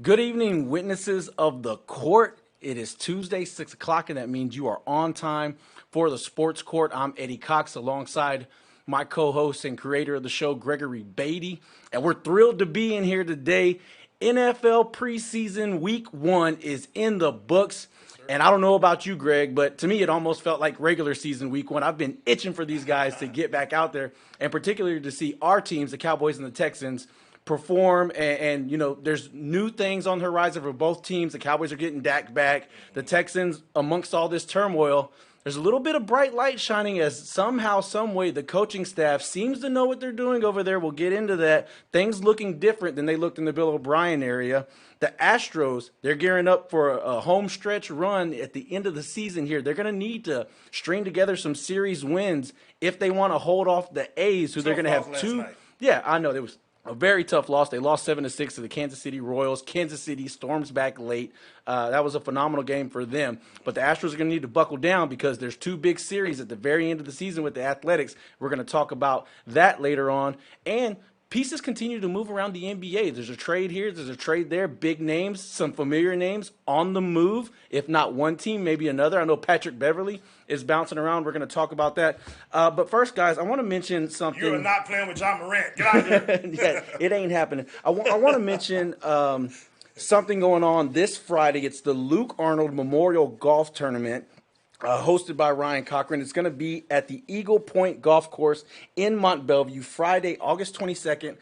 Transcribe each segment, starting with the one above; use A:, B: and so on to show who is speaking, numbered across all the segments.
A: Good evening, witnesses of the court. It is Tuesday, 6 o'clock, and that means you are on time for the sports court. I'm Eddie Cox alongside my co host and creator of the show, Gregory Beatty. And we're thrilled to be in here today. NFL preseason week 1 is in the books. And I don't know about you, Greg, but to me, it almost felt like regular season week 1. I've been itching for these guys to get back out there, and particularly to see our teams, the Cowboys and the Texans, perform. There's new things on the horizon for both teams. The Cowboys are getting Dak back. The Texans, amongst all this turmoil, there's a little bit of bright light shining as somehow, some way, the coaching staff seems to know what they're doing over there. We'll get into that. Things looking different than they looked in the Bill O'Brien area. The Astros, they're gearing up for a home stretch run at the end of the season here. They're going to need to string together some series wins if they want to hold off the A's, who they're going to have two.
B: Night.
A: Yeah, I know. There was a very tough loss. They lost 7-6 to the Kansas City Royals. Kansas City storms back late. That was a phenomenal game for them. But the Astros are going to need to buckle down because there's two big series at the very end of the season with the Athletics. We're going to talk about that later on. And pieces continue to move around the NBA. There's a trade here. There's a trade there. Big names, some familiar names on the move. If not one team, maybe another. I know Patrick Beverley is bouncing around. We're going to talk about that. But first, guys, I want to mention something.
B: You are not playing with John Morant. Get out of here.
A: Yeah, it ain't happening. I want to mention something going on this Friday. It's the Luke Arnold Memorial Golf Tournament. Hosted by Ryan Cochran. It's going to be at the Eagle Point Golf Course in Mont Belvieu, Friday, August 27th,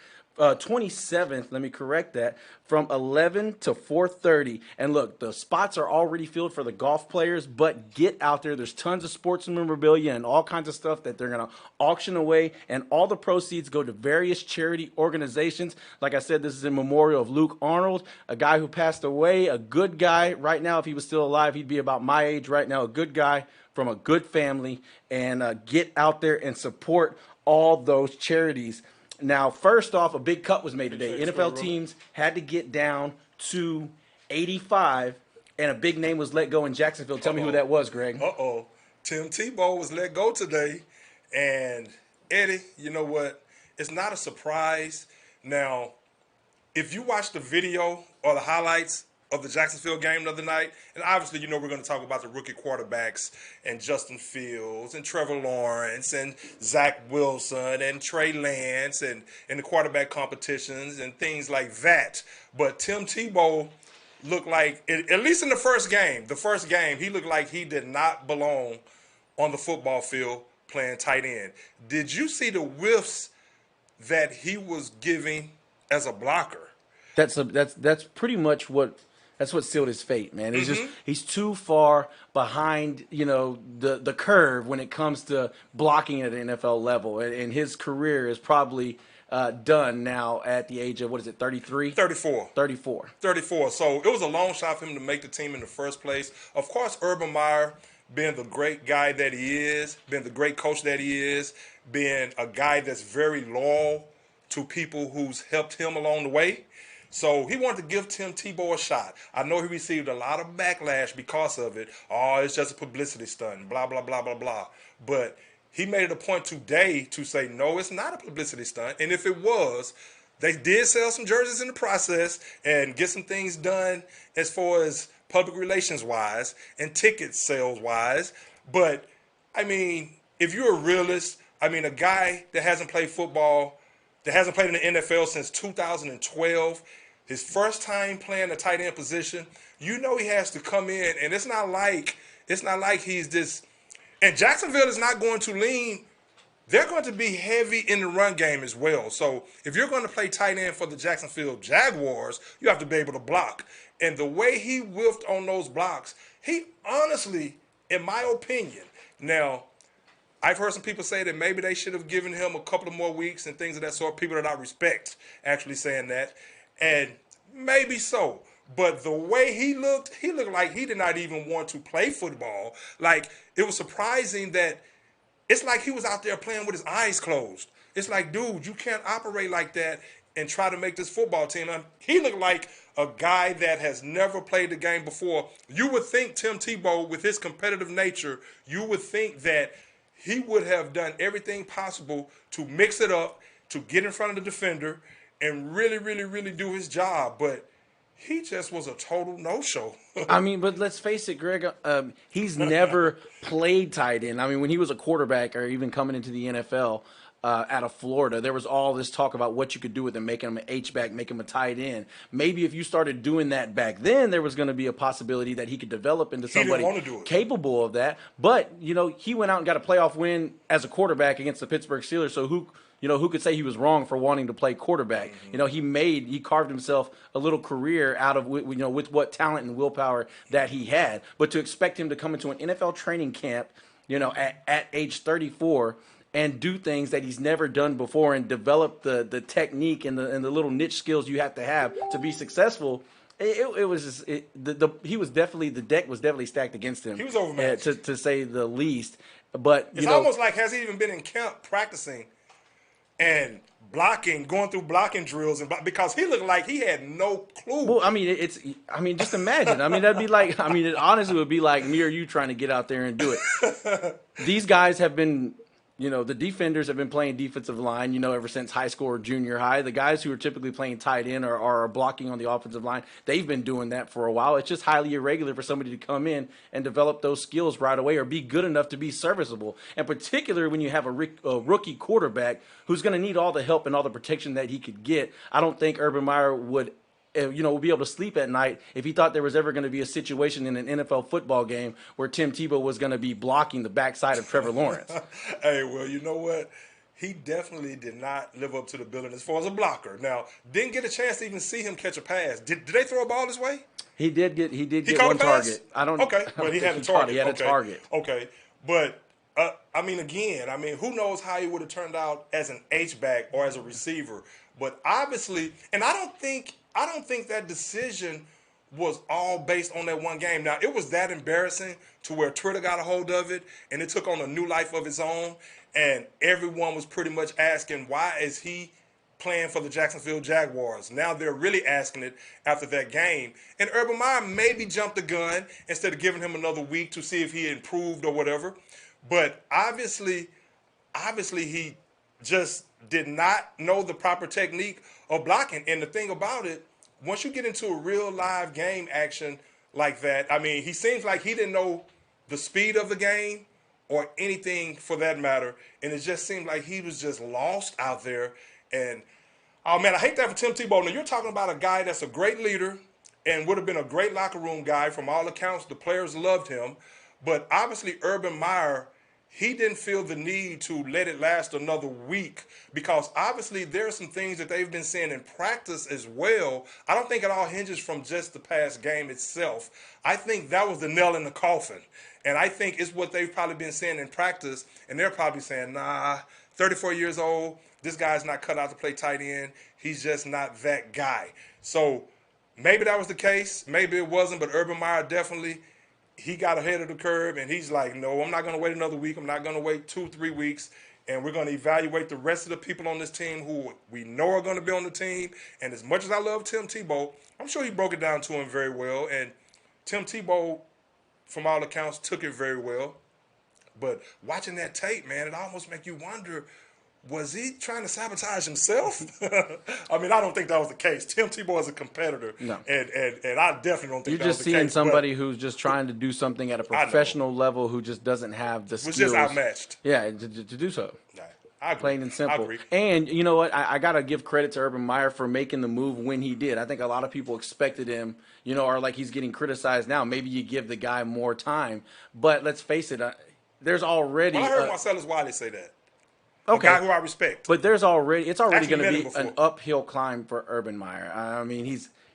A: let me correct that, from 11 to 4:30. And look, the spots are already filled for the golf players, but get out there. There's tons of sports memorabilia and all kinds of stuff that they're going to auction away, and all the proceeds go to various charity organizations. Like I said, this is in memorial of Luke Arnold, a guy who passed away, a good guy. Right now, if he was still alive, he'd be about my age right now, a good guy from a good family. And get out there and support all those charities. Now, first off, a big cut was made today. NFL teams had to get down to 85, and a big name was let go in Jacksonville. Tell me who that was, Greg.
B: Tim Tebow was let go today. And, Eddie, you know what? It's not a surprise. Now, if you watch the video or the highlights of the Jacksonville game the other night, and obviously, we're going to talk about the rookie quarterbacks and Justin Fields and Trevor Lawrence and Zach Wilson and Trey Lance and the quarterback competitions and things like that. But Tim Tebow looked like, at least in the first game, he looked like he did not belong on the football field playing tight end. Did you see the whiffs that he was giving as a blocker?
A: That's pretty much what sealed his fate, man. He's too far behind, the curve when it comes to blocking at an NFL level, and his career is probably done now at the age of 33?
B: 34.
A: 34.
B: 34. So it was a long shot for him to make the team in the first place. Of course, Urban Meyer, being the great guy that he is, being the great coach that he is, being a guy that's very loyal to people who's helped him along the way. So he wanted to give Tim Tebow a shot. I know he received a lot of backlash because of it. Oh, it's just a publicity stunt, blah, blah, blah, blah, blah. But he made it a point today to say, no, it's not a publicity stunt. And if it was, they did sell some jerseys in the process and get some things done as far as public relations-wise and ticket sales-wise. But, if you're a realist, a guy that hasn't played football, that hasn't played in the NFL since 2012, his first time playing the tight end position, he has to come in, and it's not like he's this. And Jacksonville is not going to lean. They're going to be heavy in the run game as well. So if you're going to play tight end for the Jacksonville Jaguars, you have to be able to block. And the way he whiffed on those blocks, he honestly, in my opinion, now, I've heard some people say that maybe they should have given him a couple of more weeks and things of that sort. People that I respect actually saying that. And maybe so. But the way he looked like he did not even want to play football. Like, it was surprising that it's like he was out there playing with his eyes closed. It's like, dude, you can't operate like that and try to make this football team. He looked like a guy that has never played the game before. You would think Tim Tebow, with his competitive nature, you would think that he would have done everything possible to mix it up, to get in front of the defender, and really, really, really do his job. But he just was a total no-show.
A: I mean, but let's face it, Greg. He's never played tight end. I mean, when he was a quarterback or even coming into the NFL out of Florida, there was all this talk about what you could do with him, making him an H-back, making him a tight end. Maybe if you started doing that back then, there was going to be a possibility that he could develop into somebody capable of that. But, he went out and got a playoff win as a quarterback against the Pittsburgh Steelers, so who could say he was wrong for wanting to play quarterback? Mm-hmm. He carved himself a little career out of, with what talent and willpower that he had. But to expect him to come into an NFL training camp, at age 34 and do things that he's never done before and develop the technique and the little niche skills you have to be successful. It was just the deck was definitely stacked against him.
B: He was overmatched,
A: to say the least. But
B: it's almost like, has he even been in camp practicing and going through blocking drills, because he looked like he had no clue.
A: Well, I mean, just imagine. I mean, that'd be like, it honestly would be like me or you trying to get out there and do it. These guys have been, the defenders have been playing defensive line, ever since high school or junior high. The guys who are typically playing tight end or are blocking on the offensive line, they've been doing that for a while. It's just highly irregular for somebody to come in and develop those skills right away or be good enough to be serviceable. And particularly when you have a rookie quarterback who's going to need all the help and all the protection that he could get. I don't think Urban Meyer would be able to sleep at night if he thought there was ever going to be a situation in an NFL football game where Tim Tebow was going to be blocking the backside of Trevor Lawrence.
B: Hey, well, you know what? He definitely did not live up to the billing as far as a blocker. Now, didn't get a chance to even see him catch a pass. Did they throw a ball his way?
A: He did get one target.
B: Okay, but he had a target.
A: He had a target.
B: Okay, but who knows how he would have turned out as an H-back or as a receiver? But obviously, and I don't think that decision was all based on that one game. Now, it was that embarrassing to where Twitter got a hold of it, and it took on a new life of its own, and everyone was pretty much asking, why is he playing for the Jacksonville Jaguars? Now they're really asking it after that game. And Urban Meyer maybe jumped the gun instead of giving him another week to see if he improved or whatever. But obviously he just did not know the proper technique of blocking. And the thing about it, once you get into a real live game action like that, he seems like he didn't know the speed of the game or anything for that matter. And it just seemed like he was just lost out there. And, oh, man, I hate that for Tim Tebow. Now, you're talking about a guy that's a great leader and would have been a great locker room guy. From all accounts, the players loved him. But obviously, Urban Meyer, he didn't feel the need to let it last another week because obviously there are some things that they've been seeing in practice as well. I don't think it all hinges from just the past game itself. I think that was the nail in the coffin. And I think it's what they've probably been seeing in practice. And they're probably saying, 34 years old, this guy's not cut out to play tight end. He's just not that guy. So maybe that was the case. Maybe it wasn't. But Urban Meyer definitely, he got ahead of the curve, and he's like, no, I'm not going to wait another week. I'm not going to wait 2-3 weeks, and we're going to evaluate the rest of the people on this team who we know are going to be on the team. And as much as I love Tim Tebow, I'm sure he broke it down to him very well. And Tim Tebow, from all accounts, took it very well. But watching that tape, man, it almost makes you wonder, was he trying to sabotage himself? I don't think that was the case. Tim Tebow is a competitor,
A: no.
B: and I definitely don't think that was the case.
A: You're just seeing somebody who's just trying to do something at a professional level who just doesn't have the skills.
B: Was just outmatched.
A: Yeah, to do so.
B: I agree.
A: Plain and simple.
B: I agree.
A: And you know what? I got to give credit to Urban Meyer for making the move when he did. I think a lot of people expected him, or like he's getting criticized now. Maybe you give the guy more time. But let's face it, there's already...
B: Well, I heard Marcellus Wiley say that.
A: Okay.
B: A guy who I respect.
A: But it's already going to be an uphill climb for Urban Meyer.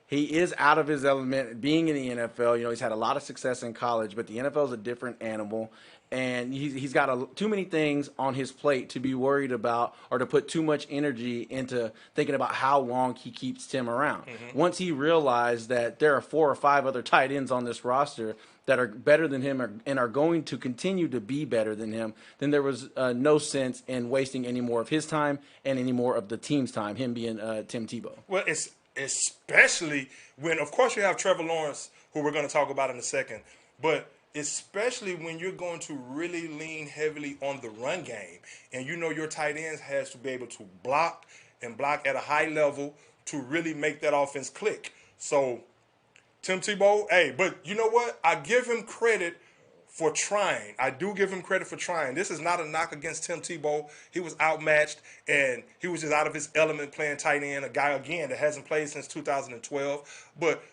A: He is out of his element being in the NFL. He's had a lot of success in college, but the NFL is a different animal. And he's got too many things on his plate to be worried about or to put too much energy into thinking about how long he keeps Tim around. Mm-hmm. Once he realized that there are 4 or 5 other tight ends on this roster that are better than him and are going to continue to be better than him, then there was no sense in wasting any more of his time and any more of the team's time, him being Tim Tebow.
B: Well, it's especially when, of course, you have Trevor Lawrence, who we're going to talk about in a second, but especially when you're going to really lean heavily on the run game and your tight ends has to be able to block at a high level to really make that offense click. So Tim Tebow, hey, but you know what? I give him credit for trying. I do give him credit for trying. This is not a knock against Tim Tebow. He was outmatched, and he was just out of his element playing tight end, a guy, again, that hasn't played since 2012. But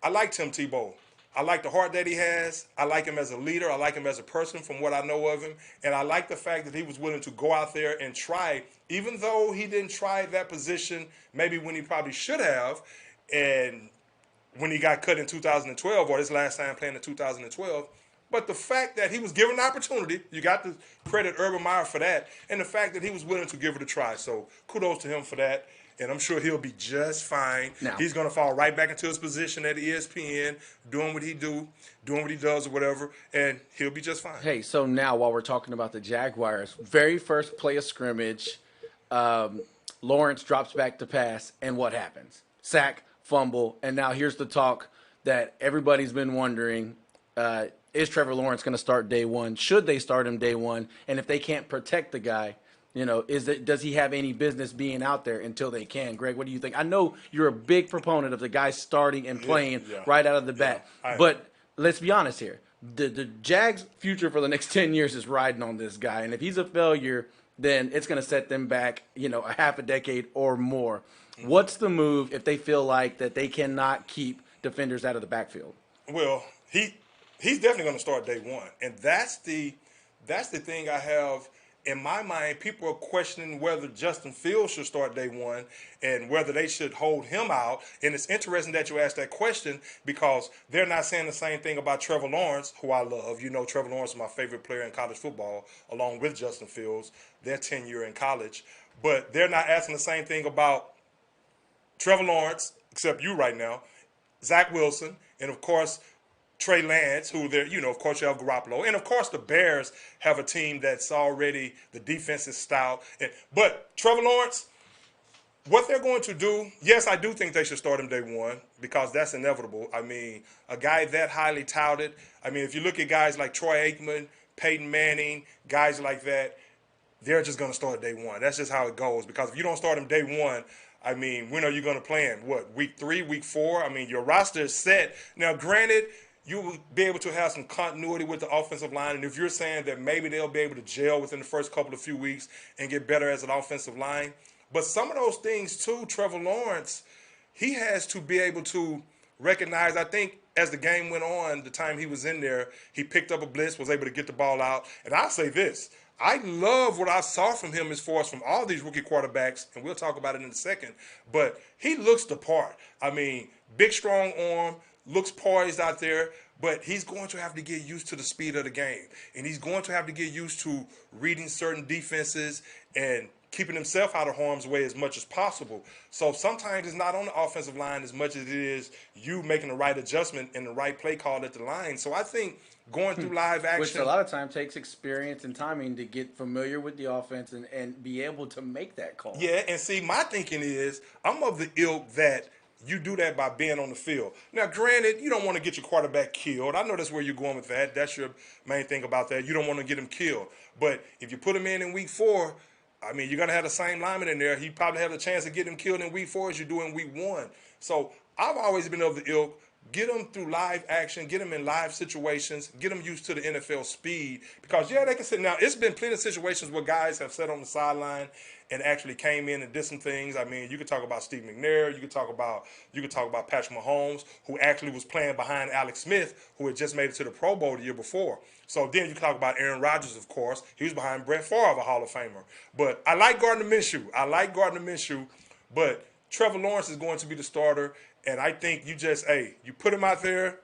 B: I like Tim Tebow. I like the heart that he has. I like him as a leader. I like him as a person from what I know of him. And I like the fact that he was willing to go out there and try, even though he didn't try that position maybe when he probably should have. And when he got cut in 2012, or his last time playing in 2012. But the fact that he was given an opportunity, you got to credit Urban Meyer for that, and the fact that he was willing to give it a try. So kudos to him for that, and I'm sure he'll be just fine.
A: Now,
B: he's going to fall right back into his position at ESPN, doing what he does or whatever, and he'll be just fine.
A: hey, so now while we're talking about the Jaguars, very first play of scrimmage, Lawrence drops back to pass, and what happens? Sack, fumble, and now here's the talk that everybody's been wondering. Is Trevor Lawrence going to start day one? Should they start him day one? And if they can't protect the guy, does he have any business being out there until they can? Greg, what do you think? I know you're a big proponent of the guy starting and playing right out of the bat. But let's be honest here. The Jags' future for the next 10 years is riding on this guy. And if he's a failure, then it's going to set them back, a half a decade or more. What's the move if they feel like that they cannot keep defenders out of the backfield?
B: Well, he's definitely going to start day one, and that's the thing I have in my mind. People are questioning whether Justin Fields should start day one and whether they should hold him out. And it's interesting that you asked that question because they're not saying the same thing about Trevor Lawrence, who I love. Trevor Lawrence is my favorite player in college football, along with Justin Fields. Their tenure in college, but they're not asking the same thing about Trevor Lawrence, except you right now, Zach Wilson, and of course Trey Lance, who they're, of course you have Garoppolo. And of course the Bears have a team that's already, the defense is stout. But Trevor Lawrence, what they're going to do, yes, I do think they should start him day one because that's inevitable. I mean, a guy that highly touted, if you look at guys like Troy Aikman, Peyton Manning, guys like that, they're just going to start day one. That's just how it goes because if you don't start him day one, when are you going to play him? What, week 3, week 4? Your roster is set. Now, granted, you will be able to have some continuity with the offensive line. And if you're saying that maybe they'll be able to gel within the first few weeks and get better as an offensive line. But some of those things, too, Trevor Lawrence, he has to be able to recognize. I think as the game went on, the time he was in there, he picked up a blitz, was able to get the ball out. And I'll say this. I love what I saw from him as far as from all these rookie quarterbacks, and we'll talk about it in a second, but he looks the part. Big, strong arm, looks poised out there, but he's going to have to get used to the speed of the game, and he's going to have to get used to reading certain defenses and keeping himself out of harm's way as much as possible. So sometimes it's not on the offensive line as much as it is you making the right adjustment and the right play call at the line. So I think going through live action,
A: which a lot of times takes experience and timing to get familiar with the offense and be able to make that call.
B: Yeah, and see, my thinking is I'm of the ilk that you do that by being on the field. Now, granted, you don't want to get your quarterback killed. I know that's where you're going with that. That's your main thing about that. You don't want to get him killed. But if you put him in week 4, you're going to have the same lineman in there. He probably have a chance of getting him killed in week 4 as you do in week 1. So I've always been of the ilk. Get them through live action, get them in live situations, get them used to the NFL speed. Because, they can sit. Now, it's been plenty of situations where guys have sat on the sideline and actually came in and did some things. You could talk about Steve McNair. You could talk about Patrick Mahomes, who actually was playing behind Alex Smith, who had just made it to the Pro Bowl the year before. So then you can talk about Aaron Rodgers, of course. He was behind Brett Favre, a Hall of Famer. But I like Gardner Minshew. But Trevor Lawrence is going to be the starter. And I think you put him out there.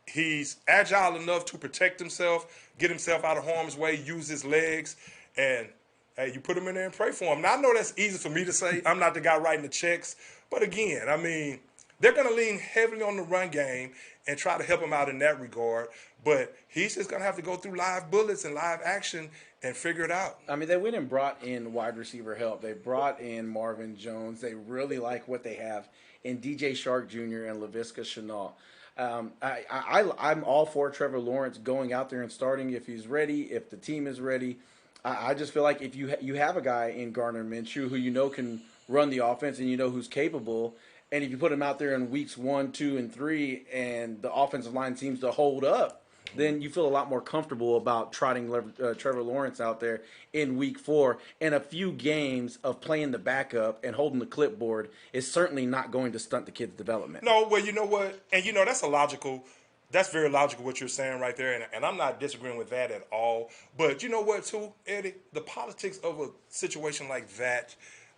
B: He's agile enough to protect himself, get himself out of harm's way, use his legs, and you put him in there and pray for him. Now, I know that's easy for me to say. I'm not the guy writing the checks. But again, they're going to lean heavily on the run game and try to help him out in that regard. But he's just going to have to go through live bullets and live action and figure it out.
A: They went and brought in wide receiver help. They brought in Marvin Jones. They really like what they have in DJ Shark Jr. and Laviska Shenault. I'm all for Trevor Lawrence going out there and starting if he's ready, if the team is ready. I just feel like if you have a guy in Gardner Minshew who can run the offense and who's capable, And if you put him out there in weeks 1, 2, and 3, and the offensive line seems to hold up, then you feel a lot more comfortable about trotting Trevor Lawrence out there in week 4. And a few games of playing the backup and holding the clipboard is certainly not going to stunt the kid's development.
B: No, well, you know what? And, that's very logical what you're saying right there. And I'm not disagreeing with that at all. But you know what, too, Eddie? The politics of a situation like that,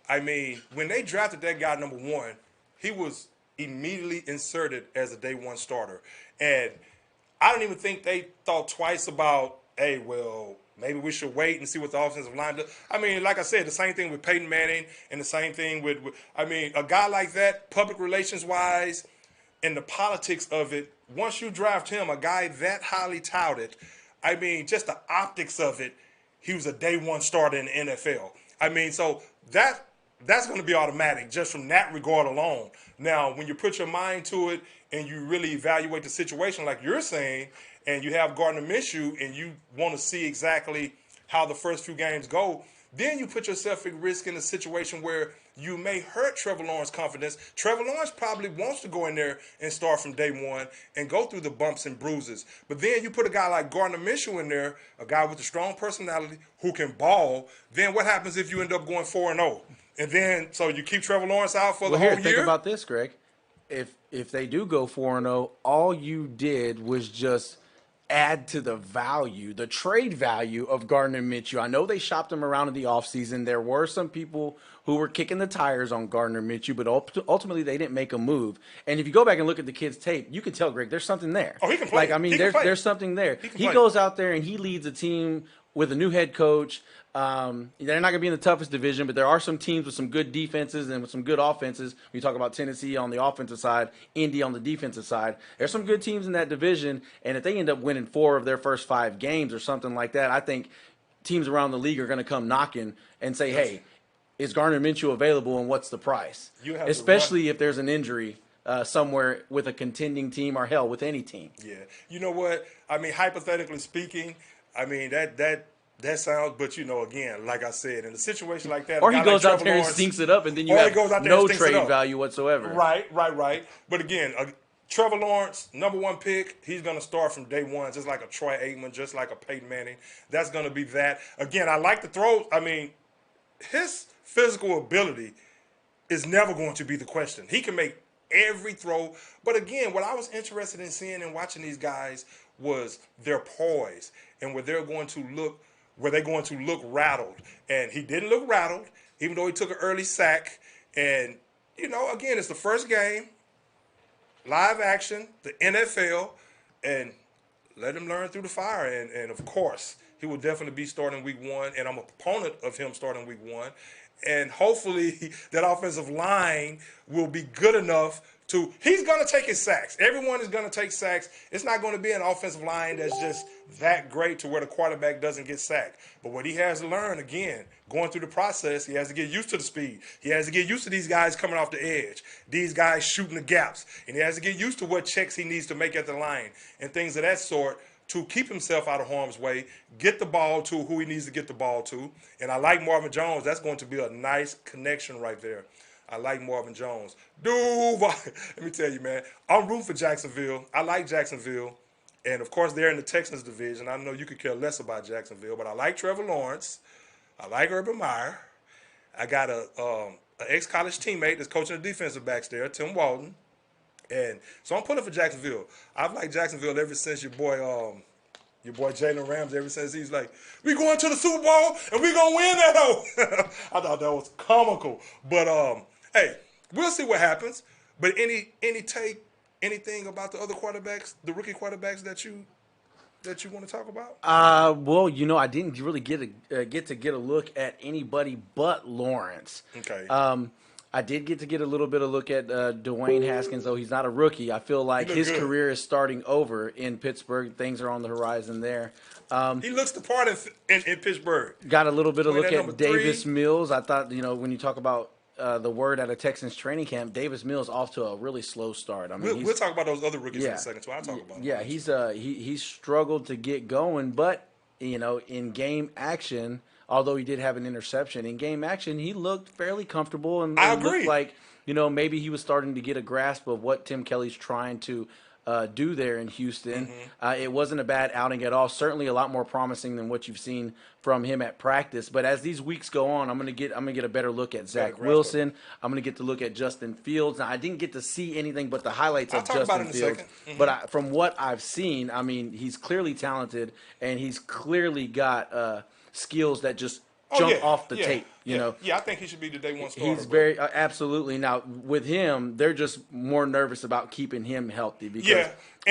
B: I mean, when they drafted that guy number 1, he was immediately inserted as a day 1 starter. And I don't even think they thought twice about, hey, well, maybe we should wait and see what the offensive line does. I mean, like I said, the same thing with Peyton Manning and the same thing with I mean, a guy like that, public relations-wise, and the politics of it, once you draft him, a guy that highly touted, I mean, just the optics of it, he was a day 1 starter in the NFL. I mean, so that's going to be automatic just from that regard alone. Now, when you put your mind to it and you really evaluate the situation like you're saying, and you have Gardner Minshew and you want to see exactly how the first few games go, then you put yourself at risk in a situation where you may hurt Trevor Lawrence's confidence. Trevor Lawrence probably wants to go in there and start from day 1 and go through the bumps and bruises. But then you put a guy like Gardner Minshew in there, a guy with a strong personality who can ball. Then what happens if you end up going 4-0? And then, so you keep Trevor Lawrence out for the whole year?
A: Think about this, Greg. If they do go 4-0, all you did was just add to the value, the trade value of Gardner Minshew. I know they shopped him around in the offseason. There were some people who were kicking the tires on Gardner Minshew, but ultimately they didn't make a move. And if you go back and look at the kid's tape, you can tell, Greg, there's something there.
B: Oh, he can play.
A: Like, I mean, there's something there. He goes out there and he leads a team with a new head coach. They're not going to be in the toughest division, but there are some teams with some good defenses and with some good offenses. We talk about Tennessee on the offensive side, Indy on the defensive side. There's some good teams in that division, and if they end up winning 4 of their first 5 games or something like that, I think teams around the league are going to come knocking and say, hey, is Gardner Minshew available and what's the price? Especially if there's an injury somewhere with a contending team or, hell, with any team.
B: Yeah. You know what? I mean, hypothetically speaking, I mean, that sounds, but again, like I said, in a situation like that,
A: or he goes out there and stinks it up, and then you have no trade value whatsoever.
B: Right. But again, Trevor Lawrence, number 1 pick, he's going to start from day 1, just like a Troy Aikman, just like a Peyton Manning. That's going to be that. Again, I like the throws. I mean, his physical ability is never going to be the question. He can make every throw. But again, what I was interested in seeing and watching these guys was their poise and where they're going to look rattled. And he didn't look rattled, even though he took an early sack. And, again, it's the first game, live action, the NFL, and let him learn through the fire. And of course, he will definitely be starting week 1, and I'm a proponent of him starting week 1. And hopefully that offensive line will be good enough he's going to take his sacks. Everyone is going to take sacks. It's not going to be an offensive line that's just that great to where the quarterback doesn't get sacked. But what he has to learn, again, going through the process, he has to get used to the speed. He has to get used to these guys coming off the edge, these guys shooting the gaps. And he has to get used to what checks he needs to make at the line and things of that sort to keep himself out of harm's way, get the ball to who he needs to get the ball to. And I like Marvin Jones. That's going to be a nice connection right there. I like Marvin Jones. Dude, let me tell you, man, I'm rooting for Jacksonville. I like Jacksonville. And, of course, they're in the Texans division. I know you could care less about Jacksonville, but I like Trevor Lawrence. I like Urban Meyer. I got an ex-college teammate that's coaching the defensive backs there, Tim Walton. And so I'm pulling for Jacksonville. I've liked Jacksonville ever since your boy Jalen Ramsey, ever since he's like, we going to the Super Bowl and we going to win that hoe. I thought that was comical. But, hey, we'll see what happens. But anything about the other quarterbacks, the rookie quarterbacks that you want to talk about?
A: Well, I didn't really get a look at anybody but Lawrence.
B: Okay.
A: I did get to get a little bit of look at Dwayne Haskins, though he's not a rookie. I feel like his career is starting over in Pittsburgh. Things are on the horizon there.
B: He looks the part in Pittsburgh.
A: Got a little bit of look at Davis Mills. I thought, when you talk about the word at a Texans training camp, Davis Mills off to a really slow start. I mean,
B: we'll talk about those other rookies in a second, so I'll talk about them.
A: Yeah, he's struggled to get going, but, in game action – although he did have an interception, in game action, he looked fairly comfortable and
B: I agree.
A: Looked like maybe he was starting to get a grasp of what Tim Kelly's trying to do there in Houston. It wasn't a bad outing at all. Certainly a lot more promising than what you've seen from him at practice. But as these weeks go on, I'm gonna get a better look at Zach Wilson. I'm gonna get to look at Justin Fields. Now I didn't get to see anything but the highlights of Justin Fields. But from what I've seen, I mean, he's clearly talented and he's clearly got skills that just jump off the tape. You know.
B: Yeah, I think he should be the day one starter.
A: He's very absolutely. Now with him, they're just more nervous about keeping him healthy because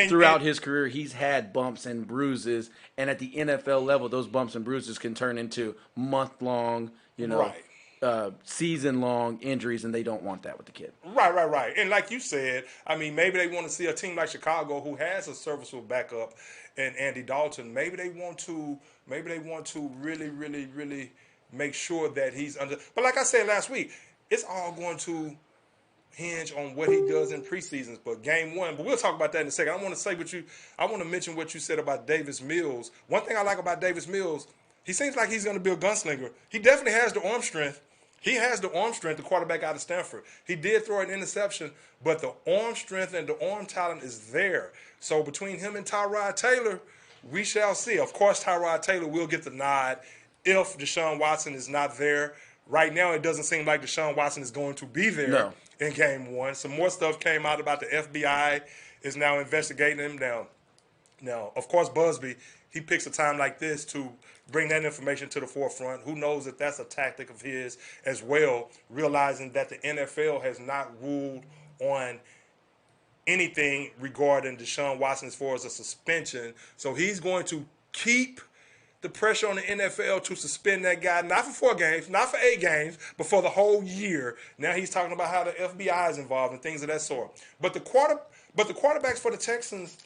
A: throughout his career, he's had bumps and bruises, and at the NFL level, those bumps and bruises can turn into month-long, season-long injuries, and they don't want that with the kid.
B: Right. And like you said, I mean, maybe they want to see a team like Chicago who has a serviceable backup and Andy Dalton. Maybe they want to really make sure that he's under. But like I said last week, it's all going to hinge on what he does in preseasons. But game one, but we'll talk about that in a second. I want to mention what you said about Davis Mills. One thing I like about Davis Mills, he seems like he's going to be a gunslinger. He definitely has the arm strength. He has the arm strength, the quarterback out of Stanford. He did throw an interception, but the arm strength and the arm talent is there. So between him and Tyrod Taylor, we shall see. Of course, Tyrod Taylor will get the nod if Deshaun Watson is not there. Right now, it doesn't seem like Deshaun Watson is going to be there in game one. Some more stuff came out about the FBI is now investigating him. Now, of course, Busby, he picks a time like this to bring that information to the forefront. Who knows if that's a tactic of his as well, realizing that the NFL has not ruled on anything regarding Deshaun Watson as far as a suspension. So he's going to keep the pressure on the NFL to suspend that guy, not for 4 games, not for 8 games, but for the whole year. Now he's talking about how the FBI is involved and things of that sort. But the quarterbacks for the Texans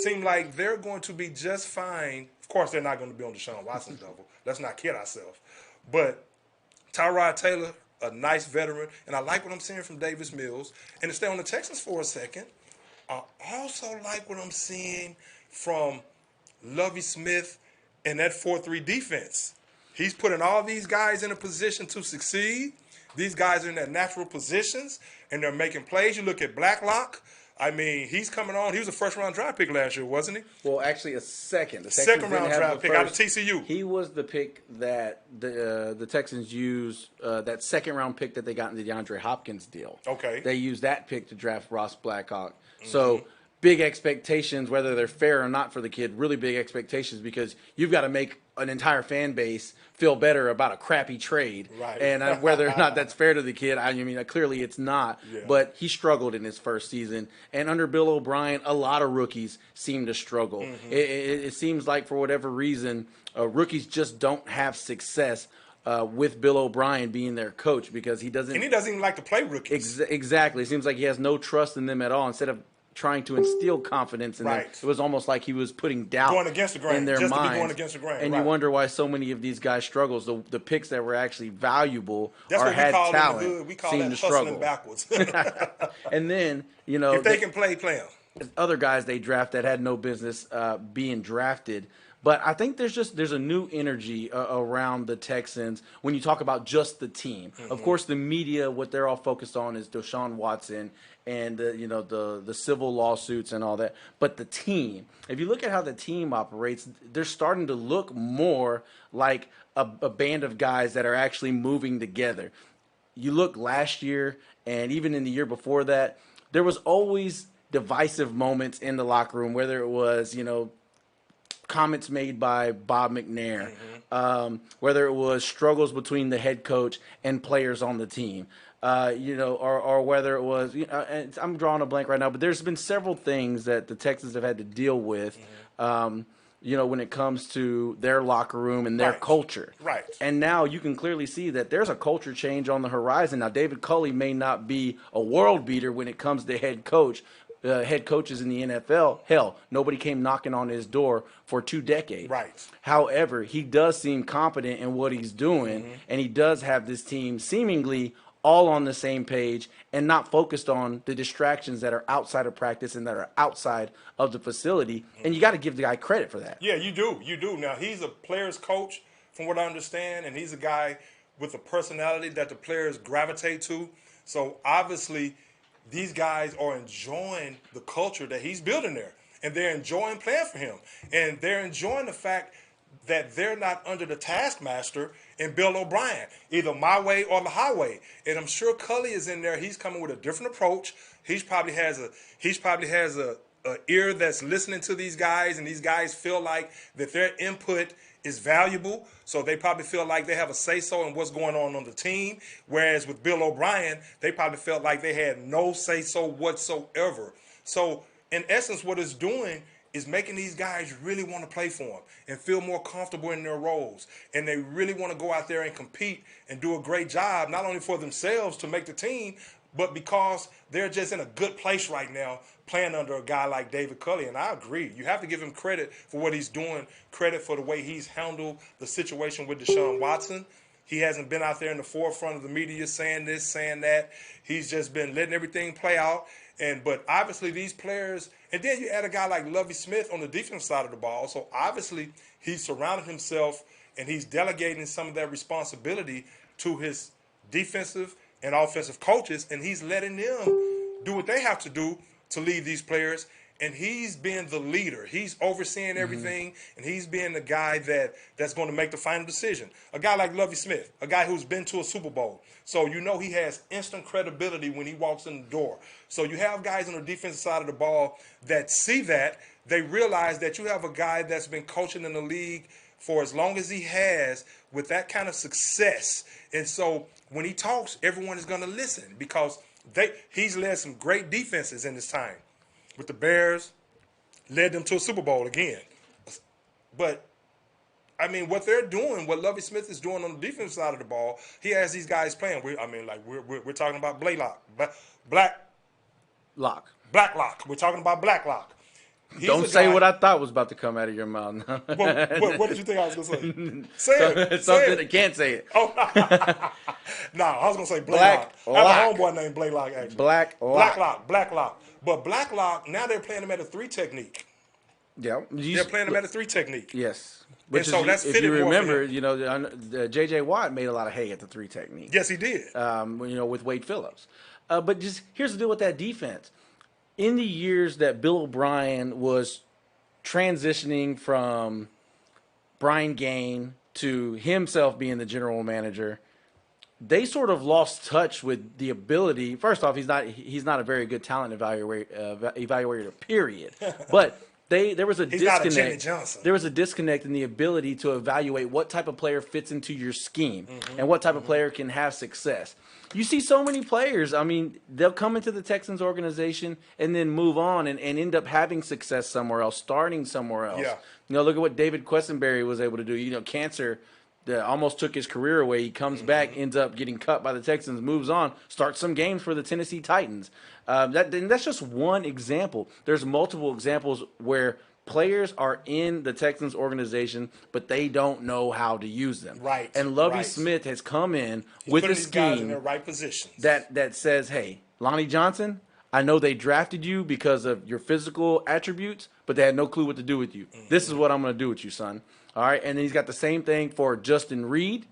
B: seem like they're going to be just fine. Of course, they're not going to be on Deshaun Watson's level. Let's not kid ourselves. But Tyrod Taylor, a nice veteran, and I like what I'm seeing from Davis Mills. And to stay on the Texans for a second, I also like what I'm seeing from Lovie Smith and that 4-3 defense. He's putting all these guys in a position to succeed. These guys are in their natural positions, and they're making plays. You look at Blacklock. I mean, he's coming on. He was a first-round draft pick last year, wasn't he?
A: Well, actually, a second.
B: Second-round draft pick out of TCU.
A: He was the pick that the Texans used, that second-round pick that they got in the DeAndre Hopkins deal.
B: Okay.
A: They used that pick to draft Ross Blackhawk. So big expectations, whether they're fair or not for the kid, really big expectations because you've got to make an entire fan base feel better about a crappy trade.
B: Right.
A: And whether or not that's fair to the kid, I mean, clearly it's not. Yeah. But he struggled in his first season. And under Bill O'Brien, a lot of rookies seem to struggle. It seems like for whatever reason, rookies just don't have success with Bill O'Brien being their coach because he doesn't.
B: And he doesn't even like to play rookies.
A: Exactly. It seems like he has no trust in them at all. Instead of trying to instill confidence in them, it was almost like he was putting doubt
B: going against the grain,
A: in their
B: just
A: minds.
B: To be going against the grain.
A: And you wonder why so many of these guys struggles. The picks that were actually valuable
B: That's
A: or
B: what
A: had
B: we call
A: talent
B: in the hood. We call
A: seem
B: that
A: to
B: hustling
A: struggle
B: backwards.
A: And then
B: if they can play them.
A: Other guys they draft that had no business being drafted. But I think there's a new energy around the Texans when you talk about just the team. Of course, the media, what they're all focused on is Deshaun Watson and the civil lawsuits and all that. But the team, if you look at how the team operates, they're starting to look more like a band of guys that are actually moving together. You look last year and even in the year before that, there was always divisive moments in the locker room, whether it was, comments made by Bob McNair, whether it was struggles between the head coach and players on the team, or whether it was, and I'm drawing a blank right now, but there's been several things that the Texans have had to deal with, when it comes to their locker room and their culture.
B: Right. And
A: now you can clearly see that there's a culture change on the horizon. Now, David Culley may not be a world beater when it comes to head coaches in the NFL. Hell, nobody came knocking on his door for 2 decades.
B: Right.
A: However, he does seem competent in what he's doing, and he does have this team seemingly all on the same page and not focused on the distractions that are outside of practice and that are outside of the facility. And you got to give the guy credit for that.
B: Yeah, you do. You do. Now, he's a player's coach, from what I understand, and he's a guy with a personality that the players gravitate to. So obviously, these guys are enjoying the culture that he's building there, and they're enjoying playing for him, and they're enjoying the fact that they're not under the taskmaster in Bill O'Brien, either my way or the highway. And I'm sure Cully is in there. He's coming with a different approach. He probably has a ear that's listening to these guys, and these guys feel like that their input is valuable, so they probably feel like they have a say-so in what's going on the team, whereas with Bill O'Brien, they probably felt like they had no say-so whatsoever. So in essence, what it's doing is making these guys really want to play for him and feel more comfortable in their roles, and they really want to go out there and compete and do a great job, not only for themselves to make the team, but because they're just in a good place right now playing under a guy like David Culley. And I agree. You have to give him credit for what he's doing, credit for the way he's handled the situation with Deshaun Watson. He hasn't been out there in the forefront of the media saying this, saying that. He's just been letting everything play out. But obviously these players, and then you add a guy like Lovie Smith on the defensive side of the ball. So obviously he's surrounded himself and he's delegating some of that responsibility to his defensive and offensive coaches, and he's letting them do what they have to do to lead these players. And he's being the leader. He's overseeing everything, and he's being the guy that's going to make the final decision. A guy like Lovie Smith, a guy who's been to a Super Bowl. So you know he has instant credibility when he walks in the door. So you have guys on the defensive side of the ball that see that. They realize that you have a guy that's been coaching in the league for as long as he has with that kind of success. And so when he talks, everyone is going to listen because he's led some great defenses in this time. With the Bears, led them to a Super Bowl again. But, I mean, what they're doing, what Lovie Smith is doing on the defensive side of the ball, he has these guys playing. We're talking about Blacklock. We're talking about Blacklock.
A: Don't say what I thought was about to come out of your mouth.
B: What did you think I was going to say? Say it.
A: Something that can't say it.
B: Oh, no, I was going to say Blacklock. I have a homeboy named Blacklock, actually. Blacklock. But Blacklock, now they're playing him at a 3 technique.
A: Yeah.
B: They're playing him at a 3 technique.
A: Yes.
B: That's
A: if you remember, J.J. Watt made a lot of hay at the 3 technique.
B: Yes, he did.
A: With Wade Phillips. But just here's the deal with that defense. In the years that Bill O'Brien was transitioning from Brian Gaine to himself being the general manager, they sort of lost touch with the ability. First off, he's not a very good talent evaluator, period. But there was a disconnect. There was a disconnect in the ability to evaluate what type of player fits into your scheme and what type of player can have success. You see so many players, I mean, they'll come into the Texans organization and then move on and end up having success somewhere else, starting somewhere else.
B: Yeah.
A: Look at what David Questenberry was able to do. Cancer that almost took his career away. He comes back, ends up getting cut by the Texans, moves on, starts some games for the Tennessee Titans. That's just one example. There's multiple examples where players are in the Texans organization, but they don't know how to use them.
B: Right.
A: And Lovie Smith has come in with a scheme
B: guys in their right positions
A: that says, hey, Lonnie Johnson, I know they drafted you because of your physical attributes, but they had no clue what to do with you. This is what I'm going to do with you, son. All right. And then he's got the same thing for Justin Reed,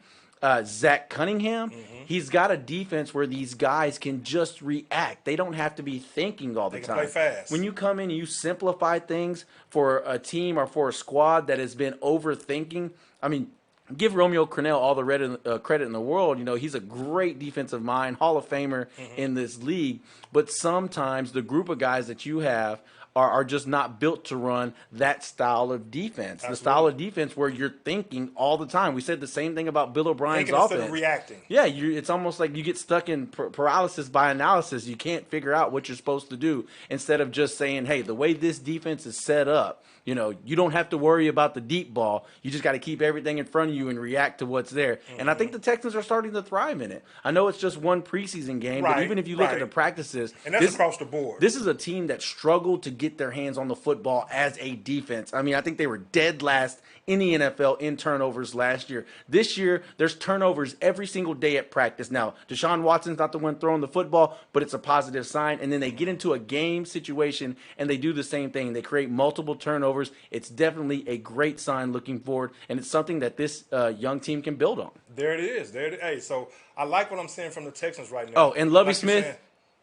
A: Zach Cunningham. He's got a defense where these guys can just react. They don't have to be thinking all the time.
B: They can play fast.
A: When you come in and you simplify things for a team or for a squad that has been overthinking, I mean, give Romeo Crennel all the credit in the world. He's a great defensive mind, Hall of Famer in this league. But sometimes the group of guys that you have are just not built to run that style of defense. Absolutely. The style of defense where you're thinking all the time. We said the same thing about Bill O'Brien's offense.
B: Instead of reacting.
A: Yeah, it's almost like you get stuck in paralysis by analysis. You can't figure out what you're supposed to do instead of just saying, hey, the way this defense is set up, you don't have to worry about the deep ball. You just got to keep everything in front of you and react to what's there. And I think the Texans are starting to thrive in it. I know it's just one preseason game, but even if you look at the practices.
B: And that's across the board.
A: This is a team that struggled to get their hands on the football as a defense. I mean, I think they were dead last in the NFL in turnovers last year. This year, there's turnovers every single day at practice. Now, Deshaun Watson's not the one throwing the football, but it's a positive sign. And then they get into a game situation, and they do the same thing. They create multiple turnovers. It's definitely a great sign looking forward, and it's something that this young team can build on.
B: There it is. There it is. Hey, so I like what I'm seeing from the Texans right now.
A: Oh, and Lovie
B: Like you're saying.
A: Smith,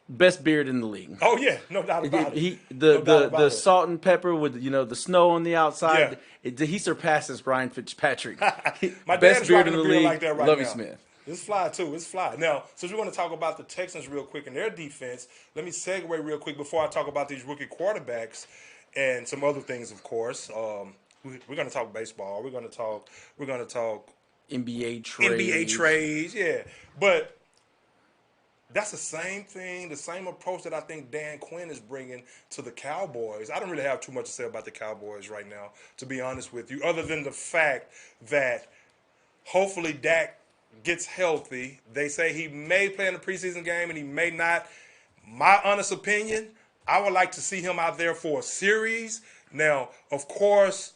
A: best beard in the league.
B: Oh yeah, no doubt about it.
A: He
B: No doubt about
A: the
B: it.
A: salt and pepper with the snow on the outside.
B: Yeah.
A: He surpasses Ryan Fitzpatrick.
B: My
A: Best
B: dad's
A: beard
B: rocking
A: in
B: a
A: the
B: beard
A: league.
B: like that right
A: Lovie
B: now.
A: Smith.
B: It's fly too. It's fly. Now, since we want to talk about the Texans real quick and their defense, let me segue real quick before I talk about these rookie quarterbacks and some other things. Of course, we're going to talk baseball. We're going to talk
A: NBA trades.
B: NBA trades. Yeah, but that's the same thing, the same approach that I think Dan Quinn is bringing to the Cowboys. I don't really have too much to say about the Cowboys right now, to be honest with you, other than the fact that hopefully Dak gets healthy. They say he may play in the preseason game and he may not. My honest opinion, I would like to see him out there for a series. Now, of course,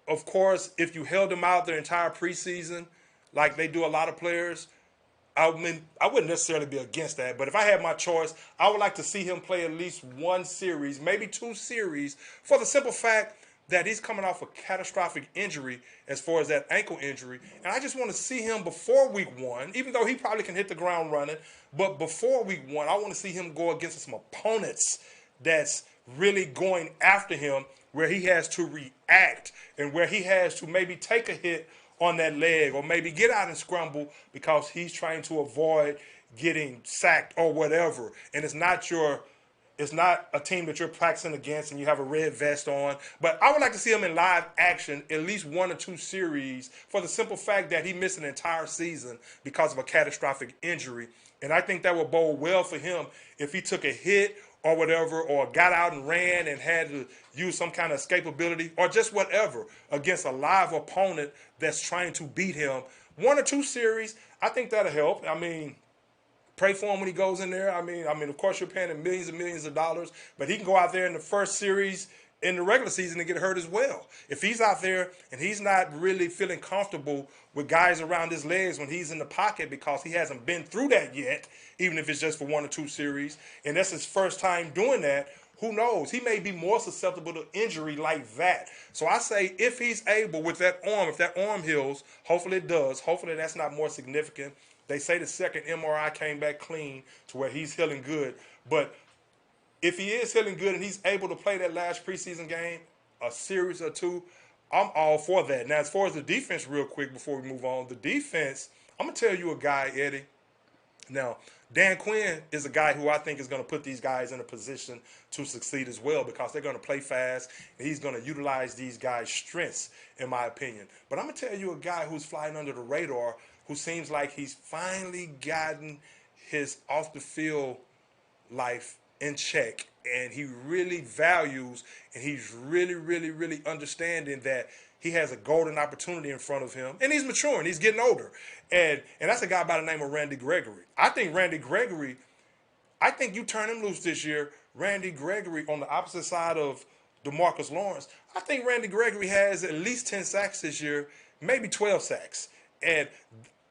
B: if you held him out the entire preseason, like they do a lot of players, I mean, I wouldn't necessarily be against that, but if I had my choice, I would like to see him play at least one series, maybe two series, for the simple fact that he's coming off a catastrophic injury as far as that ankle injury. And I just want to see him before week 1, even though he probably can hit the ground running, but before week 1, I want to see him go against some opponents that's really going after him, where he has to react and where he has to maybe take a hit on that leg or maybe get out and scramble because he's trying to avoid getting sacked or whatever. And it's not a team that you're practicing against and you have a red vest on. But I would like to see him in live action, at least 1 or 2 series, for the simple fact that he missed an entire season because of a catastrophic injury. And I think that would bode well for him if he took a hit or whatever, or got out and ran and had to use some kind of escapability or just whatever against a live opponent that's trying to beat him. 1 or 2 series, I think that'll help. I mean, pray for him when he goes in there. I mean, of course, you're paying him millions and millions of dollars, but he can go out there in the first series in the regular season and get hurt as well. If he's out there and he's not really feeling comfortable with guys around his legs when he's in the pocket because he hasn't been through that yet, even if it's just for 1 or 2 series, and that's his first time doing that, who knows? He may be more susceptible to injury like that. So I say if he's able with that arm, if that arm heals, hopefully it does. Hopefully that's not more significant. They say the second MRI came back clean to where he's healing good. But if he is healing good and he's able to play that last preseason game, a series or 2, I'm all for that. Now, as far as the defense, real quick before we move on, the defense, I'm going to tell you a guy, Eddie. Now, Dan Quinn is a guy who I think is going to put these guys in a position to succeed as well because they're going to play fast and he's going to utilize these guys' strengths, in my opinion. But I'm going to tell you a guy who's flying under the radar who seems like he's finally gotten his off-the-field life in check, and he really values and he's really, really, really understanding that he has a golden opportunity in front of him, and he's maturing. He's getting older, and that's a guy by the name of Randy Gregory. I think you turn him loose this year. Randy Gregory on the opposite side of DeMarcus Lawrence. I think Randy Gregory has at least 10 sacks this year, maybe 12 sacks, and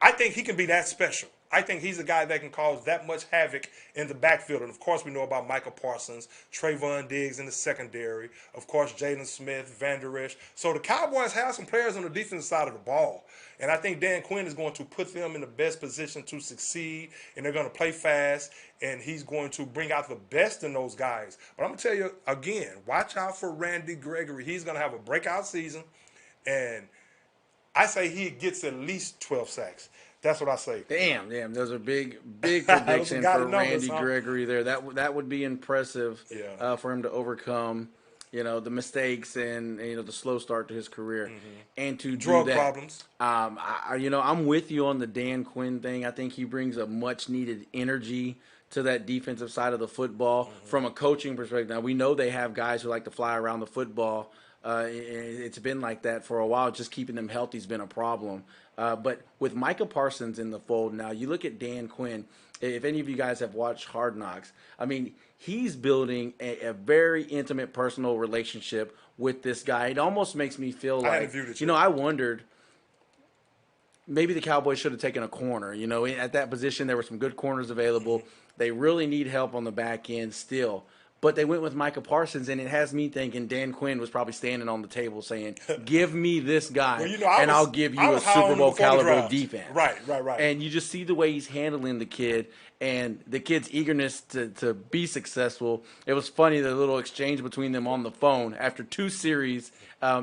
B: I think he can be that special. I think he's a guy that can cause that much havoc in the backfield. And, of course, we know about Micah Parsons, Trayvon Diggs in the secondary, of course, Jaden Smith, Van Der Esch. So the Cowboys have some players on the defensive side of the ball. And I think Dan Quinn is going to put them in the best position to succeed, and they're going to play fast, and he's going to bring out the best in those guys. But I'm going to tell you, again, watch out for Randy Gregory. He's going to have a breakout season, and I say he gets at least 12 sacks. That's what I say.
A: Damn. Those are big prediction for Randy
B: numbers,
A: Gregory there. That would be impressive for him to overcome, the mistakes and the slow start to his career, and to
B: drug
A: do that.
B: Problems.
A: I'm with you on the Dan Quinn thing. I think he brings a much needed energy to that defensive side of the football from a coaching perspective. Now we know they have guys who like to fly around the football. It's been like that for a while. Just keeping them healthy has been a problem. But with Micah Parsons in the fold now, you look at Dan Quinn. If any of you guys have watched Hard Knocks, I mean, he's building a very intimate, personal relationship with this guy. It almost makes me feel like, I wondered, maybe the Cowboys should have taken a corner. At that position, there were some good corners available. They really need help on the back end still. But they went with Micah Parsons, and it has me thinking Dan Quinn was probably standing on the table saying, "Give me this guy,
B: Well,
A: and I'll give
B: I
A: you a
B: was high on
A: Super
B: him
A: Bowl
B: before the
A: caliber
B: draft.
A: defense."
B: Right.
A: And you just see the way he's handling the kid and the kid's eagerness to be successful. It was funny, the little exchange between them on the phone after 2 series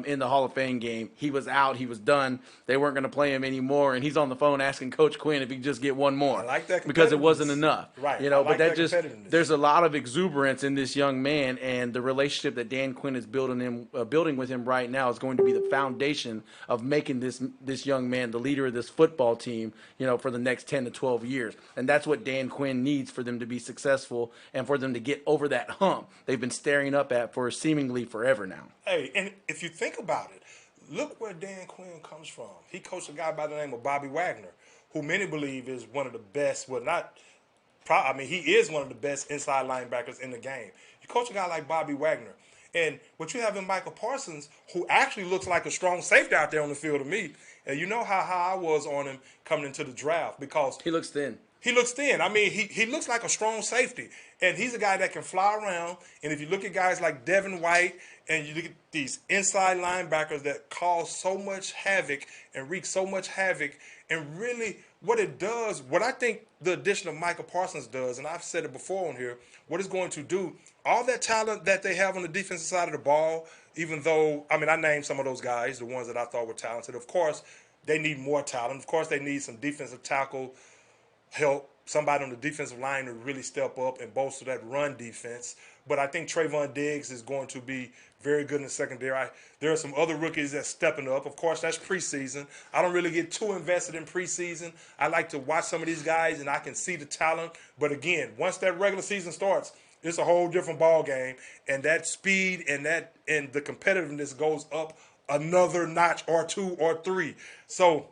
A: in the Hall of Fame game. He was out. He was done. They weren't going to play him anymore, and he's on the phone asking Coach Quinn if he could just get one more.
B: I like that
A: because it wasn't
B: competitiveness.
A: enough.
B: Right.
A: You know,
B: I like
A: but that
B: that
A: just
B: competitiveness.
A: there's a lot of exuberance in this young man, and the relationship that Dan Quinn is building with him right now is going to be the foundation of making this young man the leader of this football team, you know, for the next 10 to 12 years. And that's what Dan Quinn needs for them to be successful and for them to get over that hump they've been staring up at for seemingly forever now.
B: Hey, and if you think about it, look where Dan Quinn comes from. He coached a guy by the name of Bobby Wagner, who many believe is one of the best, he is one of the best inside linebackers in the game. You coach a guy like Bobby Wagner. And what you have in Michael Parsons, who actually looks like a strong safety out there on the field to me. And you know how high I was on him coming into the draft because
A: He looks thin.
B: he looks thin. I mean, he looks like a strong safety. And he's a guy that can fly around. And if you look at guys like Devin White and you look at these inside linebackers that cause so much havoc and wreak so much havoc, and really what it does, what I think the addition of Michael Parsons does, and I've said it before on here, what it's going to do, all that talent that they have on the defensive side of the ball, even though, I named some of those guys, the ones that I thought were talented. Of course, they need more talent. Of course, they need some defensive tackle help, somebody on the defensive line to really step up and bolster that run defense. But I think Trayvon Diggs is going to be very good in the secondary. There are some other rookies that's stepping up. Of course, that's preseason. I don't really get too invested in preseason. I like to watch some of these guys, and I can see the talent. But again, once that regular season starts, it's a whole different ball game, and that speed and the competitiveness goes up another notch or two or three. So,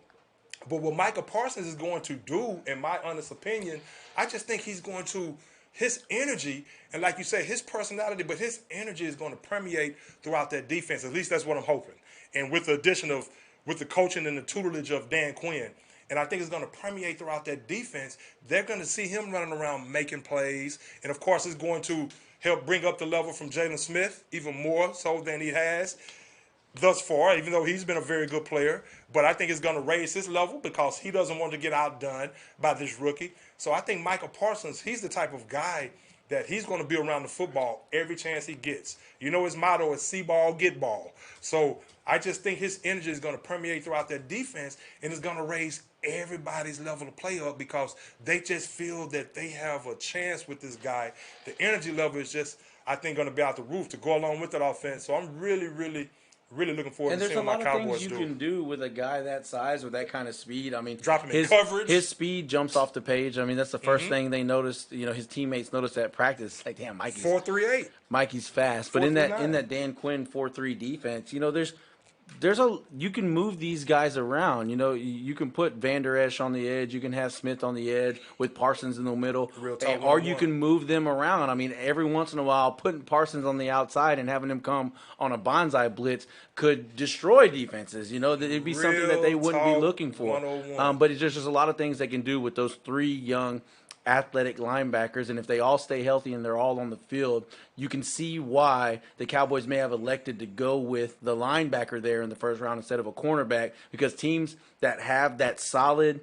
B: but what Micah Parsons is going to do, in my honest opinion, I just think he's going to, his energy, and like you say, his personality, but his energy is going to permeate throughout that defense. At least that's what I'm hoping. And with the addition of, with the coaching and the tutelage of Dan Quinn, and I think it's going to permeate throughout that defense. They're going to see him running around making plays. And, of course, it's going to help bring up the level from Jalen Smith even more so than he has thus far, even though he's been a very good player. But I think it's going to raise his level because he doesn't want to get outdone by this rookie. So I think Michael Parsons, he's the type of guy that he's going to be around the football every chance he gets. You know, his motto is see ball, get ball. So I just think his energy is going to permeate throughout that defense, and it's going to raise everybody's level of play up because they just feel that they have a chance with this guy. The energy level is just, I think, going to be out the roof to go along with that offense. So I'm really looking forward to seeing what my Cowboys do.
A: And there's a lot of things you can do with a guy that size with that kind of speed. I mean,
B: drop him in coverage.
A: His speed jumps off the page. I mean, that's the first thing they noticed. You know, his teammates noticed at practice. Like, damn, Mikey's
B: 4.38.
A: Mikey's fast. But in that Dan Quinn 4-3 defense, you know, you can move these guys around. You know, you can put Van Der Esch on the edge. You can have Smith on the edge with Parsons in the middle. Or you can move them around. I mean, every once in a while, putting Parsons on the outside and having him come on a bonsai blitz could destroy defenses. You know, it'd be something that they wouldn't be looking for. But it's just a lot of things they can do with those three young athletic linebackers, and if they all stay healthy and they're all on the field, you can see why the Cowboys may have elected to go with the linebacker there in the first round instead of a cornerback, because teams that have that solid,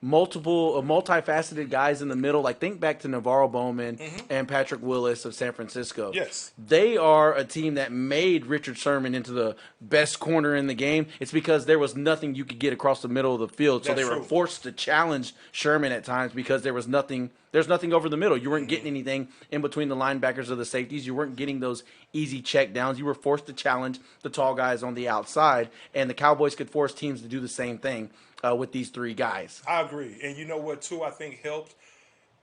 A: multifaceted guys in the middle, like think back to Navarro Bowman and Patrick Willis of San Francisco.
B: Yes.
A: They are a team that made Richard Sherman into the best corner in the game. It's because there was nothing you could get across the middle of the field. So they were forced to challenge Sherman at times because there's nothing over the middle. You weren't getting anything in between the linebackers or the safeties. You weren't getting those easy check downs. You were forced to challenge the tall guys on the outside, and the Cowboys could force teams to do the same thing with these three guys.
B: I agree. And you know what, too, I think helped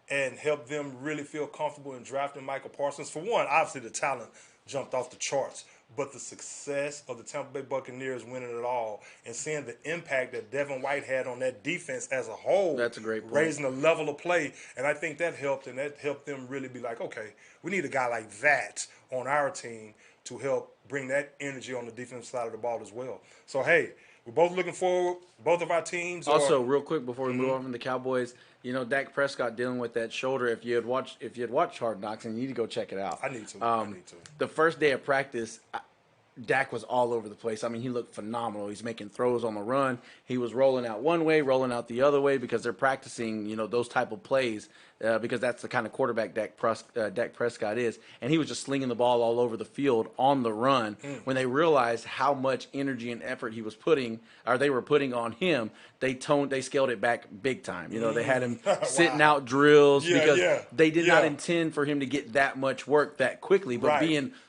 B: them really feel comfortable in drafting Michael Parsons? For one, obviously the talent jumped off the charts, but the success of the Tampa Bay Buccaneers winning it all and seeing the impact that Devin White had on that defense as a whole.
A: That's a great point.
B: Raising the level of play. And I think that helped, and that helped them really be like, okay, we need a guy like that on our team to help bring that energy on the defensive side of the ball as well. So, hey, we're both looking forward. Both of our teams
A: Also, real quick before we move on from the Cowboys, Dak Prescott dealing with that shoulder. If you had watched Hard Knocks, and you need to go check it out.
B: I need to.
A: The first day of practice, Dak was all over the place. I mean, he looked phenomenal. He's making throws on the run. He was rolling out one way, rolling out the other way because they're practicing, those type of plays because that's the kind of quarterback Dak Prescott is. And he was just slinging the ball all over the field on the run. When they realized how much energy and effort they were putting on him, they scaled it back big time. They had him sitting out drills because they did not intend for him to get that much work that quickly. But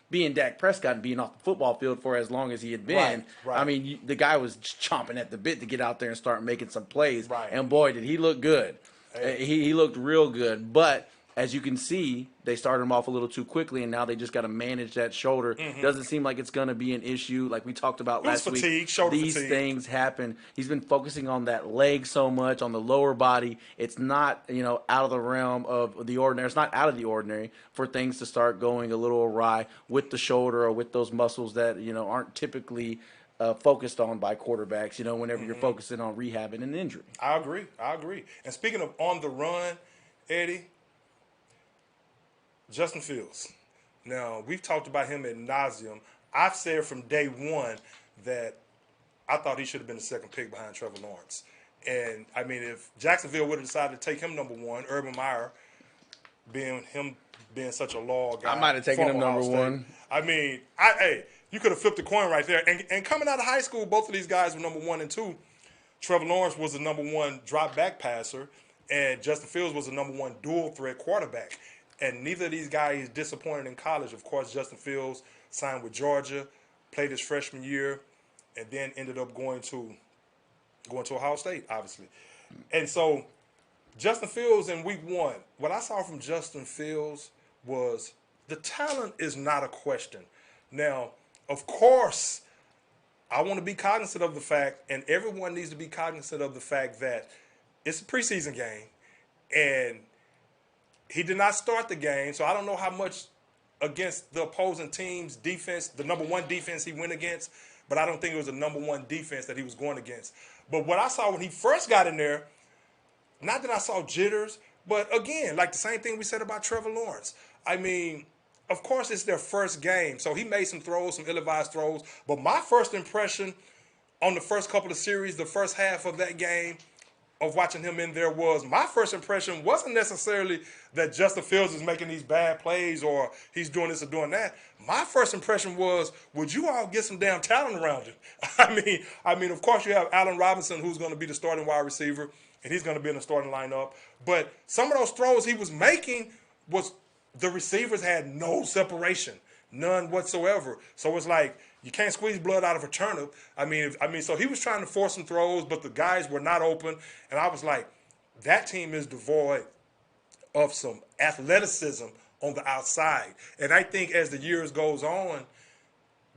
A: being Dak Prescott and being off the football field for as long as he had been, I mean, the guy was just chomping at the bit to get out there and start making some plays. And boy, did he look good. Hey. He looked real good. But as you can see, they started him off a little too quickly, and now they just got to manage that shoulder. Doesn't seem like it's going to be an issue like we talked about last week. These things happen. He's been focusing on that leg so much, on the lower body. It's not, out of the realm of the ordinary. It's not out of the ordinary for things to start going a little awry with the shoulder or with those muscles that, aren't typically focused on by quarterbacks, whenever you're focusing on rehabbing an injury.
B: I agree. And speaking of on the run, Eddie, Justin Fields. Now, we've talked about him ad nauseum. I've said from day one that I thought he should have been the second pick behind Trevor Lawrence. And, I mean, if Jacksonville would have decided to take him number one, Urban Meyer being such a law guy.
A: I might have taken him number one.
B: I mean, you could have flipped the coin right there. And coming out of high school, both of these guys were number 1 and 2. Trevor Lawrence was the number 1 drop back passer, and Justin Fields was the number 1 dual threat quarterback. And neither of these guys disappointed in college. Of course, Justin Fields signed with Georgia, played his freshman year, and then ended up going to Ohio State, obviously. And so Justin Fields in week 1, what I saw from Justin Fields was the talent is not a question. Now, of course, I want to be cognizant of the fact, and everyone needs to be cognizant of the fact that it's a preseason game, and he did not start the game, so I don't know how much against the opposing team's defense, the number 1 defense he went against, but I don't think it was the number 1 defense that he was going against. But what I saw when he first got in there, not that I saw jitters, but again, like the same thing we said about Trevor Lawrence. I mean, of course, it's their first game, so he made some throws, some ill-advised throws. But my first impression on the first couple of series, the first half of that game, of watching him in there my first impression wasn't necessarily that Justin Fields is making these bad plays or he's doing this or doing that. My first impression was, would you all get some damn talent around him? I mean, of course you have Allen Robinson, who's going to be the starting wide receiver, and he's going to be in the starting lineup. But some of those throws he was making was the receivers had no separation, none whatsoever. So it's like, you can't squeeze blood out of a turnip. I mean, so he was trying to force some throws, but the guys were not open. And I was like, that team is devoid of some athleticism on the outside. And I think as the years goes on,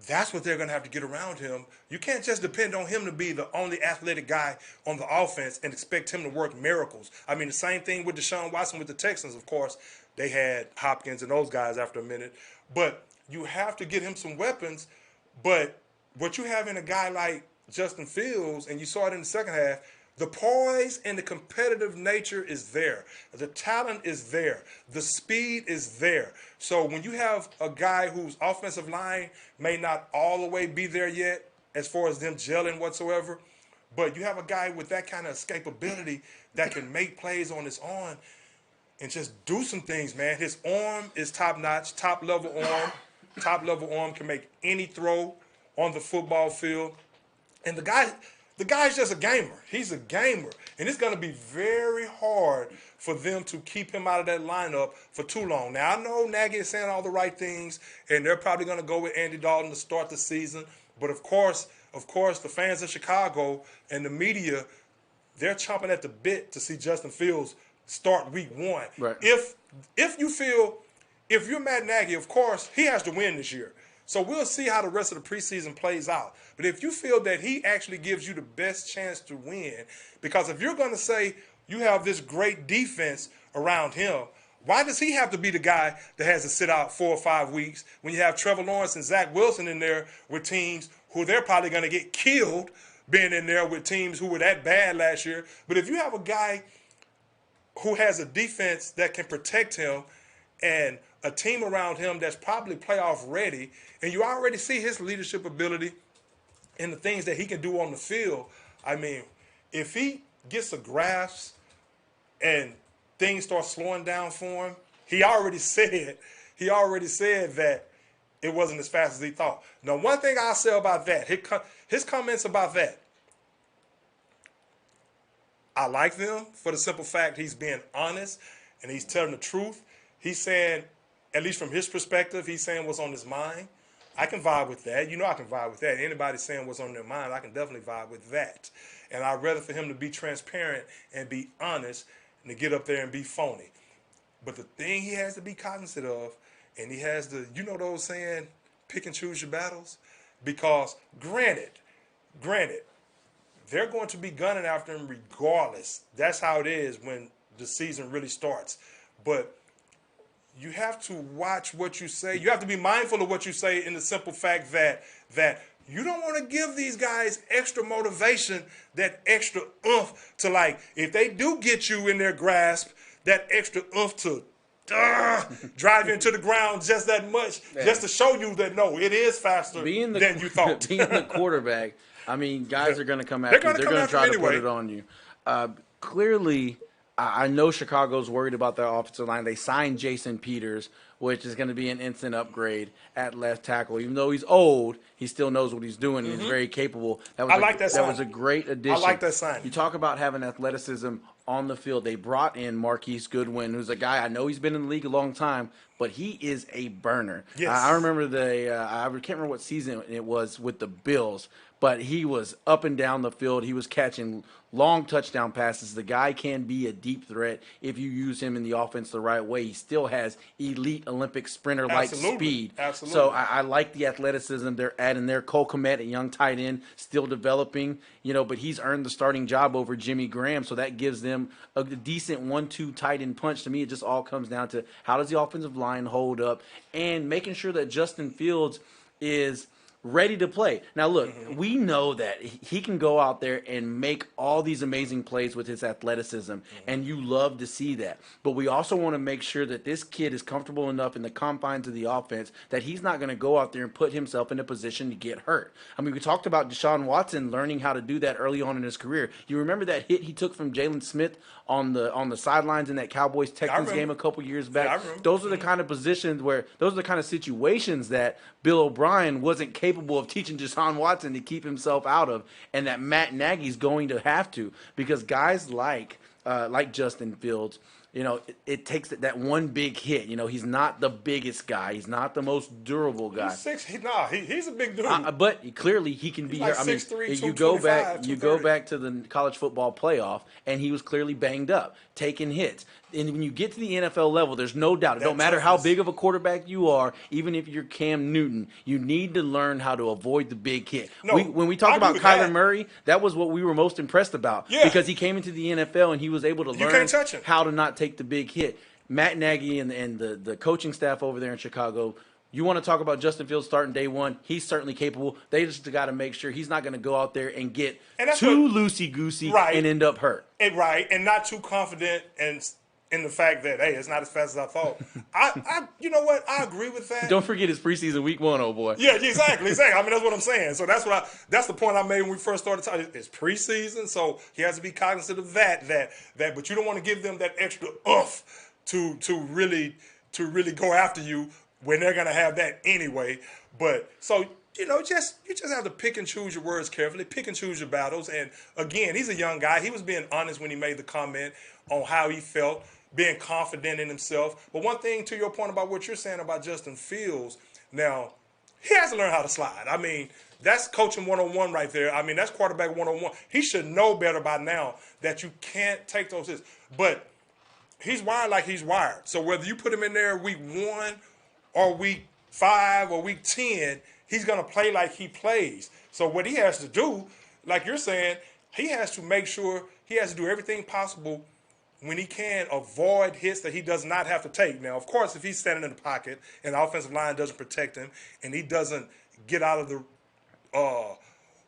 B: that's what they're going to have to get around him. You can't just depend on him to be the only athletic guy on the offense and expect him to work miracles. I mean, the same thing with Deshaun Watson with the Texans, of course. They had Hopkins and those guys after a minute. But you have to get him some weapons. But what you have in a guy like Justin Fields, and you saw it in the second half, the poise and the competitive nature is there. The talent is there. The speed is there. So when you have a guy whose offensive line may not all the way be there yet as far as them gelling whatsoever, but you have a guy with that kind of escapability that can make plays on his arm and just do some things, man. His arm is top-notch, top-level arm. Top-level arm, can make any throw on the football field. And the guy's just a gamer. He's a gamer. And it's going to be very hard for them to keep him out of that lineup for too long. Now, I know Nagy is saying all the right things, and they're probably going to go with Andy Dalton to start the season. But, of course, the fans of Chicago and the media, they're chomping at the bit to see Justin Fields start week 1.
A: Right.
B: If you're Matt Nagy, of course, he has to win this year. So we'll see how the rest of the preseason plays out. But if you feel that he actually gives you the best chance to win, because if you're going to say you have this great defense around him, why does he have to be the guy that has to sit out 4 or 5 weeks when you have Trevor Lawrence and Zach Wilson in there with teams who they're probably going to get killed being in there with teams who were that bad last year? But if you have a guy who has a defense that can protect him and a team around him that's probably playoff ready, and you already see his leadership ability and the things that he can do on the field. I mean, if he gets a grasp and things start slowing down for him, he already said that it wasn't as fast as he thought. Now, one thing I'll say about that, his comments about that, I like them for the simple fact he's being honest and he's telling the truth. He's saying, at least from his perspective, he's saying what's on his mind. I can vibe with that. You know I can vibe with that. Anybody saying what's on their mind, I can definitely vibe with that. And I'd rather for him to be transparent and be honest than to get up there and be phony. But the thing he has to be cognizant of, and he has to, you know those saying, pick and choose your battles? Because granted, they're going to be gunning after him regardless. That's how it is when the season really starts. But you have to watch what you say. You have to be mindful of what you say in the simple fact that you don't want to give these guys extra motivation, that extra oomph to, like, if they do get you in their grasp, that extra oomph to drive you into the ground just that much, just to show you that, no, it is faster than you thought.
A: Being the quarterback, I mean, guys are going to come after you. They're going to try to put it on you. Clearly, I know Chicago's worried about their offensive line. They signed Jason Peters, which is going to be an instant upgrade at left tackle. Even though he's old, he still knows what he's doing. And he's very capable. That was a great addition.
B: I like that sign.
A: You talk about having athleticism on the field. They brought in Marquise Goodwin, who's a guy, I know he's been in the league a long time, but he is a burner.
B: Yes.
A: I remember I can't remember what season it was with the Bills, but he was up and down the field. He was catching long touchdown passes. The guy can be a deep threat if you use him in the offense the right way. He still has elite Olympic sprinter-like speed.
B: Absolutely.
A: So I like the athleticism they're adding there. Cole Kmet, a young tight end, still developing, but he's earned the starting job over Jimmy Graham, so that gives them a decent 1-2 tight end punch. To me, it just all comes down to how does the offensive line hold up and making sure that Justin Fields is ready to play. Now, look, we know that he can go out there and make all these amazing plays with his athleticism, and you love to see that. But we also want to make sure that this kid is comfortable enough in the confines of the offense that he's not going to go out there and put himself in a position to get hurt. I mean, we talked about Deshaun Watson learning how to do that early on in his career. You remember that hit he took from Jalen Smith on the sidelines in that Cowboys-Texans game a couple years back?
B: Yeah, I remember.
A: Those are the kind of positions those are the kind of situations that Bill O'Brien wasn't capable of teaching Deshaun Watson to keep himself out of, and that Matt Nagy's going to have to, because guys like Justin Fields, it takes that one big hit. He's not the biggest guy. He's not the most durable guy.
B: He's a big dude.
A: But clearly he can be.
B: Like 6'3", you go
A: back to the college football playoff, and he was clearly banged up, taking hits. And when you get to the NFL level, there's no doubt. It don't matter how big of a quarterback you are, even if you're Cam Newton, you need to learn how to avoid the big hit. When we talk about Kyler Murray, that was what we were most impressed about, because he came into the NFL and he was able to learn how to not take the big hit. Matt Nagy and the coaching staff over there in Chicago, you want to talk about Justin Fields starting day one, he's certainly capable. They just got to make sure he's not going to go out there and get too loosey-goosey and end up hurt.
B: And not too confident in the fact that, hey, it's not as fast as I thought. You know what? I agree with that.
A: Don't forget it's preseason week 1, oh boy.
B: Yeah, exactly. I mean, that's what I'm saying. So that's the point I made when we first started talking. It's preseason, so he has to be cognizant of that. But you don't want to give them that extra oomph to really go after you when they're gonna have that anyway. But so you just have to pick and choose your words carefully, pick and choose your battles. And again, he's a young guy. He was being honest when he made the comment on how he felt, being confident in himself. But one thing, to your point about what you're saying about Justin Fields, now, he has to learn how to slide. I mean, that's coaching 101 right there. I mean, that's quarterback 101. He should know better by now that you can't take those hits. But he's wired like he's wired. So whether you put him in there week 1 or week 5 or week 10, he's going to play like he plays. So what he has to do, like you're saying, he has to make sure he has to do everything possible when he can avoid hits that he does not have to take. Now, of course, if he's standing in the pocket and the offensive line doesn't protect him and he doesn't get out of the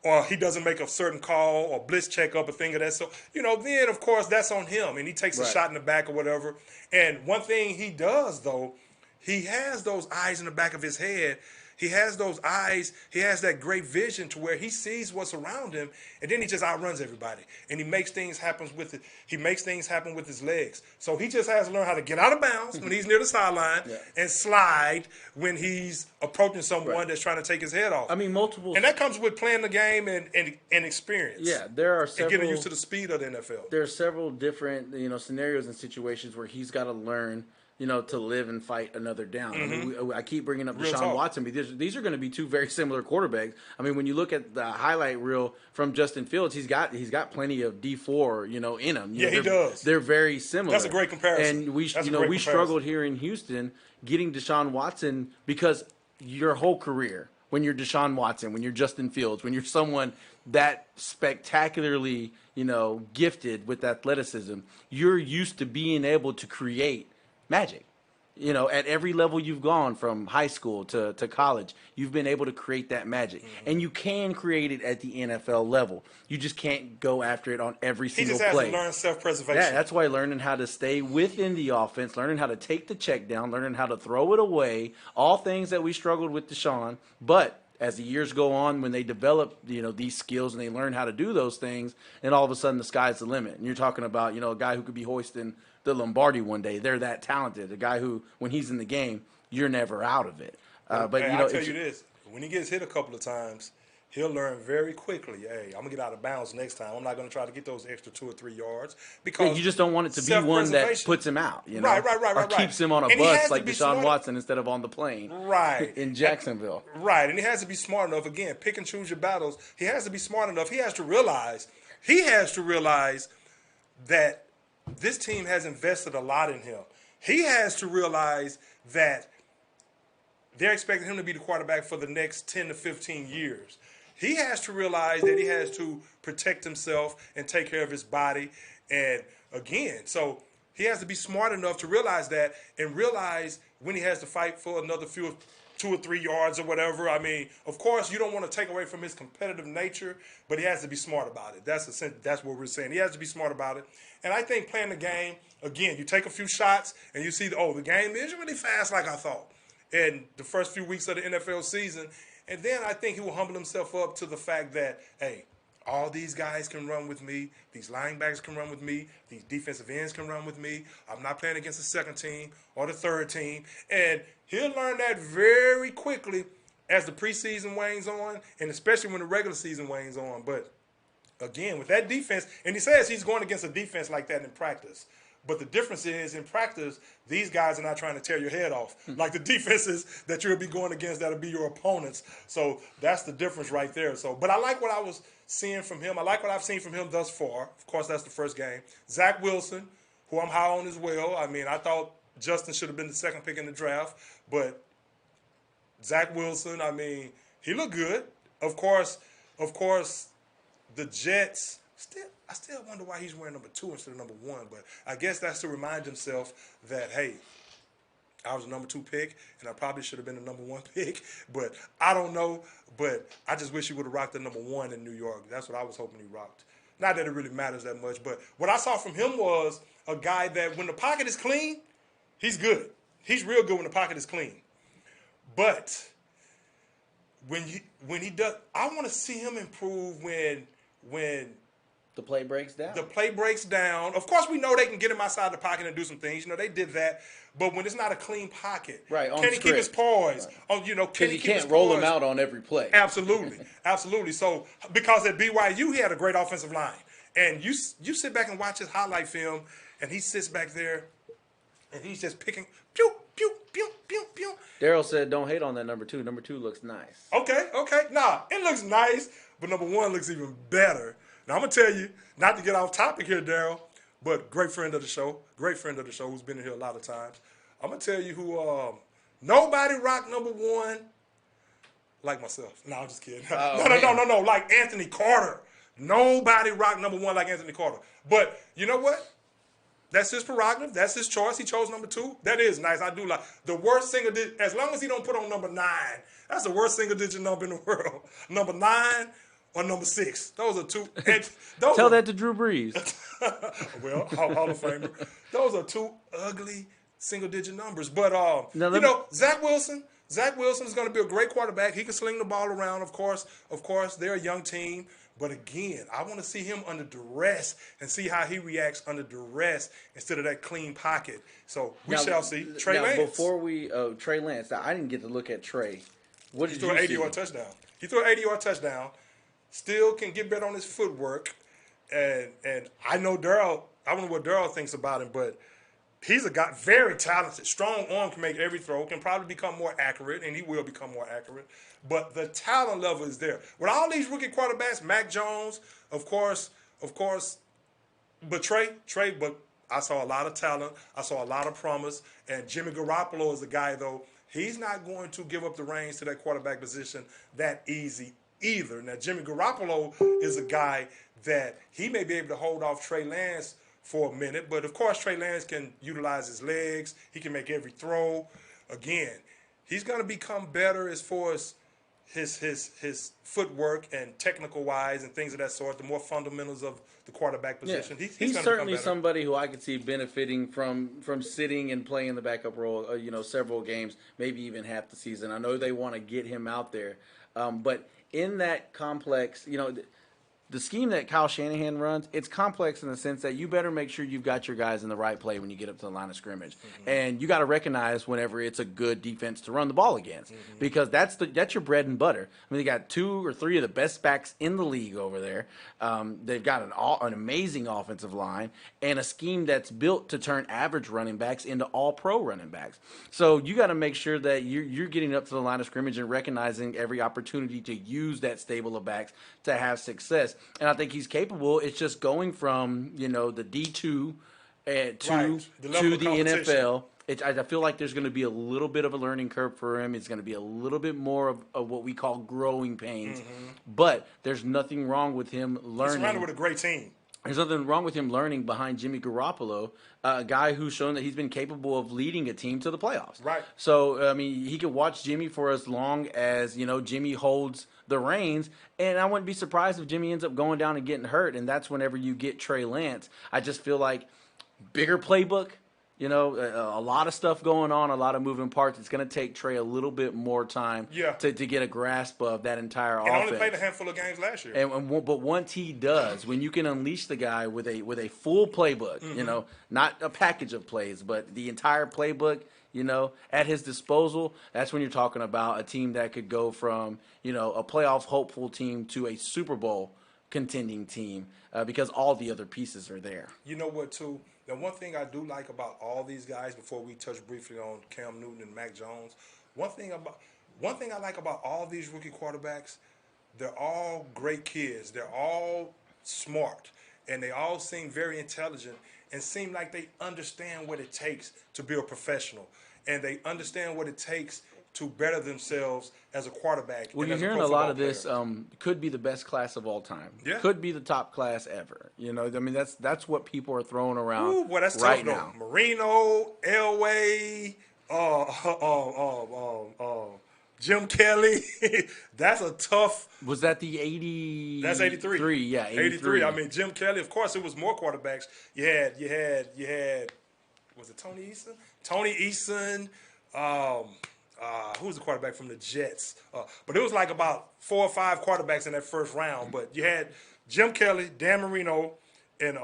B: or he doesn't make a certain call or blitz checkup, a thing of that. So, then, of course, that's on him, and he takes a shot in the back or whatever. And one thing he does, though, he has those eyes in the back of his head. He has those eyes. He has that great vision to where he sees what's around him, and then he just outruns everybody. And he makes things happen with it. He makes things happen with his legs. So he just has to learn how to get out of bounds when he's near the sideline and slide when he's approaching someone that's trying to take his head off.
A: I mean, multiple.
B: And that comes with playing the game and experience.
A: Yeah, there are several.
B: And getting used to the speed of the NFL.
A: There are several different scenarios and situations where he's got to learn. To live and fight another down. I mean, I keep bringing up Deshaun Watson because these are going to be two very similar quarterbacks. I mean, when you look at the highlight reel from Justin Fields, he's got plenty of D4, in him.
B: He does.
A: They're very similar.
B: That's a great comparison.
A: And we struggled here in Houston getting Deshaun Watson because your whole career, when you're Deshaun Watson, when you're Justin Fields, when you're someone that spectacularly, gifted with athleticism, you're used to being able to create magic. At every level you've gone from high school to college, you've been able to create that magic. And you can create it at the NFL level. You just can't go after it on every single play.
B: He just has to learn self-preservation.
A: Yeah, that's why learning how to stay within the offense, learning how to take the check down, learning how to throw it away, all things that we struggled with Deshaun. But as the years go on, when they develop, these skills and they learn how to do those things, and all of a sudden the sky's the limit. And you're talking about, a guy who could be hoisting the Lombardi one day. They're that talented. A guy who, when he's in the game, you're never out of it. But
B: I'll tell you this: when he gets hit a couple of times, he'll learn very quickly. Hey, I'm gonna get out of bounds next time. I'm not gonna try to get those extra 2 or 3 yards because
A: you just don't want it to be one that puts him out.
B: Right.
A: Keeps him on a bus like Deshaun Watson instead of on the plane.
B: Right.
A: In Jacksonville.
B: Right, and he has to be smart enough. Again, pick and choose your battles. He has to be smart enough. He has to realize that this team has invested a lot in him. He has to realize that they're expecting him to be the quarterback for the next 10 to 15 years. He has to realize that he has to protect himself and take care of his body. And again, so he has to be smart enough to realize that and realize when he has to fight for another few 2 or 3 yards or whatever. I mean, of course, you don't want to take away from his competitive nature, but he has to be smart about it. That's what we're saying. He has to be smart about it. And I think playing the game, again, you take a few shots and you see, the game is really fast like I thought in the first few weeks of the NFL season. And then I think he will humble himself up to the fact that, hey, all these guys can run with me. These linebackers can run with me. These defensive ends can run with me. I'm not playing against the second team or the third team. And he'll learn that very quickly as the preseason wanes on, and especially when the regular season wanes on. But again, with that defense, and he says he's going against a defense like that in practice. But the difference is, in practice, these guys are not trying to tear your head off like the defenses that you'll be going against that'll be your opponents. So that's the difference right there. So, but I like what I was seeing from him. I like what I've seen from him thus far. Of course, that's the first game. Zach Wilson, who I'm high on as well. I mean, I thought Justin should have been the second pick in the draft, but Zach Wilson, I mean, he looked good. Of course, the Jets I still wonder why he's wearing number 2 instead of number 1, but I guess that's to remind himself that, hey, I was a number 2 pick, and I probably should have been a number 1 pick, but I don't know. But I just wish he would have rocked the number 1 in New York. That's what I was hoping he rocked. Not that it really matters that much, but what I saw from him was a guy that when the pocket is clean, he's good. He's real good when the pocket is clean. But when he does, I want to see him improve when
A: the play breaks down.
B: The play breaks down. Of course, we know they can get him outside the pocket and do some things. They did that. But when it's not a clean pocket,
A: right?
B: Can he keep his poise? Right. Can he keep his
A: can't roll him out on every play.
B: Absolutely, absolutely. So because at BYU he had a great offensive line, and you sit back and watch his highlight film, and he sits back there, and he's just picking pew pew pew pew pew.
A: Daryl said, "Don't hate on that number 2. Number 2 looks nice."
B: Okay. Nah, it looks nice, but number 1 looks even better. Now, I'm going to tell you, not to get off topic here, Daryl, but great friend of the show who's been in here a lot of times. I'm going to tell you who nobody rocked number 1 like myself. No, I'm just kidding. No, like Anthony Carter. Nobody rocked number 1 like Anthony Carter. But you know what? That's his prerogative. That's his choice. He chose number 2. That is nice. I do like the worst single digit. As long as he don't put on number 9, that's the worst single digit number in the world. Number 9 or number 6. Those are two. And those
A: Tell
B: are,
A: that to Drew Brees.
B: well, Hall of Famer. Those are two ugly single-digit numbers. But Zach Wilson. Zach Wilson is going to be a great quarterback. He can sling the ball around. Of course, they're a young team. But again, I want to see him under duress and see how he reacts under duress instead of that clean pocket. So we shall see. Trey Lance.
A: Before we Trey Lance, now I didn't get to look at Trey. What did
B: He threw an 80-yard touchdown. He threw an 80-yard touchdown. Still can get better on his footwork. And I know Darryl. I don't know what Darryl thinks about him, but he's a guy very talented. Strong arm, can make every throw. Can probably become more accurate, and he will become more accurate. But the talent level is there. With all these rookie quarterbacks, Mac Jones, of course. But Trey. But I saw a lot of talent. I saw a lot of promise. And Jimmy Garoppolo is a guy, though. He's not going to give up the reins to that quarterback position that easy either. Now, Jimmy Garoppolo is a guy that he may be able to hold off Trey Lance for a minute. But, of course, Trey Lance can utilize his legs. He can make every throw. Again, he's going to become better as far as his footwork and technical-wise and things of that sort, the more fundamentals of the quarterback position.
A: Yeah. He's certainly somebody who I could see benefiting from sitting and playing the backup role, several games, maybe even half the season. I know they want to get him out there. But in that complex, the scheme that Kyle Shanahan runs, it's complex in the sense that you better make sure you've got your guys in the right play when you get up to the line of scrimmage. Mm-hmm. And you got to recognize whenever it's a good defense to run the ball against, because that's your bread and butter. I mean, they got 2 or 3 of the best backs in the league over there. They've got an amazing offensive line and a scheme that's built to turn average running backs into all-pro running backs. So you got to make sure that you're getting up to the line of scrimmage and recognizing every opportunity to use that stable of backs to have success. And I think he's capable. It's just going from, the D2 to the NFL. I feel like there's going to be a little bit of a learning curve for him. It's going to be a little bit more of what we call growing pains. Mm-hmm. But there's nothing wrong with him learning.
B: He's surrounded with a great team.
A: There's nothing wrong with him learning behind Jimmy Garoppolo, a guy who's shown that he's been capable of leading a team to the playoffs.
B: Right.
A: So, I mean, he could watch Jimmy for as long as, Jimmy holds the reins. And I wouldn't be surprised if Jimmy ends up going down and getting hurt. And that's whenever you get Trey Lance. I just feel like bigger playbook. A lot of stuff going on, a lot of moving parts. It's going to take Trey a little bit more time to get a grasp of that entire offense.
B: And only played a handful of games last year.
A: But once he does, when you can unleash the guy with a full playbook, not a package of plays, but the entire playbook, at his disposal, that's when you're talking about a team that could go from, a playoff hopeful team to a Super Bowl contending team because all the other pieces are there.
B: You know what, too? Now, one thing I do like about all these guys, before we touch briefly on Cam Newton and Mac Jones, one thing I like about all these rookie quarterbacks, they're all great kids. They're all smart, and they all seem very intelligent and seem like they understand what it takes to be a professional, and they understand what it takes to better themselves as a quarterback.
A: Well, you're hearing a lot of this. Could be the best class of all time.
B: Yeah.
A: Could be the top class ever. That's what people are throwing around.
B: Ooh, well, that's
A: right
B: tough,
A: now.
B: Marino, Elway, Jim Kelly. That's a tough.
A: Was that the 80?
B: That's 83.
A: Yeah, 83.
B: I mean, Jim Kelly. Of course, it was more quarterbacks. You had. Was it Tony Eason? Tony Eason. Who was the quarterback from the Jets? But it was like about 4 or 5 quarterbacks in that first round. But you had Jim Kelly, Dan Marino, and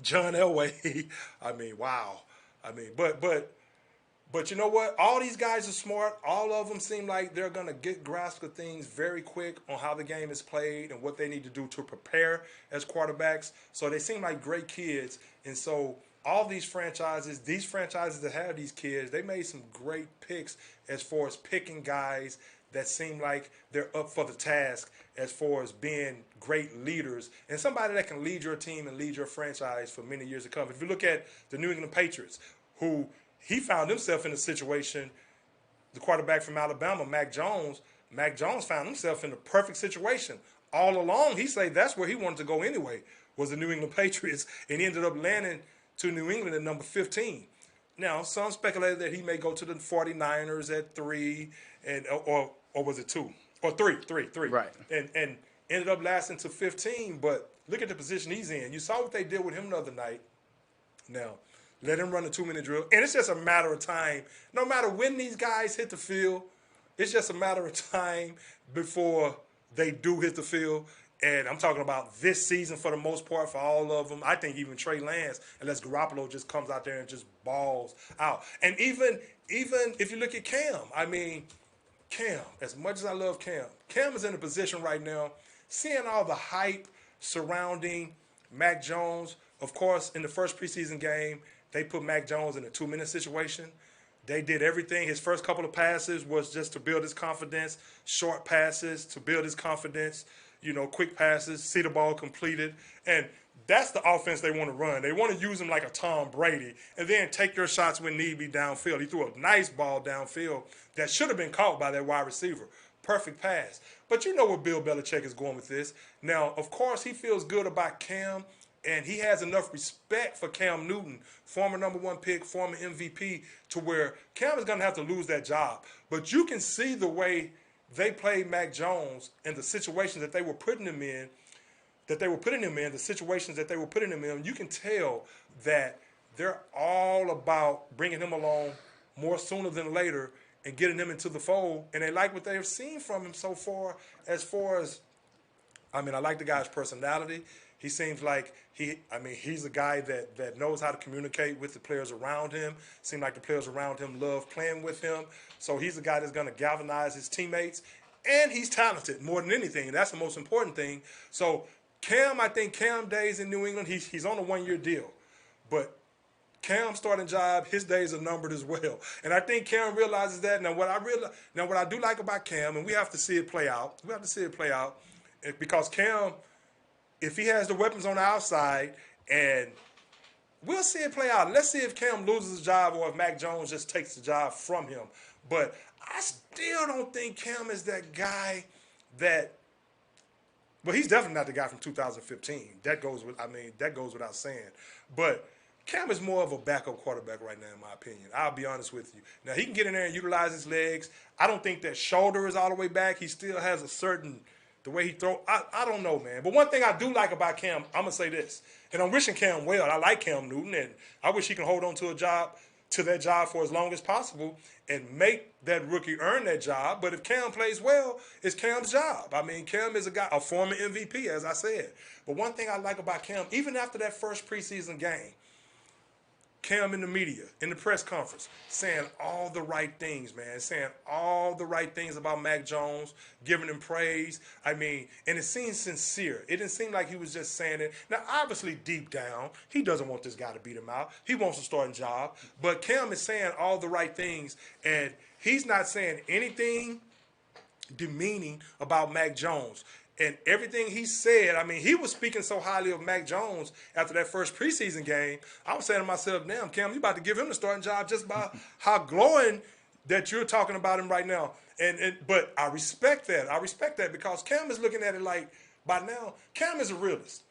B: John Elway. I mean, wow. I mean, but you know what? All these guys are smart. All of them seem like they're going to get grasp of things very quick on how the game is played and what they need to do to prepare as quarterbacks. So they seem like great kids. And so all these franchises that have these kids, they made some great picks as far as picking guys that seem like they're up for the task as far as being great leaders and somebody that can lead your team and lead your franchise for many years to come. If you look at the New England Patriots, who he found himself in a situation, the quarterback from Alabama, Mac Jones found himself in the perfect situation. All along, he said that's where he wanted to go anyway, was the New England Patriots, and he ended up landing to New England at number 15. Now, some speculated that he may go to the 49ers at 3, or was it 2? Or 3.
A: Right.
B: And ended up lasting to 15, but look at the position he's in. You saw what they did with him the other night. Now, let him run the 2-minute drill. And it's just a matter of time. No matter when these guys hit the field, it's just a matter of time before they do hit the field. And I'm talking about this season for the most part for all of them. I think even Trey Lance, unless Garoppolo just comes out there and just balls out. And even if you look at Cam, I mean, Cam, as much as I love Cam, Cam is in a position right now, seeing all the hype surrounding Mac Jones. Of course, in the first preseason game, they put Mac Jones in a 2-minute situation. They did everything. His first couple of passes was just to build his confidence, short passes to build his confidence, quick passes, see the ball completed. And that's the offense they want to run. They want to use him like a Tom Brady and then take your shots when need be downfield. He threw a nice ball downfield that should have been caught by that wide receiver. Perfect pass. But you know where Bill Belichick is going with this. Now, of course, he feels good about Cam, and he has enough respect for Cam Newton, former number 1 pick, former MVP, to where Cam is going to have to lose that job. But you can see the way they played Mac Jones and the situations that they were putting him in, the situations that they were putting him in. You can tell that they're all about bringing him along more sooner than later and getting him into the fold. And they like what they've seen from him so far as, I like the guy's personality. He seems like he's a guy that knows how to communicate with the players around him. Seems like the players around him love playing with him. So he's a guy that's going to galvanize his teammates. And he's talented more than anything. That's the most important thing. So Cam, I think Cam days in New England, he's on a 1-year deal. But Cam's starting job, his days are numbered as well. And I think Cam realizes that. Now what I do like about Cam, and we have to see it play out. Because Cam, if he has the weapons on the outside, and we'll see it play out. Let's see if Cam loses his job or if Mac Jones just takes the job from him. But I still don't think Cam is that guy well, he's definitely not the guy from 2015. That goes without saying. But Cam is more of a backup quarterback right now, in my opinion. I'll be honest with you. Now, he can get in there and utilize his legs. I don't think that shoulder is all the way back. He still has the way he throws. I don't know, man. But one thing I do like about Cam, I'm going to say this, and I'm wishing Cam well. I like Cam Newton, and I wish he can hold on to that job for as long as possible and make that rookie earn that job. But if Cam plays well, it's Cam's job. Cam is a former MVP, as I said. But one thing I like about Cam, even after that first preseason game, Cam in the media, in the press conference, saying all the right things, man. Saying all the right things about Mac Jones, giving him praise. And it seemed sincere. It didn't seem like he was just saying it. Now, obviously, deep down, he doesn't want this guy to beat him out. He wants a starting job. But Cam is saying all the right things, and he's not saying anything demeaning about Mac Jones. And everything he said, he was speaking so highly of Mac Jones after that first preseason game. I was saying to myself, damn, Cam, you about to give him the starting job just by how glowing that you're talking about him right now. But I respect that. I respect that because Cam is looking at it like, by now, Cam is a realist.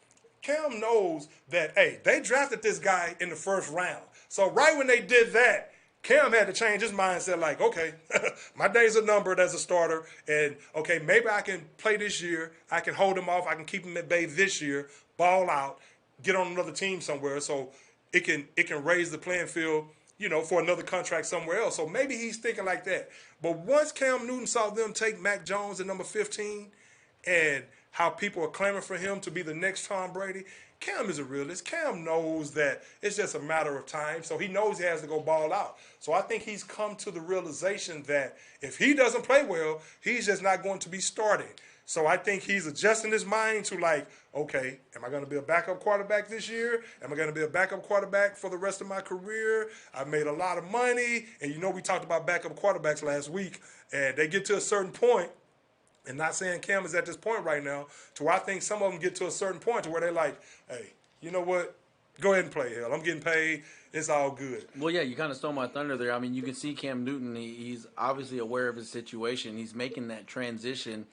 B: Cam knows that, hey, they drafted this guy in the first round. So right when they did that, Cam had to change his mindset like, okay, my days are numbered as a starter, and, okay, maybe I can play this year. I can hold him off. I can keep him at bay this year, ball out, get on another team somewhere so it can raise the playing field, for another contract somewhere else. So maybe he's thinking like that. But once Cam Newton saw them take Mac Jones at number 15 and how people are clamoring for him to be the next Tom Brady, Cam is a realist. Cam knows that it's just a matter of time, so he knows he has to go ball out. So I think he's come to the realization that if he doesn't play well, he's just not going to be starting. So I think he's adjusting his mind to like, okay, am I going to be a backup quarterback this year? Am I going to be a backup quarterback for the rest of my career? I made a lot of money, and we talked about backup quarterbacks last week, and they get to a certain point. And not saying Cam is at this point right now, to where I think some of them get to a certain point to where they're like, hey, you know what? Go ahead and play, hell. I'm getting paid. It's all good.
A: Well, yeah, you kind of stole my thunder there. You can see Cam Newton. He's obviously aware of his situation. He's making that transition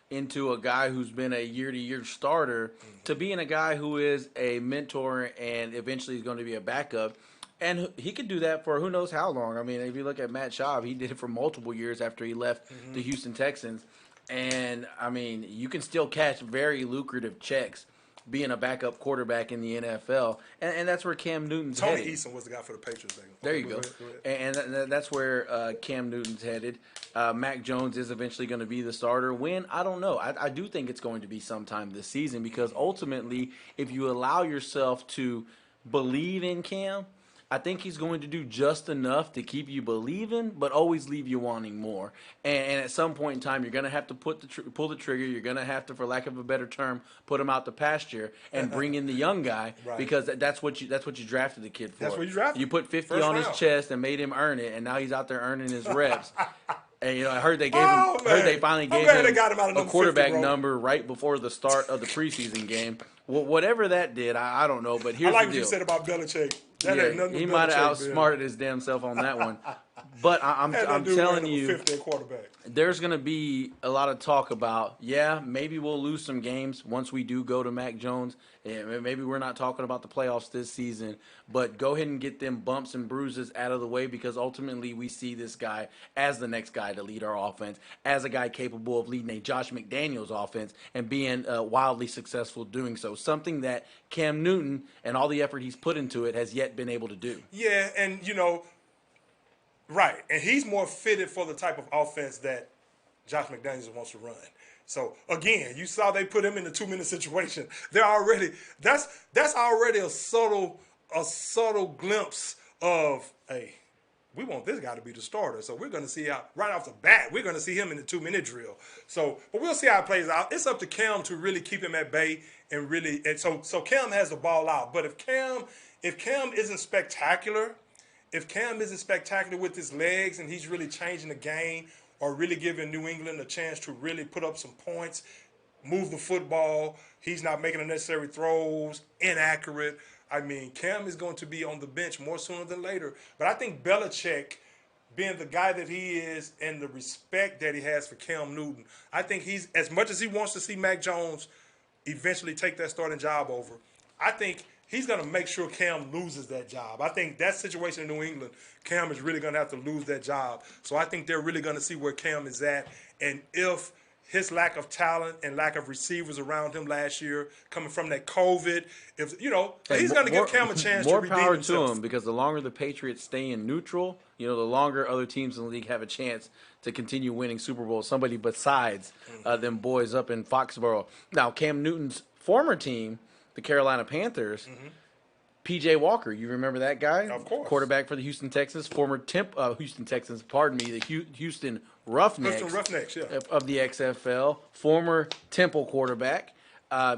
A: into a guy who's been a year-to-year starter to being a guy who is a mentor and eventually is going to be a backup. And he could do that for who knows how long. If you look at Matt Schaub, he did it for multiple years after he left the Houston Texans. And, I mean, you can still catch very lucrative checks being a backup quarterback in the NFL. And that's where Cam Newton's
B: Tony
A: headed.
B: Eason was the guy for the Patriots.
A: There you go.
B: ahead.
A: And that's where Cam Newton's headed. Mac Jones is eventually going to be the starter. When? I don't know. I do think it's going to be sometime this season because ultimately, if you allow yourself to believe in Cam, I think he's going to do just enough to keep you believing, but always leave you wanting more. And at some point in time, you're going to have to pull the trigger. You're going to have to, for lack of a better term, put him out the pasture and bring in the young guy
B: Right.
A: because that's what you drafted the kid for.
B: That's what you drafted.
A: You put 50
B: First
A: on
B: round.
A: his chest and made him earn it, and now he's out there earning his reps. And I heard they gave
B: Oh,
A: him.
B: man.
A: Heard they finally
B: I'm
A: gave
B: glad
A: him
B: they got him out of
A: a
B: number
A: quarterback
B: 50, bro.
A: number right before the start of the preseason game. Well, whatever that did, I don't know. But here's
B: I like
A: the
B: what
A: deal.
B: you said about Belichick. That ain't nothing
A: He
B: but
A: might have
B: Belichick, man.
A: outsmarted his damn self on that one. But I'm
B: That dude
A: telling
B: ran
A: you,
B: number 50 at quarterback.
A: there's going to be a lot of talk about, maybe we'll lose some games once we do go to Mac Jones. And maybe we're not talking about the playoffs this season, but go ahead and get them bumps and bruises out of the way because ultimately we see this guy as the next guy to lead our offense, as a guy capable of leading a Josh McDaniels offense and being wildly successful doing so, something that Cam Newton and all the effort he's put into it has yet been able to do.
B: Yeah, and, right. And he's more fitted for the type of offense that Josh McDaniels wants to run. So, again, you saw they put him in the 2-minute situation. That's already a subtle glimpse of, hey, we want this guy to be the starter. So we're going to see how, right off the bat, we're going to see him in the 2-minute drill. So, but we'll see how it plays out. It's up to Cam to really keep him at bay and so Cam has the ball out. But if Cam isn't spectacular, with his legs and he's really changing the game or really giving New England a chance to really put up some points, move the football, he's not making the necessary throws, inaccurate. I mean, Cam is going to be on the bench more sooner than later. But I think Belichick, being the guy that he is and the respect that he has for Cam Newton, I think he's, as much as he wants to see Mac Jones eventually take that starting job over, I think he's going to make sure Cam loses that job. I think that situation in New England, Cam is really going to have to lose that job. So I think they're really going to see where Cam is at. And if his lack of talent and lack of receivers around him last year, coming from that COVID, he's going to give Cam a chance to redeem
A: more
B: himself.
A: power to him because the longer the Patriots stay in neutral, the longer other teams in the league have a chance to continue winning Super Bowls. Somebody besides them boys up in Foxborough. Now, Cam Newton's former team, the Carolina Panthers, P.J. Walker, you remember that guy?
B: Of course.
A: Quarterback for the Houston Texans, former Houston Texans, the Houston Roughnecks.
B: Houston Roughnecks, yeah.
A: Of the XFL, former Temple quarterback.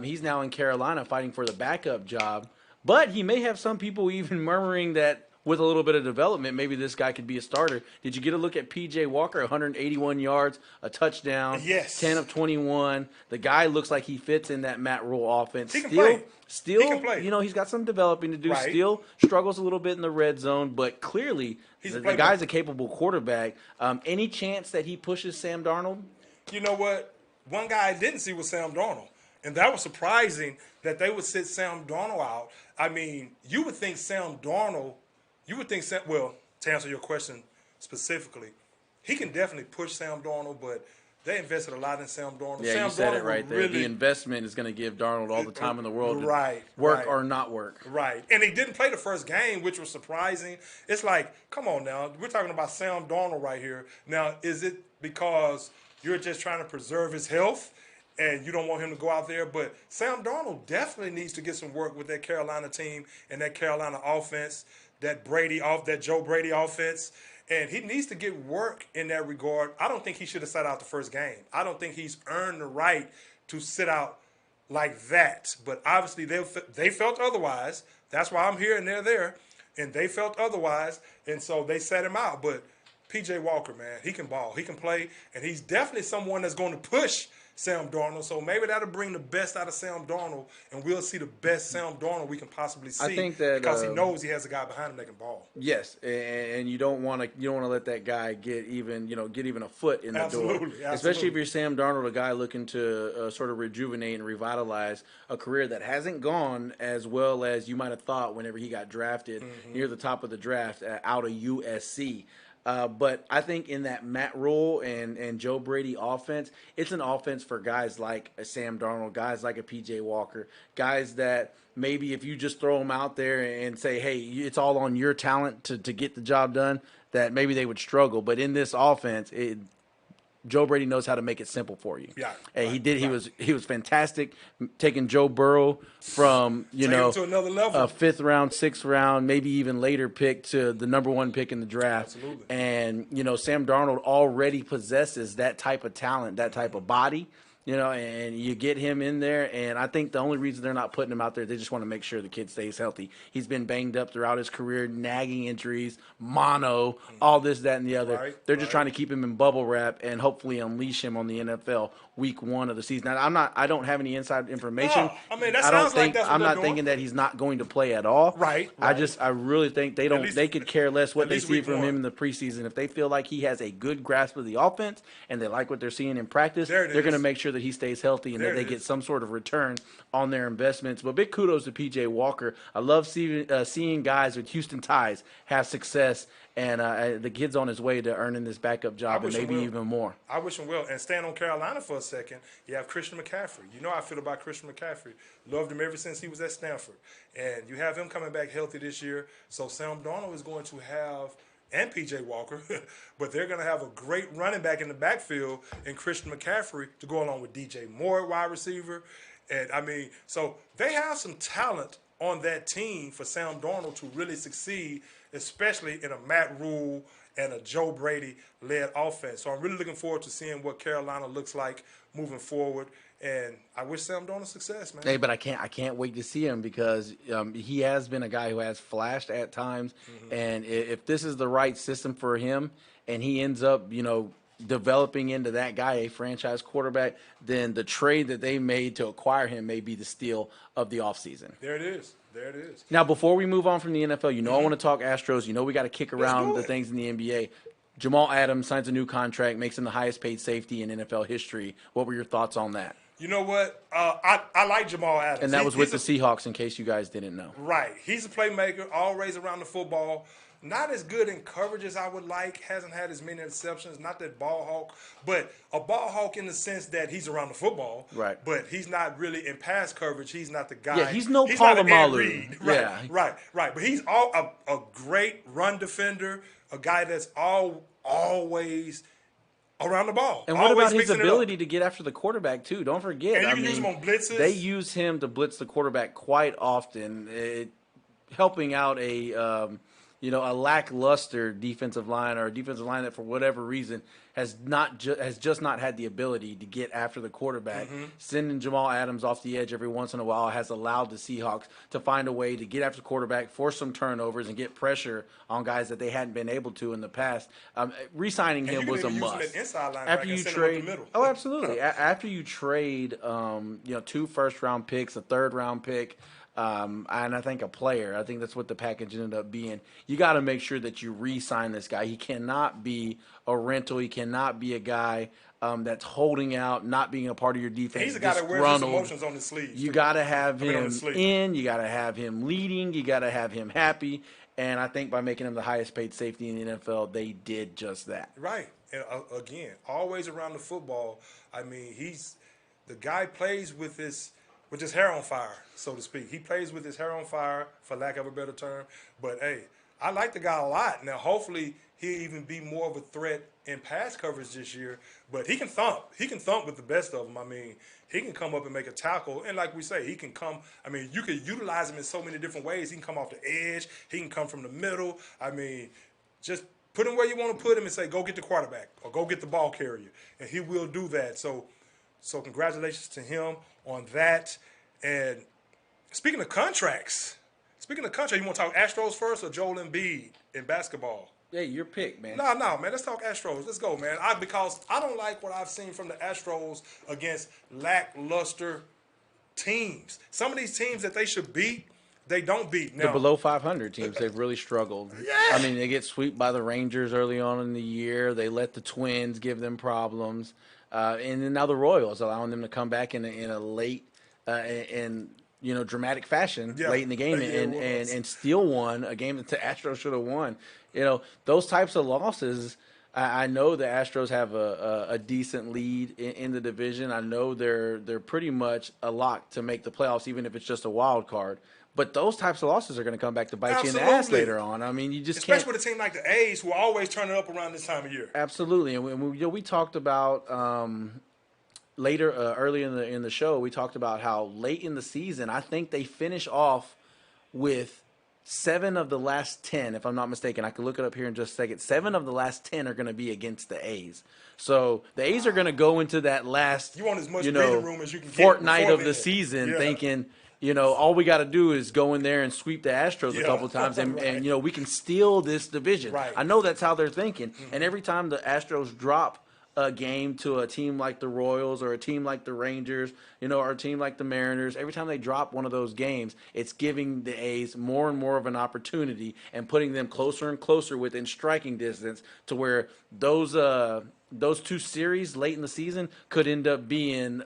A: He's now in Carolina fighting for the backup job. But he may have some people even murmuring that with a little bit of development, maybe this guy could be a starter. Did you get a look at P.J. Walker? 181 yards, a touchdown,
B: Yes.
A: 10 of 21. The guy looks like he fits in that Matt Rule offense.
B: He can play.
A: Still,
B: He can play.
A: he's got some developing to do.
B: Right.
A: Still struggles a little bit in the red zone, but clearly
B: He's a
A: the
B: playmaker.
A: guy's a capable quarterback. Any chance that he pushes Sam Darnold?
B: You know what? One guy I didn't see was Sam Darnold. And that was surprising that they would sit Sam Darnold out. I mean, you would think well, to answer your question specifically, he can definitely push Sam Darnold, but they invested a lot in Sam Darnold.
A: Yeah,
B: Sam
A: you said
B: Darnold
A: it right
B: will
A: there. The investment is going to give Darnold all the time in the world to work or not work.
B: Right. And he didn't play the first game, which was surprising. It's like, come on now. We're talking about Sam Darnold right here. Now, is it because you're just trying to preserve his health and you don't want him to go out there? But Sam Darnold definitely needs to get some work with that Carolina team and that Carolina offense, that Joe Brady offense. And he needs to get work in that regard. I don't think he should have sat out the first game. I don't think he's earned the right to sit out like that. But obviously they felt otherwise. That's why I'm here and they're there. And they felt otherwise. And so they set him out. But P.J. Walker, man, he can ball. He can play. And he's definitely someone that's going to push Sam Darnold. So maybe that'll bring the best out of Sam Darnold, and we'll see the best Sam Darnold we can possibly see.
A: I think that
B: because he knows he has a guy behind him that can ball.
A: Yes, and you don't want to let that guy get even a foot in the door.
B: Absolutely.
A: Especially if you're Sam Darnold, a guy looking to sort of rejuvenate and revitalize a career that hasn't gone as well as you might have thought whenever he got drafted near the top of the draft out of USC. But I think in that Matt Rule and Joe Brady offense, it's an offense for guys like a Sam Darnold, guys like a PJ Walker, guys that maybe if you just throw them out there and say, hey, it's all on your talent to get the job done, that maybe they would struggle. But in this offense, Joe Brady knows how to make it simple for you.
B: Yeah,
A: and
B: right,
A: he did.
B: right.
A: He was fantastic taking Joe Burrow from
B: Take him to another level.
A: a fifth round, sixth round, maybe even later pick to the number one pick in the draft.
B: Absolutely.
A: And Sam Darnold already possesses that type of talent, that type of body. And you get him in there, and I think the only reason they're not putting him out there, they just want to make sure the kid stays healthy. He's been banged up throughout his career, nagging injuries, mono, all this, that, and the other.
B: Right,
A: They're just trying to keep him in bubble wrap and hopefully unleash him on the NFL week 1 of the season. Now, I don't have any inside information.
B: No, I mean, that sounds like that's what
A: I'm
B: they're
A: not
B: doing.
A: thinking that he's not going to play at all.
B: Right.
A: I really think they could care less what
B: at
A: they
B: least
A: see
B: week
A: from
B: one.
A: him in the preseason. If they feel like he has a good grasp of the offense and they like what they're seeing in practice,
B: There it
A: they're going to
B: is.
A: make sure that he stays healthy and
B: There
A: that they
B: it
A: get
B: is.
A: some sort of return on their investments. But big kudos to PJ Walker. I love seeing guys with Houston ties have success, and the kid's on his way to earning this backup job and
B: wish him
A: maybe
B: well.
A: even more.
B: I wish him well. And staying on Carolina for a second, you have Christian McCaffrey. You know how I feel about Christian McCaffrey. Loved him ever since he was at Stanford. And you have him coming back healthy this year. So Sam Darnold is going to have, and P.J. Walker, but they're going to have a great running back in the backfield in Christian McCaffrey to go along with DJ Moore, wide receiver. And, so they have some talent on that team for Sam Darnold to really succeed, especially in a Matt Rule and a Joe Brady-led offense. So I'm really looking forward to seeing what Carolina looks like moving forward. And I wish Sam Darnold success, man.
A: Hey, but I can't wait to see him because he has been a guy who has flashed at times, and if this is the right system for him, and he ends up, developing into that guy, a franchise quarterback, then the trade that they made to acquire him may be the steal of the offseason.
B: There it is. There it is.
A: Now, before we move on from the NFL, I want to talk Astros. We got to kick around
B: do
A: the
B: it.
A: things in the NBA. Jamal Adams signs a new contract, makes him the highest paid safety in NFL history. What were your thoughts on that?
B: You know what? I like Jamal Adams.
A: And that was with the Seahawks, in case you guys didn't know.
B: Right. He's a playmaker, always around the football. Not as good in coverage as I would like. Hasn't had as many interceptions. Not that ball hawk, but a ball hawk in the sense that he's around the football.
A: Right.
B: But he's not really in pass coverage. He's not the guy.
A: Yeah, he's no
B: not an Ed
A: Polamalu.
B: Reed. Right,
A: Yeah.
B: right. But he's a great run defender, a guy that's always around the ball.
A: And what
B: always
A: about his
B: mixing it up.
A: ability to get after the quarterback, too? Don't forget.
B: And you can use him on blitzes.
A: They use him to blitz the quarterback quite often, helping out a lackluster defensive line or a defensive line that for whatever reason has just not had the ability to get after the quarterback. Sending Jamal Adams off the edge every once in a while has allowed the Seahawks to find a way to get after the quarterback, force some turnovers, and get pressure on guys that they hadn't been able to in the past. Re-signing him was a must.
B: After you trade,
A: oh, absolutely. After you trade, 2 first-round picks, a third-round pick, and I think a player. I think that's what the package ended up being. You got to make sure that you re-sign this guy. He cannot be a rental. He cannot be a guy that's holding out, not being a part of your defense.
B: He's a guy that wears his emotions on his sleeve.
A: You got to have him in. You got to have him leading. You got to have him happy. And I think by making him the highest paid safety in the NFL, they did just that.
B: Right. And again, always around the football. He's the guy plays with his hair on fire, so to speak. He plays with his hair on fire, for lack of a better term. But, hey, I like the guy a lot. Now, hopefully, he'll even be more of a threat in pass coverage this year. But he can thump. He can thump with the best of them. He can come up and make a tackle. And like we say, he can come. You can utilize him in so many different ways. He can come off the edge. He can come from the middle. Just put him where you want to put him and say, go get the quarterback or go get the ball carrier. And he will do that. So congratulations to him on that. And speaking of contracts, you want to talk Astros first or Joel Embiid in basketball?
A: Hey, your pick, man.
B: No, man. Let's talk Astros. Let's go, man. Because I don't like what I've seen from the Astros against lackluster teams. Some of these teams that they should beat, they don't beat. Now,
A: the below 500 teams, they've really struggled.
B: Yeah.
A: They get swept by the Rangers early on in the year. They let the Twins give them problems. And then now the Royals, allowing them to come back in a late and dramatic fashion
B: Yeah.
A: late in the game
B: Yeah, it
A: and
B: was.
A: and still won a game that the Astros should have won. Those types of losses. I know the Astros have a decent lead in the division. I know they're pretty much a lock to make the playoffs, even if it's just a wild card. But those types of losses are going to come back to bite you in the ass
B: Absolutely.
A: later on. I mean, you just
B: Especially
A: can't.
B: with a team like the A's, who are always turning up around this time of year.
A: Absolutely, and we talked about later early in the show. We talked about how late in the season, I think they finish off with 7 of the last 10, if I'm not mistaken. I can look it up here in just a second. 7 of the last 10 are going to be against the A's. So the A's are going to go into that last,
B: You want as much breathing room as you can get
A: fortnight
B: before
A: of the
B: then.
A: season
B: Yeah.
A: thinking, all we got to do is go in there and sweep the Astros a
B: Yeah.
A: couple times, and,
B: Right.
A: and we can steal this division.
B: Right.
A: I know that's how they're thinking. And every time the Astros drop a game to a team like the Royals or a team like the Rangers, or a team like the Mariners, every time they drop one of those games, it's giving the A's more and more of an opportunity and putting them closer and closer within striking distance to where those 2 series late in the season could end up being,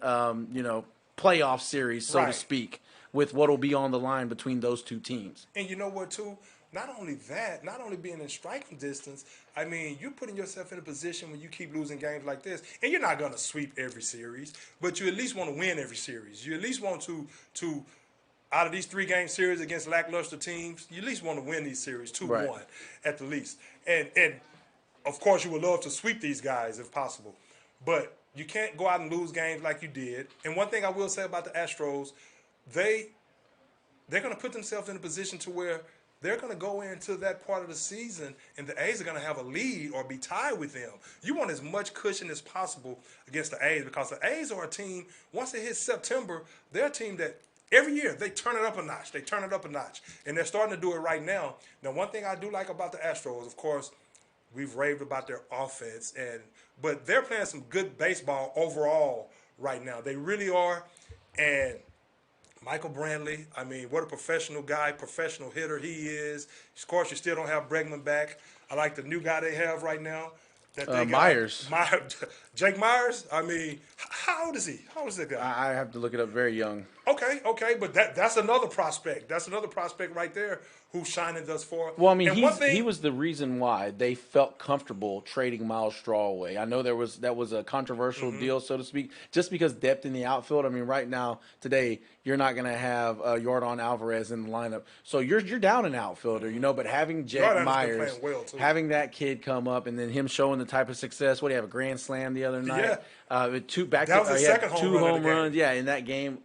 A: playoff series, so to
B: Right.
A: speak, with what will be on the line between those 2 teams.
B: And you know what, too? Not only that, not only being in striking distance, I mean, you're putting yourself in a position when you keep losing games like this, and you're not going to sweep every series, but you at least want to win every series. You at least want to out of these 3-game series against lackluster teams, you at least want to win these series 2-1
A: Right.
B: at the least. And of course, you would love to sweep these guys if possible, but you can't go out and lose games like you did. And one thing I will say about the Astros, they're going to put themselves in a position to where they're going to go into that part of the season and the A's are going to have a lead or be tied with them. You want as much cushion as possible against the A's because the A's are a team, once it hits September, they're a team that every year they turn it up a notch. They turn it up a notch. And they're starting to do it right now. Now, one thing I do like about the Astros, of course, we've raved about their offense, but they're playing some good baseball overall right now. They really are. And Michael Brantley, I mean, what a professional guy, professional hitter he is. Of course, you still don't have Bregman back. I like the new guy they have right now. That they got.
A: Myers.
B: Jake Myers, I mean, how old is he? How old is that guy?
A: I have to look it up. Very young.
B: Okay, but that's another prospect. That's another prospect right there who's shining thus far.
A: Well, I mean,
B: And
A: he was the reason why they felt comfortable trading Miles Straw away. I know that was a controversial deal, so to speak, just because depth in the outfield. I mean, right now, today, you're not going to have Yordan Alvarez in the lineup. So you're down an outfielder, but having Jake
B: Yordan's been
A: Myers,
B: playing well, too.
A: having that kid come up and then him showing the type of success. What, do you have a grand slam the other night?
B: Yeah.
A: With two
B: That was his
A: he had
B: second home
A: 2
B: run of the
A: home
B: game.
A: runs. Yeah, in that game.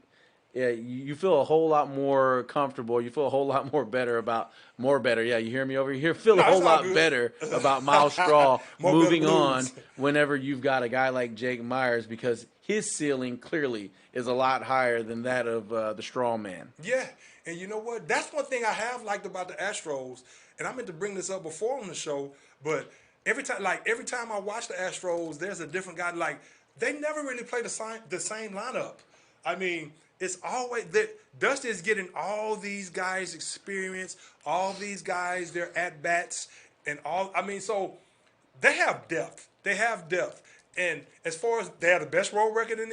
A: Yeah, you feel a whole lot more comfortable. You feel a whole lot better. Yeah, you hear me over here? Feel a
B: No,
A: whole
B: it's all
A: lot
B: good.
A: better about Miles Straw
B: More
A: moving
B: better
A: on
B: blues.
A: whenever you've got a guy like Jake Myers because his ceiling clearly is a lot higher than that of the Straw man.
B: Yeah, and you know what? That's one thing I have liked about the Astros, and I meant to bring this up before on the show, but every time I watch the Astros, there's a different guy. Like, they never really play the same lineup. I mean, it's always that Dusty is getting all these guys experience, all these guys their at bats, and all. I mean, so they have depth. And as far as they have the best road record in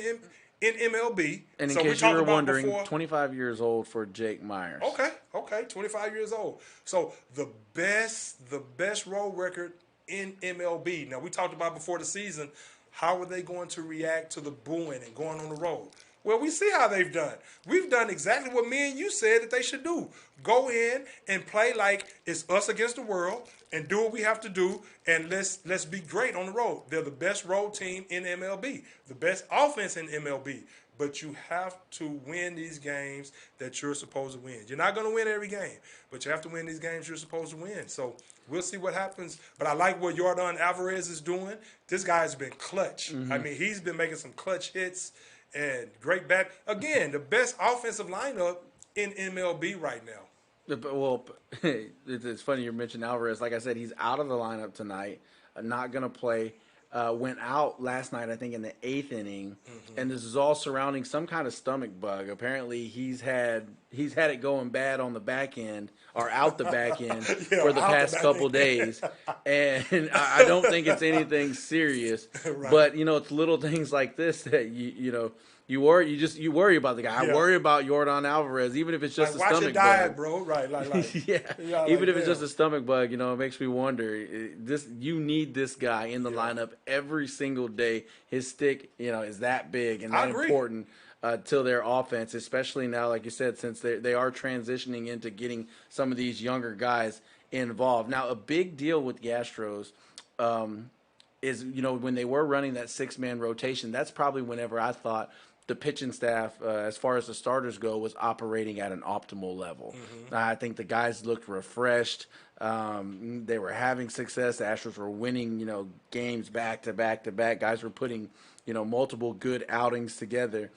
B: MLB.
A: And in
B: so we
A: case you
B: talked
A: were
B: about
A: wondering,
B: before,
A: 25 years old for Jake Myers.
B: Okay, 25 years old. So the best road record in MLB. Now, we talked about before the season, how are they going to react to the booing and going on the road? Well, we see how they've done. We've done exactly what me and you said that they should do. Go in and play like it's us against the world and do what we have to do, and let's be great on the road. They're the best road team in MLB, the best offense in MLB. But you have to win these games that you're supposed to win. You're not going to win every game, but you have to win these games you're supposed to win. So we'll see what happens. But I like what Yordan Alvarez is doing. This guy's been clutch. I mean, he's been making some clutch hits and great bat. Again, the best offensive lineup in MLB right now.
A: Well, it's funny you mentioned Alvarez. Like I said, he's out of the lineup tonight, not going to play. Went out last night, I think, in the 8th inning, and this is all surrounding some kind of stomach bug. Apparently, he's had it going bad on the back end or out the back end for the past couple days, and I don't think it's anything serious.
B: Right.
A: But it's little things like this that You worry about the guy. I
B: Yeah.
A: worry about Yordan Alvarez, even if it's just
B: Like,
A: a
B: watch
A: stomach
B: your diet,
A: bug.
B: bro. Right, like
A: Yeah,
B: yeah,
A: even
B: like,
A: if it's just
B: damn.
A: a stomach bug, it makes me wonder. You need this guy in the
B: Yeah.
A: lineup every single day. His stick, is that big and
B: I
A: that
B: agree.
A: important to their offense, especially now, like you said, since they are transitioning into getting some of these younger guys involved. Now, a big deal with the Astros. Is when they were running that 6-man rotation, that's probably whenever I thought the pitching staff, as far as the starters go, was operating at an optimal level. I think the guys looked refreshed. They were having success. The Astros were winning, games back to back to back. Guys were putting, multiple good outings together.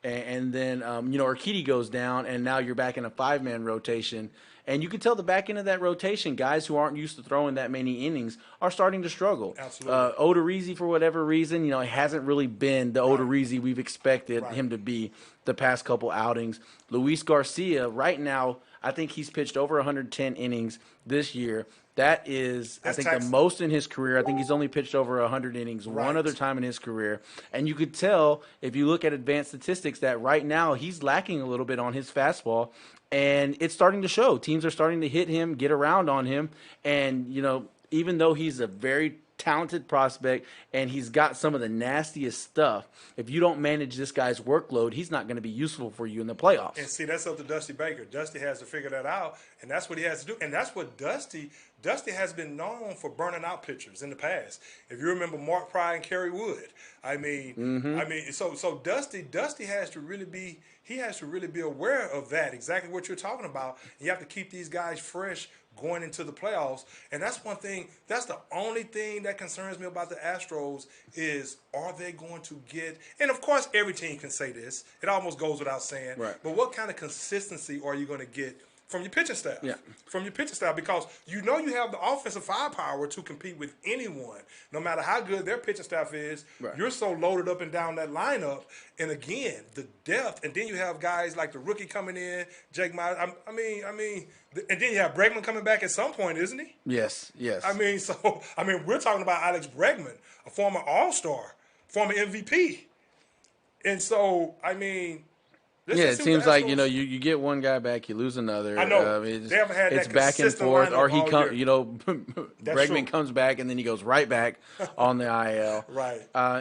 A: And then, Urquidy goes down, and now you're back in a 5-man rotation. And you can tell the back end of that rotation, guys who aren't used to throwing that many innings are starting to struggle.
B: Absolutely.
A: Odorizzi, for whatever reason, it hasn't really been the Odorizzi we've expected him to be the past couple outings. Luis Garcia, right now, I think he's pitched over 110 innings this year. That's I think, the most in his career. I think he's only pitched over 100 innings one other time in his career. And you could tell, if you look at advanced statistics, that right now he's lacking a little bit on his fastball. And it's starting to show. Teams are starting to hit him, get around on him. And, even though he's a very talented prospect and he's got some of the nastiest stuff, if you don't manage this guy's workload, he's not going to be useful for you in the playoffs.
B: And see, that's up to Dusty Baker. Dusty has to figure that out, and that's what he has to do. And that's what Dusty has been known for, burning out pitchers in the past. If you remember Mark Pry and Kerry Wood, so Dusty has to really be aware of that, exactly what you're talking about. You have to keep these guys fresh going into the playoffs. And that's one thing, that's the only thing that concerns me about the Astros is, are they going to get, and of course every team can say this, it almost goes without saying, but what kind of consistency are you going to get from your pitching staff? From your pitching staff, because you have the offensive firepower to compete with anyone, no matter how good their pitching staff is. You're so loaded up and down that lineup, and again, the depth, and then you have guys like the rookie coming in, Jake Myers. And then you have Bregman coming back at some point, isn't he?
A: Yes.
B: We're talking about Alex Bregman, a former All-Star, former MVP, and so
A: it seems like you get one guy back, you lose another.
B: I know they haven't had
A: it's
B: that
A: back and forth, or he comes. Bregman comes back and then he goes right back on the IL.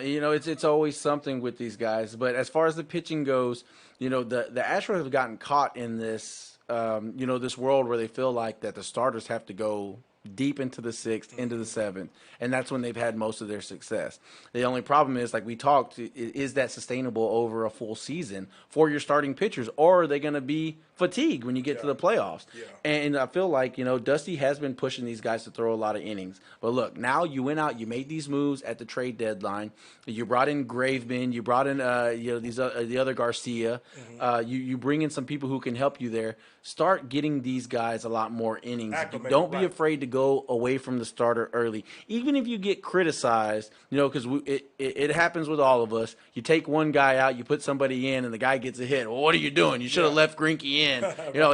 A: It's always something with these guys. But as far as the pitching goes, the Astros have gotten caught in this this world where they feel like that the starters have to go deep into the 6th, into the 7th, and that's when they've had most of their success. The only problem is, like we talked, is that sustainable over a full season for your starting pitchers, or are they going to be fatigued when you get to the playoffs? And I feel like, Dusty has been pushing these guys to throw a lot of innings. But look, now you went out, you made these moves at the trade deadline. You brought in Graveman, you brought in the other Garcia. You bring in some people who can help you there. Start getting these guys a lot more innings. Don't be afraid to go away from the starter early, even if you get criticized. Because it happens with all of us. You take one guy out, you put somebody in, and the guy gets a hit. Well, what are you doing? You should have left Greinke in.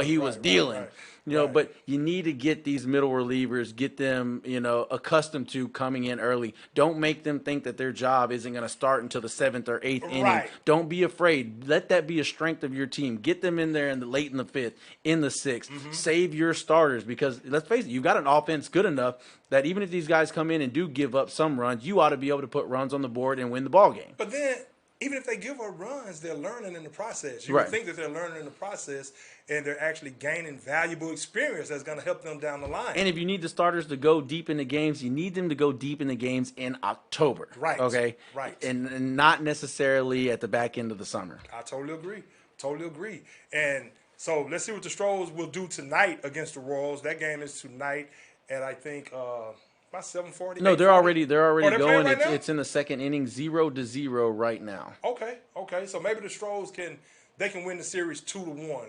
A: He was dealing. But you need to get these middle relievers, get them, accustomed to coming in early. Don't make them think that their job isn't going to start until the 7th or 8th inning. Don't be afraid. Let that be a strength of your team. Get them in there late in the 5th, in the 6th. Save your starters, because let's face it, you've got an offense good enough that even if these guys come in and do give up some runs, you ought to be able to put runs on the board and win the ball game.
B: But then, even if they give up runs, they're learning in the process. You would think that they're learning in the process, and they're actually gaining valuable experience that's going to help them down the line.
A: And if you need the starters to go deep in the games, you need them to go deep in the games in October. Okay? And not necessarily at the back end of the summer.
B: I totally agree. And so let's see what the Astros will do tonight against the Royals. That game is tonight at, I think, about 7:40.
A: No, they're already going.
B: Right
A: it's in the second inning, 0-0 right now.
B: Okay. So maybe the Astros can win the series 2-1.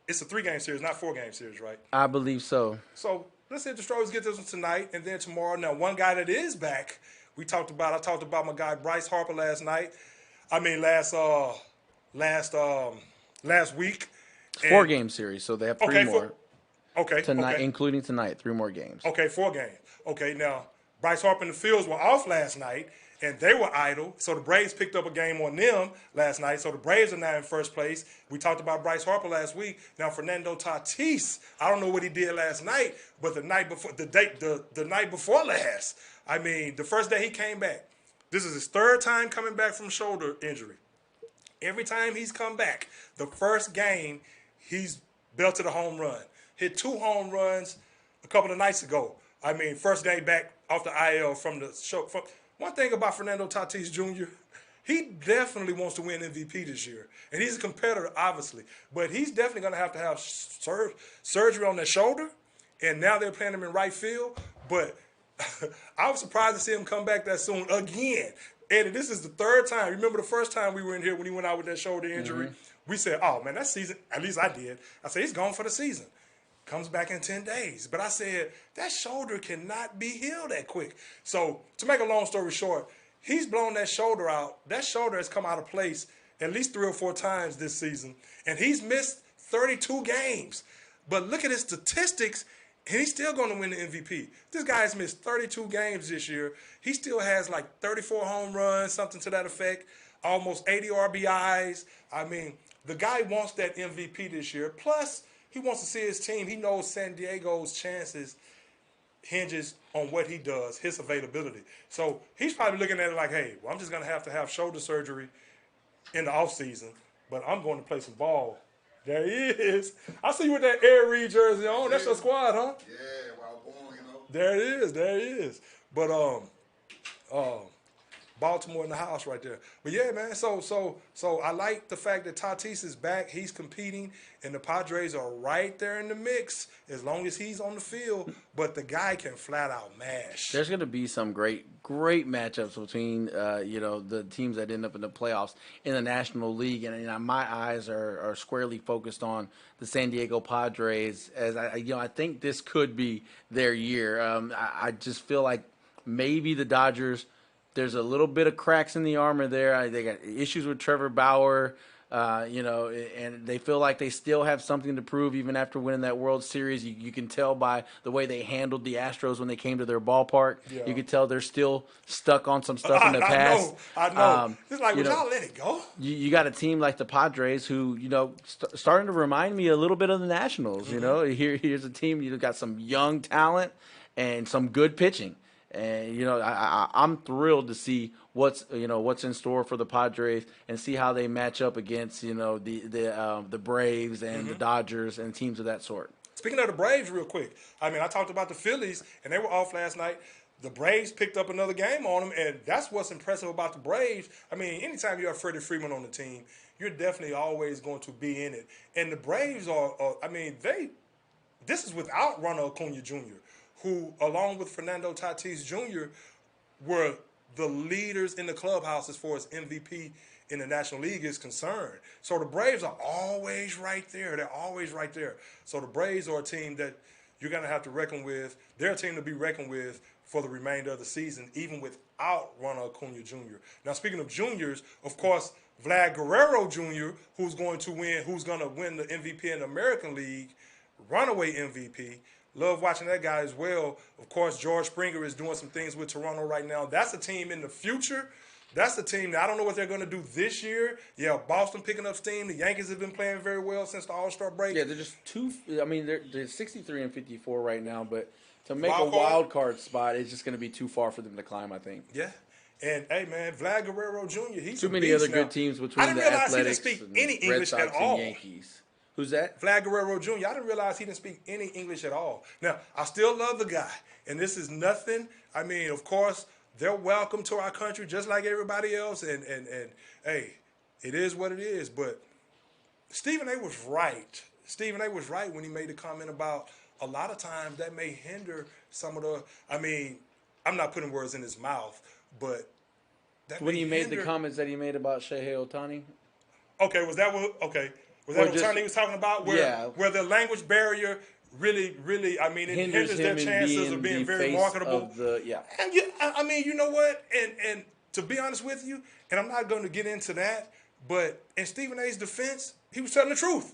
B: It's a 3-game series, not 4-game series, right?
A: I believe so.
B: So let's see if the Astros get this one tonight, and then tomorrow. Now, one guy that is back, I talked about my guy Bryce Harper last night. Last week.
A: 4-game series, so they have 3 more.
B: Tonight,
A: including tonight, 3 more games.
B: 4 games. Now Bryce Harper and the Fields were off last night, and they were idle. So the Braves picked up a game on them last night. So the Braves are now in first place. We talked about Bryce Harper last week. Now Fernando Tatis, I don't know what he did last night, but the night before last, I mean, the first day he came back. This is his third time coming back from shoulder injury. Every time he's come back, the first game, he's belted a home run. Hit 2 home runs a couple of nights ago. I mean, first day back off the IL from the show. One thing about Fernando Tatis Jr., he definitely wants to win MVP this year. And he's a competitor, obviously. But he's definitely going to have surgery on that shoulder. And now they're playing him in right field. But I was surprised to see him come back that soon again. Eddie, this is the third time. Remember the first time we were in here when he went out with that shoulder injury? Mm-hmm. We said, oh, man, that season, at least I did. I said, he's gone for the season. Comes back in 10 days. But I said, that shoulder cannot be healed that quick. So to make a long story short, he's blown that shoulder out. That shoulder has come out of place at least 3 or 4 times this season. And he's missed 32 games. But look at his statistics, and he's still going to win the MVP. This guy has missed 32 games this year. He still has like 34 home runs, something to that effect, almost 80 RBIs. I mean, the guy wants that MVP this year. Plus, he wants to see his team. He knows San Diego's chances hinges on what he does, his availability. So he's probably looking at it like, hey, well, I'm just going to have shoulder surgery in the offseason, but I'm going to play some ball. There he is. I see you with that Air Reed jersey on. That's your squad, huh?
C: Yeah, well, born, you know.
B: There it is. But Baltimore in the house right there. But yeah, man. So I like the fact that Tatis is back. He's competing, and the Padres are right there in the mix as long as he's on the field. But the guy can flat out mash.
A: There's going to be some great matchups between the teams that end up in the playoffs in the National League, and my eyes are squarely focused on the San Diego Padres. As I think this could be their year. I just feel like maybe the Dodgers. There's a little bit of cracks in the armor there. They got issues with Trevor Bauer, and they feel like they still have something to prove even after winning that World Series. You can tell by the way they handled the Astros when they came to their ballpark. Yeah. You can tell they're still stuck on some stuff in the past.
B: I know. It's like, would y'all let it go?
A: You got a team like the Padres who, starting to remind me a little bit of the Nationals. Mm-hmm. Here's a team, got some young talent and some good pitching. And I'm thrilled to see what's in store for the Padres and see how they match up against the Braves and mm-hmm. the Dodgers and teams of that sort.
B: Speaking of the Braves, real quick, I talked about the Phillies and they were off last night. The Braves picked up another game on them, and that's what's impressive about the Braves. Anytime you have Freddie Freeman on the team, you're definitely always going to be in it. And the Braves this is without Ronald Acuna Jr., who, along with Fernando Tatis Jr., were the leaders in the clubhouse as far as MVP in the National League is concerned. So the Braves are always right there. They're always right there. So the Braves are a team that you're going to have to reckon with. They're a team to be reckoned with for the remainder of the season, even without Ronald Acuna Jr. Now, speaking of juniors, of course, Vlad Guerrero Jr., who's going to win the MVP in the American League, runaway MVP. Love watching that guy as well. Of course, George Springer is doing some things with Toronto right now. That's a team in the future. That's the team that I don't know what they're going to do this year. Yeah, Boston picking up steam. The Yankees have been playing very well since the All-Star break.
A: Yeah, they're just they're 63 and 54 right now, but to make a wild card spot, it's just going to be too far for them to climb, I think.
B: Yeah. And, hey, man, Vlad Guerrero Jr., he's
A: too many other good teams between the Athletics and Red Sox and Yankees. Who's that?
B: Vlad Guerrero Jr. I didn't realize he didn't speak any English at all. Now, I still love the guy, and this is nothing. Of course, they're welcome to our country just like everybody else, and hey, it is what it is. But Stephen A. was right. Stephen A. was right when he made the comment about a lot of times that may hinder some of the I'm not putting words in his mouth, but that
A: when he made the comments that he made about Shohei Ohtani?
B: Okay, was that what Ohtani was talking about? Where the language barrier really, it hinders their chances of being very marketable. And you know what? And to be honest with you, and I'm not going to get into that, but in Stephen A's defense, he was telling the truth.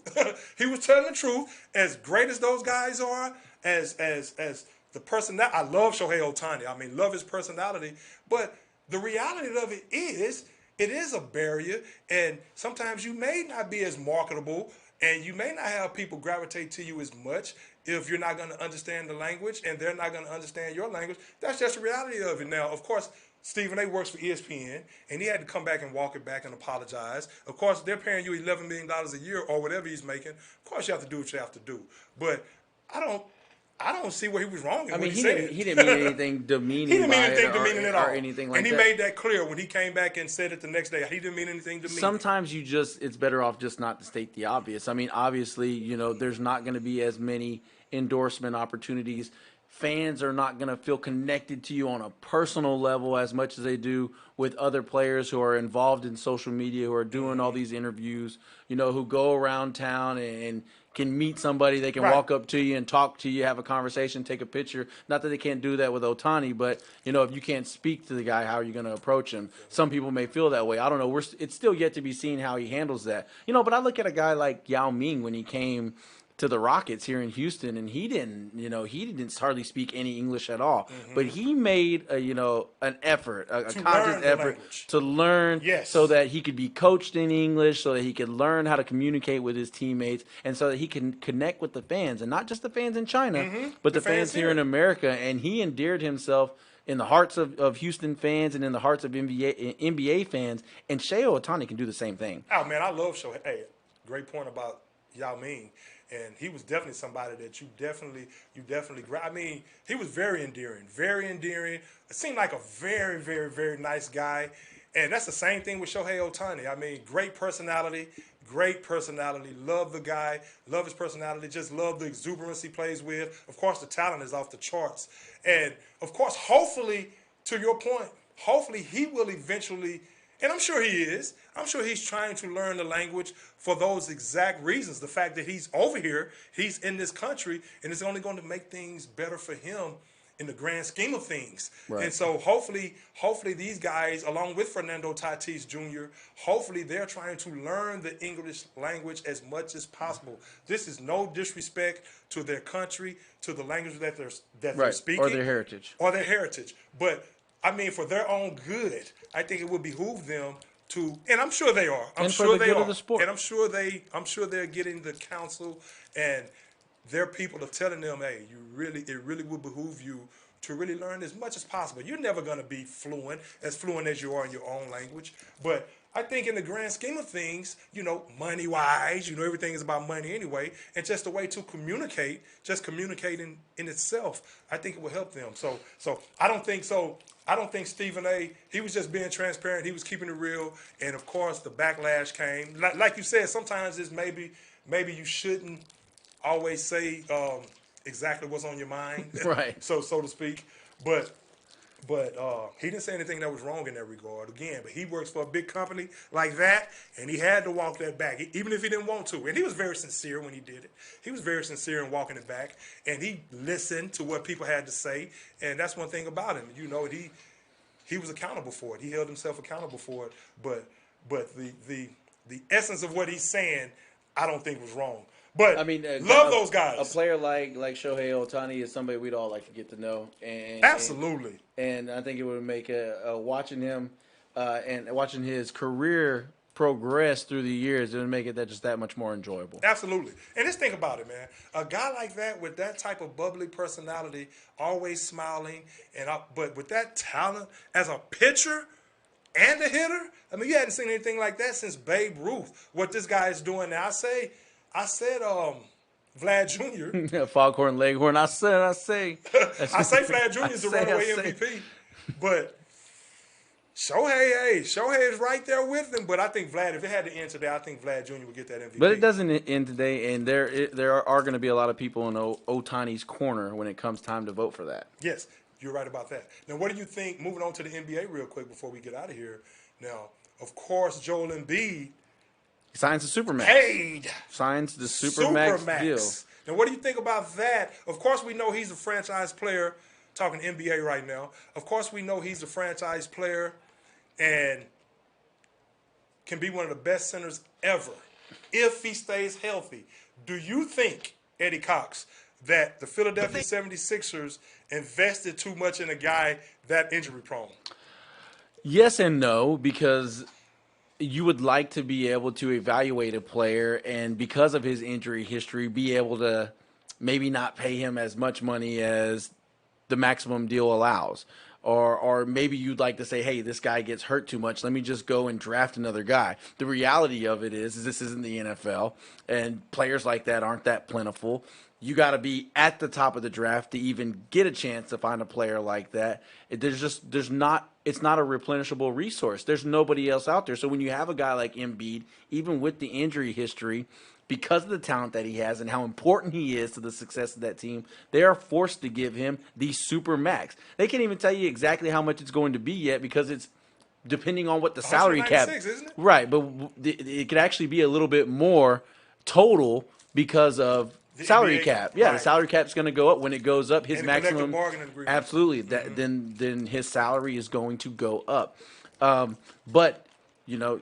B: He was telling the truth. As great as those guys are, as the person that I love Shohei Ohtani. Love his personality, but the reality of it is a barrier, and sometimes you may not be as marketable, and you may not have people gravitate to you as much if you're not going to understand the language, and they're not going to understand your language. That's just the reality of it. Now, of course, Stephen A. works for ESPN, and he had to come back and walk it back and apologize. Of course, they're paying you $11 million a year or whatever he's making. Of course, you have to do what you have to do. But I don't see where he was wrong in what he said.
A: He didn't mean anything demeaning.
B: He didn't mean
A: by
B: anything
A: it
B: demeaning at all.
A: or anything like
B: and he
A: that.
B: made that clear when he came back and said it the next day. He didn't mean anything demeaning.
A: Sometimes it's better off just not to state the obvious. I mean, obviously, there's not going to be as many endorsement opportunities. Fans are not going to feel connected to you on a personal level as much as they do with other players who are involved in social media, who are doing all these interviews, who go around town and can meet somebody. They can walk up to you and talk to you, have a conversation, take a picture. Not that they can't do that with Ohtani, but, if you can't speak to the guy, how are you going to approach him? Some people may feel that way. I don't know. It's still yet to be seen how he handles that. But I look at a guy like Yao Ming when he came to the Rockets here in Houston, and he didn't hardly speak any English at all. But he made an effort, a conscious effort to learn, so that he could be coached in English, so that he could learn how to communicate with his teammates, and so that he can connect with the fans, and not just the fans in China, but the fans here in America. And he endeared himself in the hearts of Houston fans and in the hearts of NBA fans. And Shohei Ohtani can do the same thing.
B: Oh man, I love Shohei. Hey, great point about Yao Ming. And he was definitely somebody that you definitely. I mean, he was very endearing. It seemed like a very, very, very nice guy. And that's the same thing with Shohei Ohtani. I mean, great personality. Love the guy. Love his personality. Just love the exuberance he plays with. Of course, the talent is off the charts. And of course, hopefully, to your point, hopefully he will eventually. And I'm sure he is. I'm sure he's trying to learn the language for those exact reasons. The fact that he's over here, he's in this country, and it's only going to make things better for him in the grand scheme of things. Right. And so hopefully these guys, along with Fernando Tatis Jr., hopefully they're trying to learn the English language as much as possible. This is no disrespect to their country, to the language that they're speaking.
A: Or their heritage.
B: But I mean, for their own good, I think it would behoove them to, and I'm sure they are. I'm sure they are. And I'm sure they're getting the counsel, and their people are telling them, hey, it really would behoove you to really learn as much as possible. You're never going to be fluent as you are in your own language, but I think in the grand scheme of things, money-wise, everything is about money anyway, and just a way to communicate, just communicating in itself, I think it will help them. So I don't think so. I don't think Stephen A., he was just being transparent. He was keeping it real. And, of course, the backlash came. Like you said, sometimes it's maybe you shouldn't always say exactly what's on your mind,
A: right?
B: so to speak. But he didn't say anything that was wrong in that regard. Again, but he works for a big company like that, and he had to walk that back, even if he didn't want to. And he was very sincere when he did it. He was very sincere in walking it back, and he listened to what people had to say. And that's one thing about him. He was accountable for it. He held himself accountable for it. But the essence of what he's saying, I don't think was wrong. But I mean, love those guys.
A: A player like Shohei Ohtani is somebody we'd all like to get to know.
B: Absolutely.
A: And I think it would make watching him and watching his career progress through the years, it would make it that much more enjoyable.
B: Absolutely. And just think about it, man. A guy like that with that type of bubbly personality, always smiling, but with that talent as a pitcher and a hitter, I mean, you hadn't seen anything like that since Babe Ruth. What this guy is doing now, I said Vlad Jr.
A: Foghorn Leghorn. I say.
B: I say Vlad Jr. is the runaway MVP. But Shohei is right there with him. But I think Vlad, if it had to end today, I think Vlad Jr. would get that MVP.
A: But it doesn't end today, and there are going to be a lot of people in Ohtani's corner when it comes time to vote for that.
B: Yes, you're right about that. Now, what do you think, moving on to the NBA real quick before we get out of here. Now, of course, Joel Embiid
A: signs the Supermax. Signs the Supermax deal.
B: Now, what do you think about that? Of course, we know he's a franchise player, talking NBA right now. Of course, we know he's a franchise player and can be one of the best centers ever if he stays healthy. Do you think, Eddie Cox, that the Philadelphia 76ers invested too much in a guy that injury prone?
A: Yes and no, because you would like to be able to evaluate a player and because of his injury history, be able to maybe not pay him as much money as the maximum deal allows. Or maybe you'd like to say, hey, this guy gets hurt too much. Let me just go and draft another guy. The reality of it is this isn't the NFL, and players like that aren't that plentiful. You got to be at the top of the draft to even get a chance to find a player like that. It's not a replenishable resource. There's nobody else out there. So when you have a guy like Embiid, even with the injury history, because of the talent that he has and how important he is to the success of that team, they are forced to give him the super max. They can't even tell you exactly how much it's going to be yet because it's depending on what the salary cap.
B: Isn't it?
A: Right, but it could actually be a little bit more total because of
B: The
A: salary
B: NBA
A: cap. Yeah,
B: right.
A: the salary cap's going to go up when it goes up. His
B: And the collective
A: maximum,
B: bargaining agreement.
A: absolutely. Then his salary is going to go up. But you know,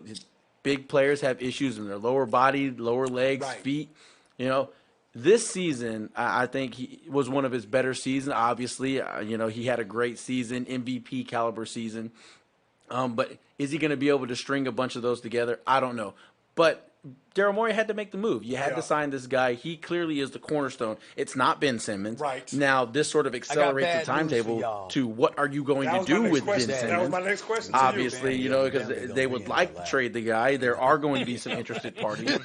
A: big players have issues in their lower body, lower legs,
B: Right.
A: feet. You know, this season I think he was one of his better seasons. Obviously, you know, he had a great season, MVP caliber season. But is he going to be able to string a bunch of those together? I don't know. But Daryl Morey had to make the move. You had to sign this guy. He clearly is the cornerstone. It's not Ben Simmons.
B: Right.
A: Now, this sort of accelerates the timetable to what are you going to do with Ben Simmons?
B: That was my next question.
A: Obviously, you know, because they would like to trade the guy. There are going to be some interested parties.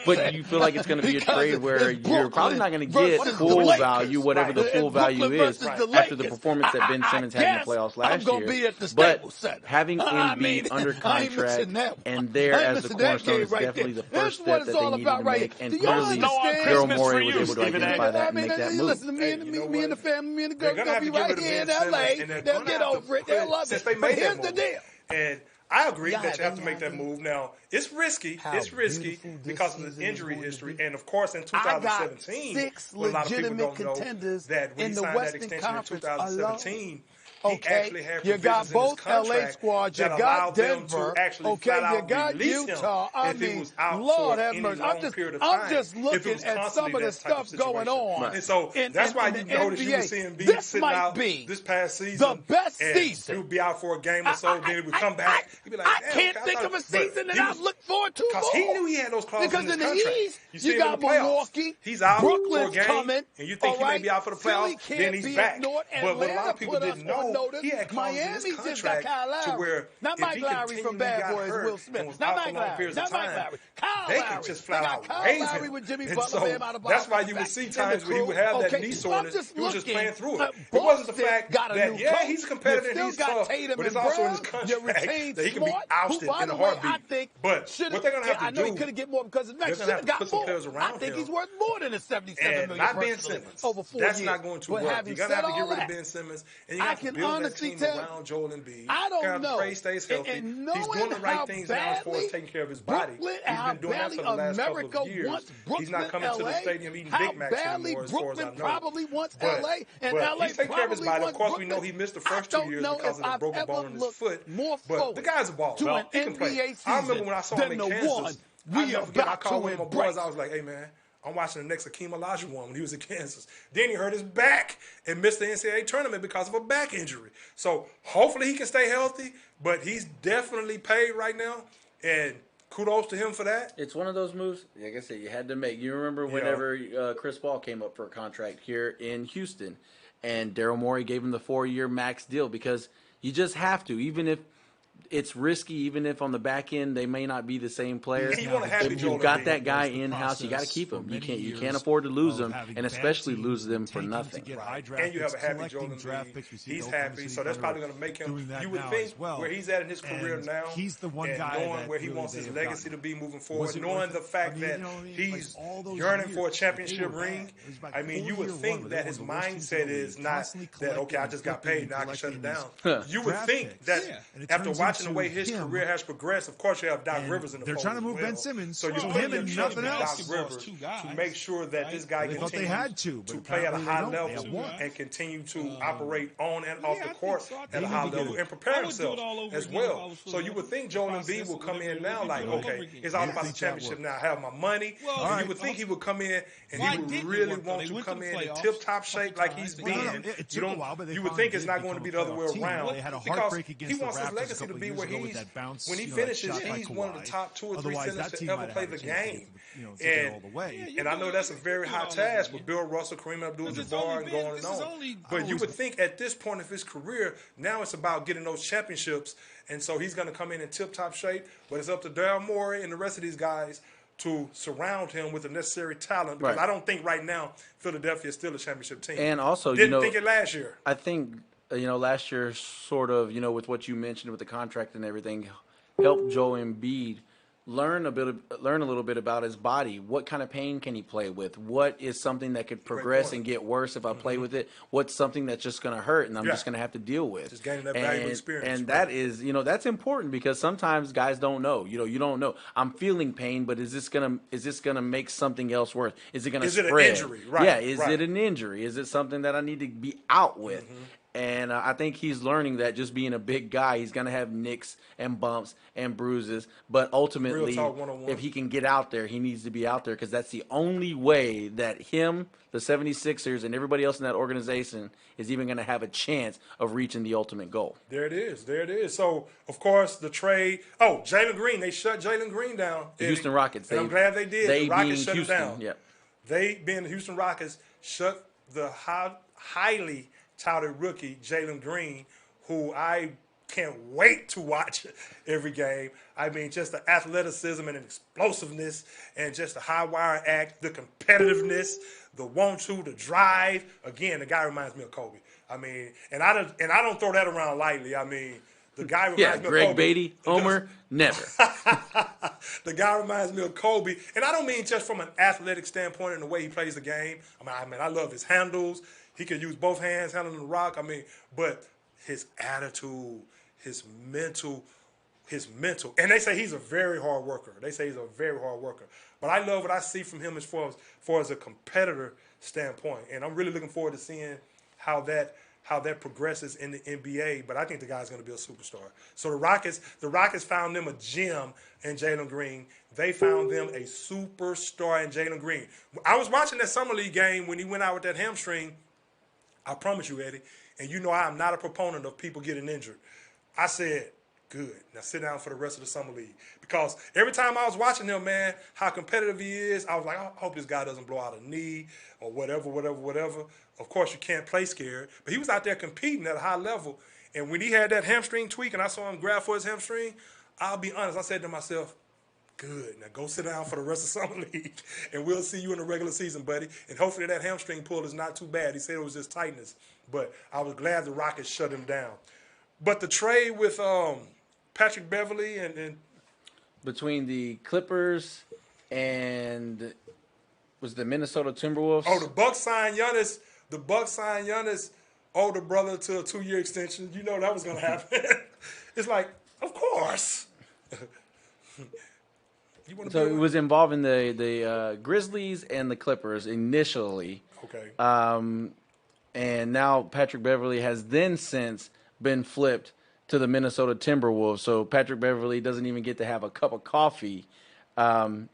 A: But you feel like it's going to be a trade where you're probably not going to get full value, whatever the full value is, after the performance that Ben Simmons had in the playoffs last year. But having Embiid under contract and there as the cornerstone is definitely the first step that they needed to make. And clearly, Daryl Morey was able to identify that and make that move.
D: Listen to me and the family, me and the
B: They're
D: girls
B: gonna
D: gonna
B: have
D: be
B: to get
D: right
B: rid of
D: here in
B: Ben
D: L.A.
B: Simmons, and they're
D: They'll
B: gonna
D: get
B: have to
D: over it. They'll love
B: since
D: it.
B: they
D: But
B: made that
D: here's the
B: move.
D: deal.
B: And I agree
D: Yeah,
B: that you have to
D: yeah,
B: make that
D: yeah.
B: move. Now, it's risky.
D: How
B: It's risky
D: beautiful this
B: because of
D: season
B: the injury
D: is going to
B: history.
D: be.
B: And, of course, in
D: I got
B: 2017,
D: 6
B: what a lot of people
D: legitimate
B: don't know,
D: contenders
B: that when
D: in
B: he
D: the
B: signed that
D: Western
B: extension in
D: Conference
B: 2017,
D: Okay,
B: he actually had
D: you got
B: provisions
D: both
B: in his
D: LA
B: contract
D: squads. You
B: that
D: got
B: allowed them
D: Denver.
B: to actually
D: Okay,
B: flat
D: you
B: out
D: got
B: release
D: Utah.
B: him
D: I
B: if he
D: mean,
B: was out
D: Lord
B: for
D: have
B: any
D: mercy.
B: long period of
D: I'm
B: time.
D: just
B: If it
D: looking
B: was
D: at some of
B: constantly
D: the
B: that type of
D: stuff going
B: situation.
D: on.
B: And so that's why you notice you were seeing Embiid
D: This
B: sitting
D: might
B: out
D: be
B: this past season.
D: the best
B: and
D: season.
B: He would be out for a game or so, then he would come back. He'd be like,
D: I
B: "Damn,
D: can't
B: okay,
D: think
B: thought-"
D: of a
B: but
D: season that
B: he
D: I
B: was-
D: look forward to more.
B: Because he knew he had those clauses
D: Because
B: in his
D: in the
B: contract.
D: East,
B: see
D: you
B: him
D: got
B: in the playoffs.
D: Milwaukee.
B: He's out
D: Brooklyn's
B: for a game,
D: coming,
B: and you think
D: all
B: he may
D: right?
B: be out for the
D: Philly
B: playoffs,
D: can't
B: then he's
D: be
B: back.
D: ignored.
B: But what a lot
D: Atlanta
B: of people
D: put us
B: didn't
D: on
B: know,
D: notice.
B: he had clauses in his
D: Miami just got
B: contract
D: Kyle
B: to
D: Lowry.
B: where
D: Not
B: if
D: Mike
B: he
D: Lowry from
B: continually
D: Bad
B: got
D: Boys,
B: hurt
D: Will
B: and
D: Smith.
B: was
D: Not
B: out
D: Mike
B: for long
D: Lowry.
B: periods of
D: Not Mike
B: time,
D: Lowry. Kyle
B: they
D: Lowry.
B: could just
D: They
B: flat
D: got
B: out
D: Kyle
B: raise
D: Lowry
B: him.
D: with Jimmy
B: And
D: Butler,
B: so
D: Bam Adebayo
B: that's why
D: coming
B: you would
D: back
B: see
D: in the
B: times where he
D: crew.
B: would have that
D: Okay,
B: knee
D: I'm
B: soreness.
D: just
B: He was just
D: looking.
B: playing through it. It
D: Boston
B: wasn't the fact
D: got a
B: that,
D: new
B: yeah,
D: coach.
B: he's competitive
D: You
B: and
D: still
B: he's
D: got
B: tough,
D: Tatum
B: but it's
D: and
B: also in his
D: Brown. You
B: contract
D: retained
B: that he can be
D: Smart,
B: ousted
D: who, by
B: in
D: the
B: a
D: way,
B: heartbeat.
D: I think
B: But
D: should've-
B: what they're going to have to
D: I know he
B: do,
D: could have get more because of
B: they're
D: next.
B: gonna
D: Should
B: have
D: have
B: to
D: got
B: put some
D: more.
B: players
D: I
B: around
D: think
B: him.
D: he's worth more than the 77
B: and
D: million
B: not Ben
D: personally
B: Simmons.
D: over 4
B: That's
D: years.
B: not going to
D: But
B: work.
D: having
B: You're going to have
D: said
B: to get
D: all
B: rid of
D: that,
B: Ben Simmons, and you
D: I
B: have to
D: can
B: build that
D: honestly
B: team
D: tell-
B: around Joel Embiid.
D: I don't
B: You have to
D: know.
B: pray he stays healthy.
D: And
B: He's
D: knowing
B: doing the right
D: how
B: things now as far as
D: badly
B: taking care of his body.
D: Brooklyn,
B: He's
D: how
B: been doing that
D: badly
B: for the last couple
D: America
B: of years.
D: wants
B: He's not
D: Brooklyn,
B: coming to the
D: LA,
B: stadium eating
D: how
B: Big Macs
D: badly
B: anymore, as far as I
D: Brooklyn
B: know.
D: probably wants
B: But-
D: LA, and
B: but
D: LA
B: he's taking care of his
D: probably
B: body. Of
D: wants
B: course, we
D: Brooklyn.
B: know he missed the
D: I
B: first 2
D: don't
B: years
D: know
B: because of
D: if
B: the
D: I've
B: broken
D: ever
B: bone in his
D: looked
B: foot.
D: more
B: But the
D: forward
B: guy's a baller.
D: to an
B: He can play.
D: NBA
B: I remember
D: season
B: when I saw him in
D: than the
B: Kansas.
D: one
B: I
D: we
B: never forget. I
D: about
B: called
D: to
B: one of my
D: embrace.
B: boys. I was like, "Hey man, I'm watching the next Akeem Olajuwon when he was in Kansas. Then he hurt his back and missed the NCAA tournament because of a back injury. So hopefully he can stay healthy, but he's definitely paid right now, and kudos to him for that.
A: It's one of those moves, like I said, you had to make. You remember whenever Chris Paul came up for a contract here in Houston, and Daryl Morey gave him the 4-year max deal because you just have to, even if it's risky, even if on the back end they may not be the same player.
B: And you want to have
A: If
B: Joel
A: you've got
B: Embiid.
A: that guy in house, you got to keep him. You can't afford to lose him, and especially lose them for nothing.
B: And you have a happy Joel Embiid. He's happy, so that's probably going to make him. You would think where he's at in his career now,
E: he's the one
B: and
E: guy
B: knowing
E: that
B: where he
E: really
B: wants his
E: they have
B: legacy to
E: gotten.
B: be moving forward,
E: Was it
B: knowing
E: worth
B: the
E: it?
B: fact
E: I mean,
B: that
E: you know what I mean?
B: he's
E: Like, all those
B: yearning for a
E: years,
B: championship
E: they were bad.
B: ring.
E: It was like
B: I mean, you
E: 4
B: would
E: year
B: think
E: run where
B: that
E: they
B: his
E: were the worst team in
B: mindset
E: the
B: is
E: league,
B: not
E: constantly
B: that, okay, I just got paid,
E: collecting
B: now I can shut it
E: and
B: down.
E: collecting
B: You would
E: draft
B: think
E: picks.
B: that
E: Yeah. And it
B: after
E: turns
B: watching the
E: into
B: way his
E: him.
B: career has progressed, of course you have Doc
E: And
B: Rivers in the
E: they're
B: fold
E: trying to
B: as
E: move
B: well.
E: Ben Simmons,
B: So you
E: so
B: put
E: him
B: your
E: and
B: trust in
E: nothing
B: Doc
E: else.
B: Rivers to make sure that this guy
E: They thought they
B: continues
E: had to, but
B: play at a
E: apparently
B: high
E: they don't. They
B: level
E: have one.
B: and continue to operate on and off the
F: I
B: court
F: think so. I
B: at
F: think
B: a
F: he
B: high
F: would do
B: level
F: it.
B: and prepare
F: I would do it
B: himself
F: all over
B: as
F: again if I
B: well.
F: was
B: So you would think Joel Embiid will come in now like,
F: all over
B: okay,
F: again.
B: it's all
E: Yeah,
B: about
E: I
B: the
E: think that
B: championship
E: works.
B: now. I have my money.
F: Well,
B: And
F: all
B: you would
F: right.
B: think he would come in and
F: Why
B: he would
F: didn't it
B: really
F: work, though?
B: want
F: They
B: to
F: went to
B: come
F: the
B: in in
F: playoffs
B: tip-top
F: a
B: shape
F: couple
B: like he's
F: times.
B: been.
E: No, it
B: You
E: took a while, but they
B: you would
E: finally
B: think it's
E: did
B: not
E: become
B: going to be
E: a
B: the other way
E: playoff team.
B: around
E: They had a
B: because
E: heartbreak
B: he
E: against the
B: wants his
E: Raptors a
B: legacy to
E: couple
B: to be where
E: years ago with
B: he's
E: that bounce,
B: when he
E: you know, that
B: finishes,
E: shot by
B: he's one of the
E: Kawhi.
B: top 2 or 3
E: Otherwise,
B: centers
E: that
B: to
E: team
B: ever
E: might
B: play
E: have
B: the
E: had a chance to
B: game.
E: get to get all the way.
B: And I know that's a very high task with Bill Russell, Kareem Abdul-Jabbar, and going on. But you would think at this point of his career, now it's about getting those championships, and so he's going to come in tip-top shape. But it's up to Daryl Morey and the rest of these guys to surround him with the necessary talent, because I don't think right now Philadelphia is still a championship team.
A: And also,
B: didn't think it last year.
A: I think last year sort of with what you mentioned with the contract and everything helped Joel Embiid learn a little bit about his body. What kind of pain can he play with? What is something that could progress and get worse if I play with it? What's something that's just going to hurt and I'm just going to have to deal with?
B: Just gaining that valuable experience.
A: And that is, that's important, because sometimes guys don't know. You don't know. I'm feeling pain, but is this gonna make something else worse? Is it gonna spread?
B: Is it an injury? Right.
A: Yeah. Is it an injury? Is it something that I need to be out with? And I think he's learning that just being a big guy, he's going to have nicks and bumps and bruises. But ultimately, if he can get out there, he needs to be out there, because that's the only way that him, the 76ers, and everybody else in that organization is even going to have a chance of reaching the ultimate goal.
B: There it is. So, of course, the trade. Oh, Jalen Green. They shut Jalen Green down.
A: The Houston Rockets.
B: And I'm glad they did. The Rockets shut him down.
A: Yep.
B: They, being the Houston Rockets, shut the highly touted rookie Jalen Green, who I can't wait to watch every game. I mean, just the athleticism and explosiveness, and just the high wire act, the competitiveness, the want-to, the drive. Again, the guy reminds me of Kobe. I mean, and I don't throw that around lightly. I mean, the guy reminds me of Kobe.
A: Greg Beatty, Homer, never.
B: The guy reminds me of Kobe, and I don't mean just from an athletic standpoint and the way he plays the game. I mean, I love his handles. He could use both hands handling the rock. I mean, but his attitude, his mental. And they say he's a very hard worker. But I love what I see from him as far as a competitor standpoint. And I'm really looking forward to seeing how that progresses in the NBA. But I think the guy's going to be a superstar. So the Rockets found them a gem in Jalen Green. They found them a superstar in Jalen Green. I was watching that Summer League game when he went out with that hamstring. I promise you, Eddie, and I am not a proponent of people getting injured. I said, good. Now sit down for the rest of the Summer League. Because every time I was watching him, man, how competitive he is, I was like, I hope this guy doesn't blow out a knee or whatever. Of course, you can't play scared. But he was out there competing at a high level. And when he had that hamstring tweak and I saw him grab for his hamstring, I'll be honest, I said to myself, good. Now go sit down for the rest of Summer League, and we'll see you in the regular season, buddy. And hopefully that hamstring pull is not too bad. He said it was just tightness. But I was glad the Rockets shut him down. But the trade with Patrick Beverley and
A: between the Clippers and was the Minnesota Timberwolves.
B: Oh, the Bucks signed Giannis. The Bucks signed Giannis' older brother to a 2-year extension. You know that was going to happen. It's like, of course.
A: So it was involving the Grizzlies and the Clippers initially.
B: Okay.
A: And now Patrick Beverley has then since been flipped to the Minnesota Timberwolves. So Patrick Beverley doesn't even get to have a cup of coffee in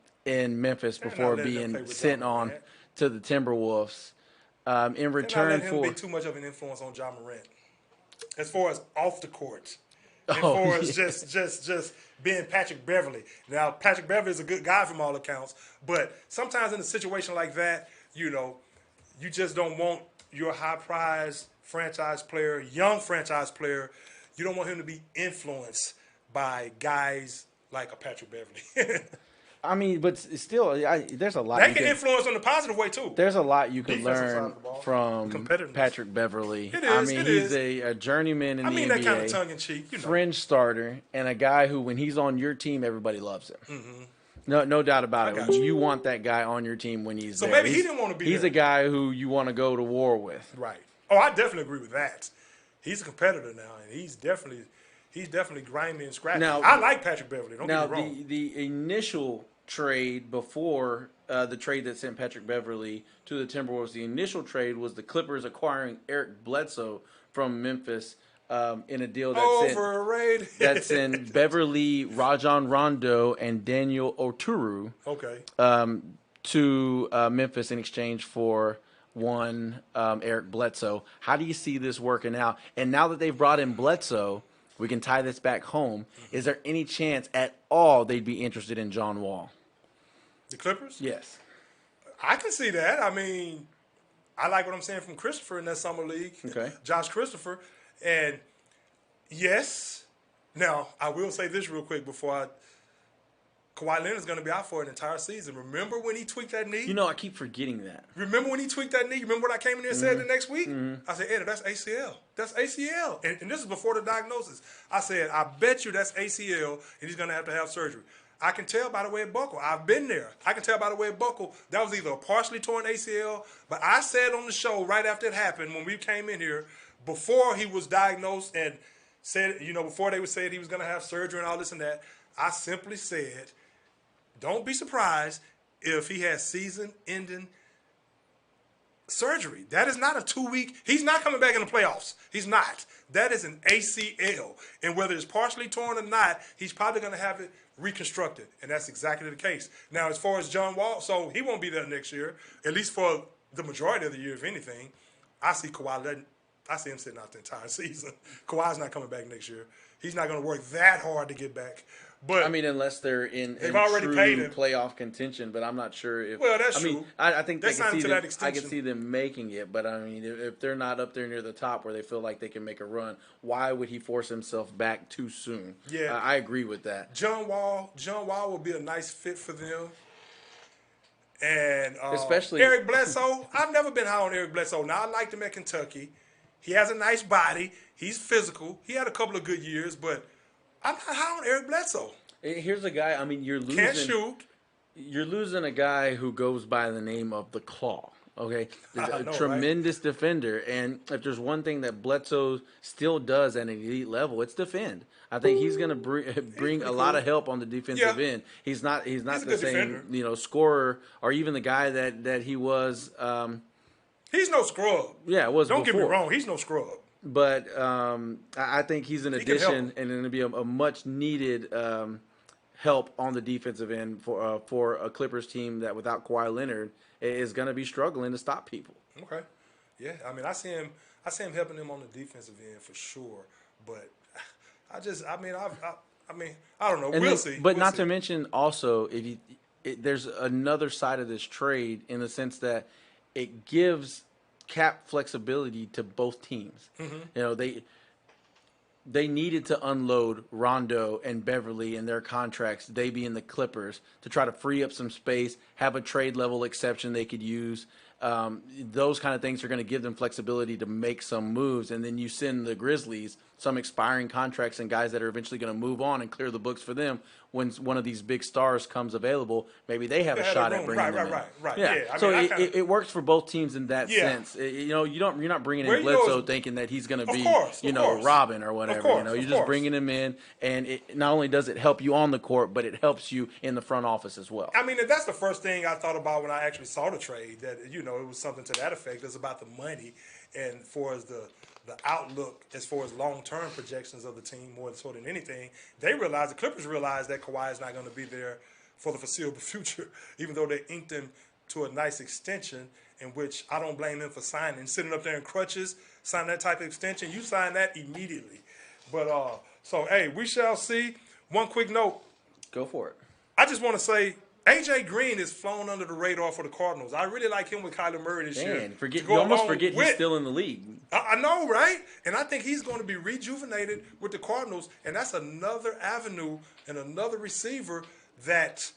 A: Memphis before being sent on to the Timberwolves. In return
B: for him be too much of an influence on Ja Morant as far as off the court. As far as just being Patrick Beverley. Now, Patrick Beverley is a good guy from all accounts, but sometimes in a situation like that, you just don't want your high-prize franchise player, young franchise player, you don't want him to be influenced by guys like a Patrick Beverley.
A: I mean, but still, there's a lot.
B: They can influence in a positive way, too.
A: There's a lot you can learn from Patrick Beverley.
B: It is,
A: he's a journeyman in the NBA.
B: I mean that kind of tongue-in-cheek.
A: Fringe starter, and a guy who, when he's on your team, everybody loves him. Mm-hmm. No doubt about it. You want that guy on your team when he's there.
B: So maybe he didn't want to be there.
A: He's a guy who you want to go to war with.
B: Right. Oh, I definitely agree with that. He's a competitor now, and he's definitely grimy and scrappy. Now, I like Patrick Beverley. Don't get me wrong.
A: The initial trade before the trade that sent Patrick Beverley to the Timberwolves, the initial trade was the Clippers acquiring Eric Bledsoe from Memphis in a deal that sent Beverley, Rajon Rondo, and Daniel Oturu to Memphis in exchange for one Eric Bledsoe. How do you see this working out? And now that they've brought in Bledsoe, we can tie this back home. Is there any chance at all they'd be interested in John Wall?
B: The Clippers?
A: Yes.
B: I can see that. I mean, I like what I'm saying from Christopher in that summer league.
A: Okay.
B: Josh Christopher. And yes. Now, I will say this real quick before Kawhi Leonard's going to be out for an entire season. Remember when he tweaked that knee?
A: You know, I keep forgetting that.
B: Remember when he tweaked that knee? Remember what I came in there and said the next week? I said, Eddie, that's ACL. That's ACL. And this is before the diagnosis. I said, I bet you that's ACL, and he's going to have surgery. I can tell by the way it buckled. I've been there. I can tell by the way it buckled. That was either a partially torn ACL, but I said on the show right after it happened when we came in here, before he was diagnosed and said, before they would say he was going to have surgery and all this and that, I simply said, don't be surprised if he has season-ending surgery. That is not a 2-week. He's not coming back in the playoffs. He's not. That is an ACL. And whether it's partially torn or not, he's probably going to have it reconstructed. And that's exactly the case. Now, as far as John Wall, so he won't be there next year, at least for the majority of the year, if anything. I see him sitting out the entire season. Kawhi's not coming back next year. He's not going to work that hard to get back. But
A: I mean, unless they're in
B: already paid
A: true
B: him.
A: playoff contention, but I'm not sure if.
B: Well, that's
A: true.
B: true.
A: I think
B: They
A: they can
B: signed
A: see
B: to
A: them,
B: that
A: I
B: extension.
A: can see them making it, but I mean, if they're not up there near the top where they feel like they can make a run, why would he force himself back too soon?
B: Yeah.
A: I agree with that.
B: John Wall would be a nice fit for them. And
A: Especially
B: Eric Bledsoe. I've never been high on Eric Bledsoe. Now, I liked him at Kentucky. He has a nice body. He's physical. He had a couple of good years, but I'm not high on Eric Bledsoe.
A: Here's a guy. I mean, you're losing.
B: Can't shoot.
A: You're losing a guy who goes by the name of the Claw. Okay, a
B: know,
A: tremendous defender, and if there's one thing that Bledsoe still does at an elite level, it's defend. I think he's going to bring a lot of help on the defensive end. He's not the
B: good
A: same
B: defender.
A: Scorer or even the guy that he was.
B: He's no scrub.
A: Yeah, was
B: Don't
A: before.
B: get me wrong. He's no scrub.
A: But I think he's an
B: He can help
A: addition
B: him.
A: and going to be a much needed help on the defensive end for a Clippers team that without Kawhi Leonard is going to be struggling to stop people.
B: Okay. Yeah, I mean, I see him helping them on the defensive end for sure. But I don't know. We'll see.
A: But
B: We'll
A: not
B: see.
A: to mention also, there's another side of this trade in the sense that it gives cap flexibility to both teams.
B: Mm-hmm.
A: They needed to unload Rondo and Beverly and their contracts, they being the Clippers, to try to free up some space, have a trade level exception they could use. Those kind of things are going to give them flexibility to make some moves. And then you send the Grizzlies some expiring contracts and guys that are eventually going to move on and clear the books for them when one of these big stars comes available. Maybe they have a shot at bringing them in.
B: Right.
A: Yeah.
B: Yeah, I
A: So
B: mean,
A: it works for both teams in that
B: Yeah.
A: sense. You're not bringing
B: Where
A: in
B: you go
A: Bledsoe
B: is-
A: thinking that he's going to
B: Of
A: be,
B: course.
A: Robin or whatever.
B: course,
A: You're
B: of
A: just
B: course.
A: bringing him in, and it not only does it help you on the court, but it helps you in the front office as well.
B: I mean, and that's the first thing I thought about when I actually saw the trade, that, it was something to that effect. It's about the money and for as the outlook as far as long-term projections of the team more so than anything. The Clippers realized that Kawhi is not going to be there for the foreseeable future, even though they inked him to a nice extension, in which I don't blame him for signing. Sitting up there in crutches, signing that type of extension, you sign that immediately. But, hey, we shall see. One quick note.
A: Go for it.
B: I just want to say, A.J. Green is flown under the radar for the Cardinals. I really like him with Kyler Murray this year.
A: Man,
B: To
A: you
B: go
A: almost
B: along
A: forget
B: with-
A: he's still in the league.
B: I know, right? And I think he's going to be rejuvenated with the Cardinals, and that's another avenue and another receiver that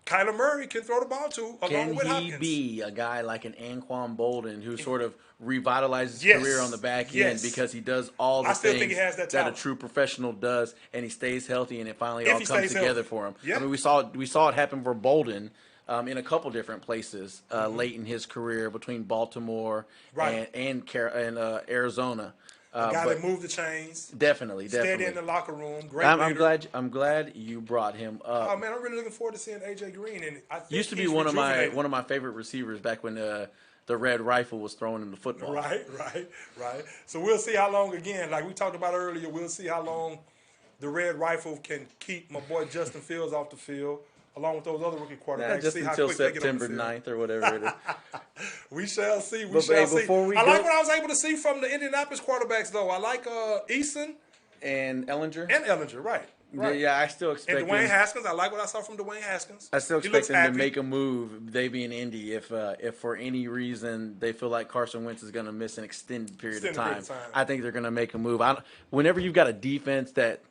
B: Kyler Murray can throw the ball to along
A: Can
B: with
A: he
B: Hopkins.
A: be a guy like an Anquan Bolden who sort of revitalizes his
B: Yes.
A: career on the back end
B: Yes.
A: because he does all the
B: I still
A: things
B: think he has that
A: a
B: talent.
A: true professional does, and he stays healthy, and it finally
B: If
A: all
B: he
A: comes
B: stays
A: together
B: healthy.
A: for him.
B: Yeah.
A: I mean, we saw it happen for Bolden in a couple different places late in his career between Baltimore
B: Right.
A: and Arizona.
B: Guy
A: But
B: that moved the chains,
A: definitely.
B: steady in the locker room, great
A: I'm
B: leader.
A: glad you brought him up.
B: Oh man, I'm really looking forward to seeing A.J. Green. And I think
A: Used to be
B: he's
A: one of
B: rejuvenated.
A: my favorite receivers back when the Red Rifle was throwing him the football.
B: Right. So we'll see how long, again, like we talked about earlier, we'll see how long the Red Rifle can keep my boy Justin Fields off the field, along with those other rookie quarterbacks.
A: Just
B: see how
A: until
B: quick they get on the
A: September
B: field.
A: 9th or whatever it is.
B: We shall see.
A: But, hey, before we
B: I like
A: go-
B: what I was able to see from the Indianapolis quarterbacks, though. I like Eason
A: and Ellinger.
B: And Ellinger, right. Right.
A: Yeah, I still expect
B: And Dwayne
A: him.
B: Haskins, I like what I saw from Dwayne Haskins.
A: I still
B: He
A: expect
B: looks
A: them to
B: happy.
A: make a move. They being Indy, if for any reason they feel like Carson Wentz is going to miss an extended period of time, I think they're going to make a move. Whenever you've got a defense that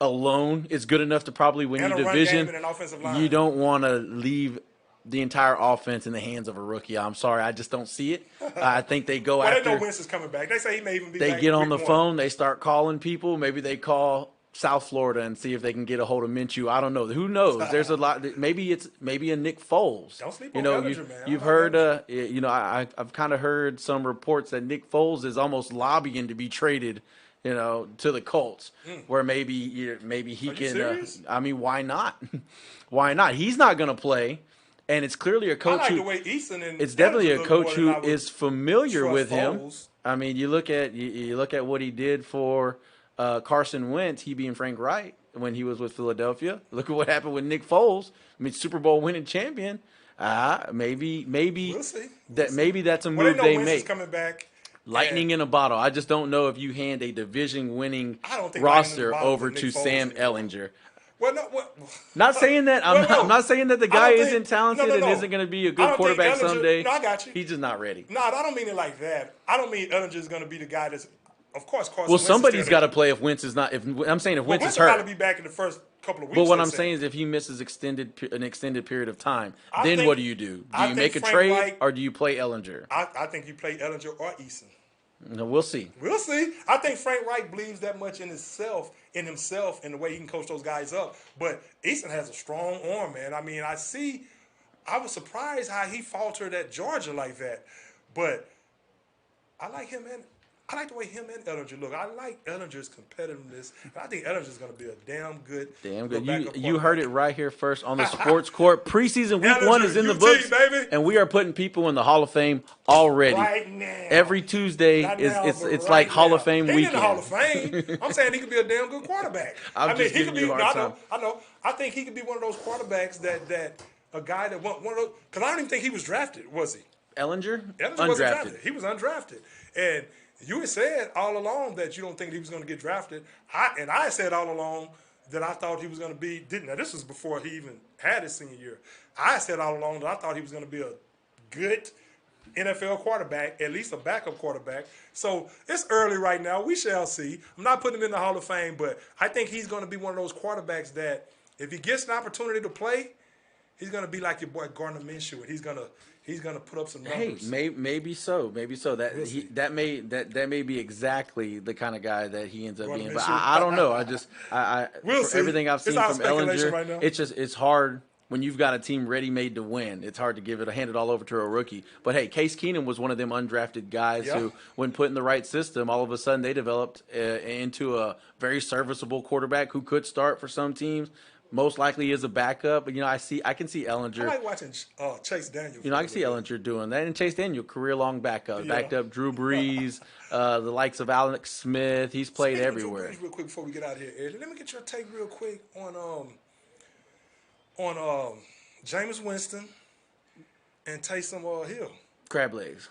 A: alone is good enough to probably win
B: And
A: your
B: a run
A: division,
B: game and an offensive line.
A: you don't want to leave the entire offense in the hands of a rookie. I'm sorry, I just don't see it. I think they go
B: Well,
A: after.
B: they know Wentz is coming back. They say he may even be
A: They
B: back
A: get on the
B: week
A: phone.
B: one.
A: They start calling people. Maybe they call South Florida and see if they can get a hold of Minshew. I don't know. Who knows? There's a lot. Maybe a Nick Foles.
B: Don't sleep on Ellinger, man.
A: You've
B: I
A: heard.
B: like
A: I've kind of heard some reports that Nick Foles is almost lobbying to be traded. To the Colts, where maybe he can.
B: serious?
A: Why not? Why not? He's not going to play, and it's clearly a
B: I
A: coach
B: like
A: who.
B: the way Eason and
A: It's definitely
B: Ellinger
A: a
B: look
A: coach
B: more
A: who
B: than I would
A: is familiar
B: trust
A: with him.
B: Foles.
A: You look at what he did for Carson Wentz, he being Frank Wright when he was with Philadelphia. Look at what happened with Nick Foles. Super Bowl winning champion. Maybe
B: We'll see.
A: maybe that's a
B: Well,
A: move
B: they know
A: they
B: Wentz is
A: make.
B: coming back.
A: Lightning in a bottle. I just don't know if you hand a division-winning
B: I don't think
A: roster
B: lightning in a bottle
A: over
B: to
A: to
B: Nick Foles
A: Sam
B: anymore.
A: Ellinger.
B: Well, no, well,
A: Not saying that I'm not saying that the
B: I
A: guy
B: don't think-
A: isn't talented
B: no.
A: and isn't going to be a
B: I
A: good
B: don't think
A: quarterback
B: Ellinger-
A: someday.
B: No, I got you.
A: He's just not ready.
B: No, I don't mean it like that. I don't mean Ellinger is going to be the guy that's. Of course, Carson.
A: Well,
B: Wentz is
A: somebody's
B: still
A: got to play if Wentz is not. If I'm saying if
B: Well,
A: Wentz is
B: will
A: hurt.
B: probably be back in the first couple of weeks.
A: But what
B: they
A: I'm
B: say.
A: saying is, if he misses an extended period of time,
B: I
A: then
B: think-
A: what do you do? Do
B: I
A: you
B: think
A: make a
B: Frank
A: trade
B: Reich-
A: or do you play Ellinger?
B: I think you play Ellinger or Eason.
A: No, we'll see.
B: We'll see. I think Frank Reich believes that much in himself, and the way he can coach those guys up. But Eason has a strong arm, man. I was surprised how he faltered at Georgia like that. But I like him, man. I like the way him and Ellinger look. I like Ellinger's competitiveness. I think Ellinger's going to be a damn good.
A: You heard it right here first on the Sports Court. Preseason week
B: Ellinger,
A: 1 is in the
B: UT,
A: books,
B: baby.
A: and we are putting people in the Hall of Fame already.
B: Right now.
A: Every Tuesday
B: Not
A: is
B: now,
A: it's
B: but
A: it's
B: right
A: like Hall
B: now.
A: of Fame
B: He ain't
A: weekend.
B: in the Hall of Fame. I'm saying he could be a damn good quarterback.
A: I'm just
B: he
A: giving
B: could
A: you
B: be.
A: a hard time.
B: I know. I think he could be one of those quarterbacks that a guy that one of those. Because I don't even think he was drafted, was he?
A: Ellinger,
B: Ellinger wasn't drafted. He was undrafted, and you had said all along that you don't think he was going to get drafted. I said all along that I thought he was going to be. Now this was before he even had his senior year. I said all along that I thought he was going to be a good NFL quarterback, at least a backup quarterback. So it's early right now. We shall see. I'm not putting him in the Hall of Fame, but I think he's going to be one of those quarterbacks that if he gets an opportunity to play, he's going to be like your boy Gardner Minshew, and he's going to put up some numbers.
A: Hey, maybe so. That may be exactly the kind of guy that he ends up
B: Gardner
A: being. But
B: Minshew.
A: I don't know.
B: We'll
A: For
B: see.
A: everything I've seen
B: It's all
A: from
B: speculation
A: Ellinger,
B: right now.
A: it's hard when you've got a team ready made to win. It's hard to hand it all over to a rookie. But hey, Case Keenum was one of them undrafted guys
B: Yeah.
A: who, when put in the right system, all of a sudden they developed into a very serviceable quarterback who could start for some teams. Most likely is a backup, but I can see Ellinger.
B: I like watching Chase Daniels.
A: I can see Ellinger doing that. And Chase Daniel, career-long backup.
B: Yeah.
A: Backed up Drew Brees, the likes of Alex Smith. He's played
B: Speaking of Drew
A: everywhere.
B: Brees, real quick before we get out of here, Ed, let me get your take real quick on Jameis Winston and Taysom Hill.
A: Crab legs.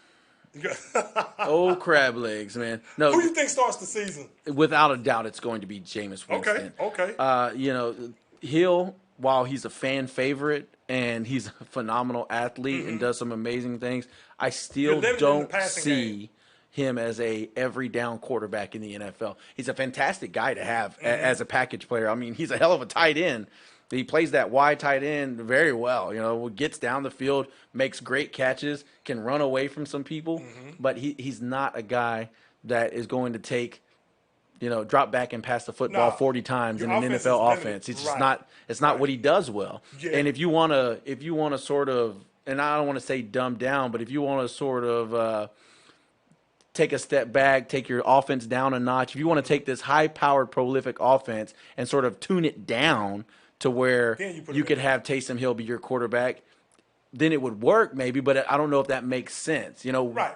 A: Oh, crab legs, man. No,
B: Who do you think starts the season?
A: without a doubt, it's going to be Jameis Winston.
B: Okay.
A: Hill, while he's a fan favorite and he's a phenomenal athlete and does some amazing things, I still
B: limited in the
A: don't
B: passing
A: see him as a every down quarterback in the NFL. He's a fantastic guy to have as a package player. I mean, he's a hell of a tight end. He plays that wide tight end very well. Gets down the field, makes great catches, can run away from some people, but he's not a guy that is going to take drop back and pass the football 40 times in an
B: offense
A: NFL
B: is
A: offense. It's
B: limited.
A: just it's not what he does well.
B: Yeah.
A: And if you want to sort of, and I don't want to say dumb down, but if you want to sort of take a step back, take your offense down a notch, if you want to take this high-powered, prolific offense and sort of tune it down to where you could have Taysom Hill be your quarterback, then it would work maybe, but I don't know if that makes sense.
B: Right.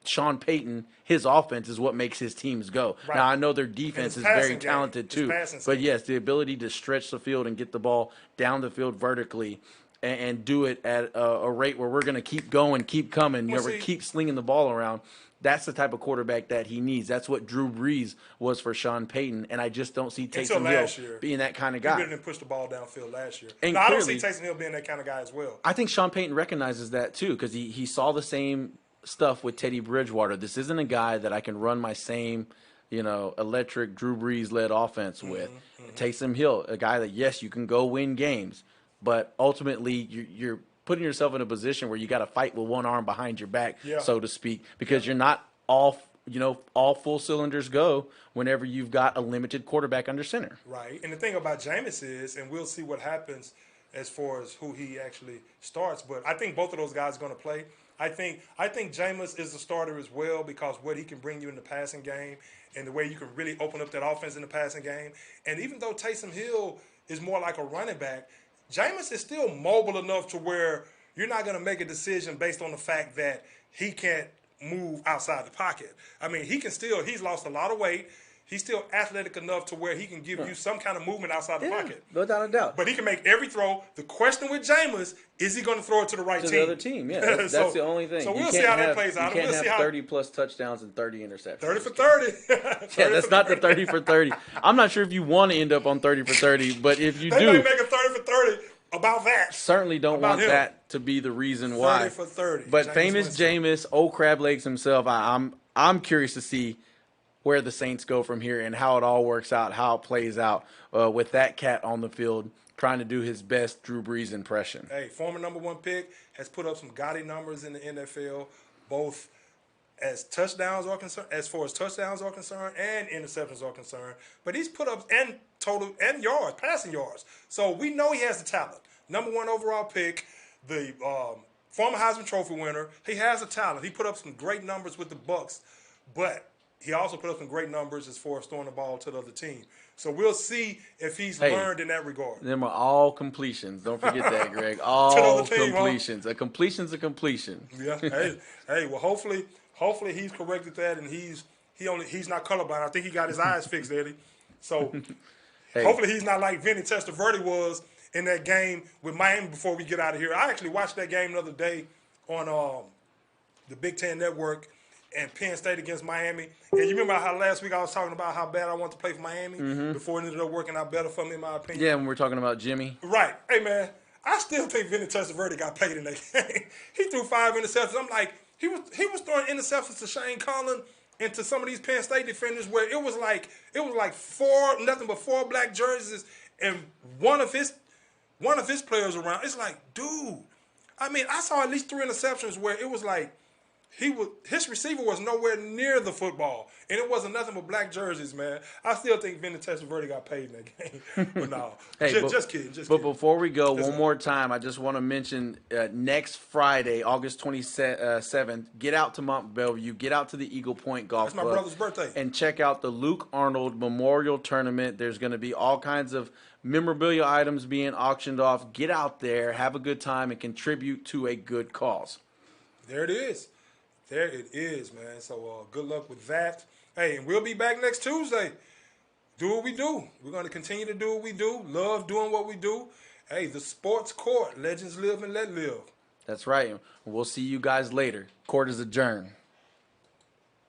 A: Sean Payton, his offense is what makes his teams go.
B: Right.
A: Now, I know their defense is
B: passing
A: very
B: game,
A: talented
B: his
A: too.
B: passing
A: But
B: scheme.
A: yes, the ability to stretch the field and get the ball down the field vertically and do it at a rate where we're going to keep going, keep coming,
B: Well,
A: we
B: see-
A: keep slinging the ball around. That's the type of quarterback that he needs. That's what Drew Brees was for Sean Payton, and I just don't see Taysom Hill being that kind of guy.
B: He really didn't push the ball downfield last year.
A: And
B: I don't see Taysom Hill being that kind of guy as well.
A: I think Sean Payton recognizes that too, because he saw the same stuff with Teddy Bridgewater. This isn't a guy that I can run my same, electric Drew Brees-led offense with. Taysom Hill, a guy that, yes, you can go win games, but ultimately you're putting yourself in a position where you got to fight with one arm behind your back, so to speak, because you're not all full cylinders go whenever you've got a limited quarterback under center.
B: Right. And the thing about Jameis is, and we'll see what happens as far as who he actually starts, but I think both of those guys are going to play. I think Jameis is the starter as well because what he can bring you in the passing game and the way you can really open up that offense in the passing game. And even though Taysom Hill is more like a running back, Jameis is still mobile enough to where you're not going to make a decision based on the fact that he can't move outside the pocket. I mean, he's lost a lot of weight. He's still athletic enough to where he can give you some kind of movement outside the pocket.
A: No doubt, no doubt.
B: But he can make every throw. The question with Jameis, is he going to throw it to the right team?
A: To the other team, yeah. That's the only thing.
B: So we'll see how that plays out.
A: You can't have 30-plus touchdowns and 30 interceptions.
B: 30 for 30.
A: Yeah, that's not the 30 for 30. I'm not sure if you want to end up on 30 for 30, but if you do.
B: They might make a 30 for 30 about that.
A: Certainly don't want that to be the reason why.
B: 30 for 30.
A: But famous Jameis, old crab legs himself, I'm curious to see where the Saints go from here and how it all works out, how it plays out with that cat on the field trying to do his best Drew Brees impression.
B: Hey, former number 1 pick has put up some gaudy numbers in the NFL, both as touchdowns are concerned, as far as touchdowns are concerned and interceptions are concerned. But he's put up and total and yards, passing yards. So we know he has the talent. Number 1 overall pick, the former Heisman Trophy winner. He has the talent. He put up some great numbers with the Bucs, but he also put up some great numbers as far as throwing the ball to the other team. So we'll see if he's learned in that regard.
A: Them are all completions. Don't forget that, Greg. All completions. A completion's a completion.
B: Yeah. Hey. Well, hopefully he's corrected that, and he's not colorblind. I think he got his eyes fixed, Eddie. So hopefully he's not like Vinny Testaverde was in that game with Miami before we get out of here. I actually watched that game the other day on the Big Ten Network. And Penn State against Miami. And you remember how last week I was talking about how bad I wanted to play for Miami before it ended up working out better for me, in my opinion?
A: Yeah, when we're talking about Jimmy.
B: Right. Hey, man, I still think Vinny Testaverde got paid in that game. He threw 5 interceptions. I'm like, he was throwing interceptions to Shane Collin and to some of these Penn State defenders where it was like nothing but 4 black jerseys and one of his players around. It's like, dude. I mean, I saw at least 3 interceptions where it was like, his receiver was nowhere near the football, and it wasn't nothing but black jerseys, man. I still think Vinny Testaverde got paid in that game, but no, just kidding.
A: But before we go, one more time, I just want to mention next Friday, August 27th, get out to Mont Bellevue, get out to the Eagle Point Golf Club.
B: That's my brother's birthday.
A: And check out the Luke Arnold Memorial Tournament. There's going to be all kinds of memorabilia items being auctioned off. Get out there, have a good time, and contribute to a good cause.
B: There it is. There it is, man. So good luck with that. Hey, and we'll be back next Tuesday. Do what we do. We're going to continue to do what we do. Love doing what we do. Hey, the sports court. Legends live and let live.
A: That's right. We'll see you guys later. Court is adjourned.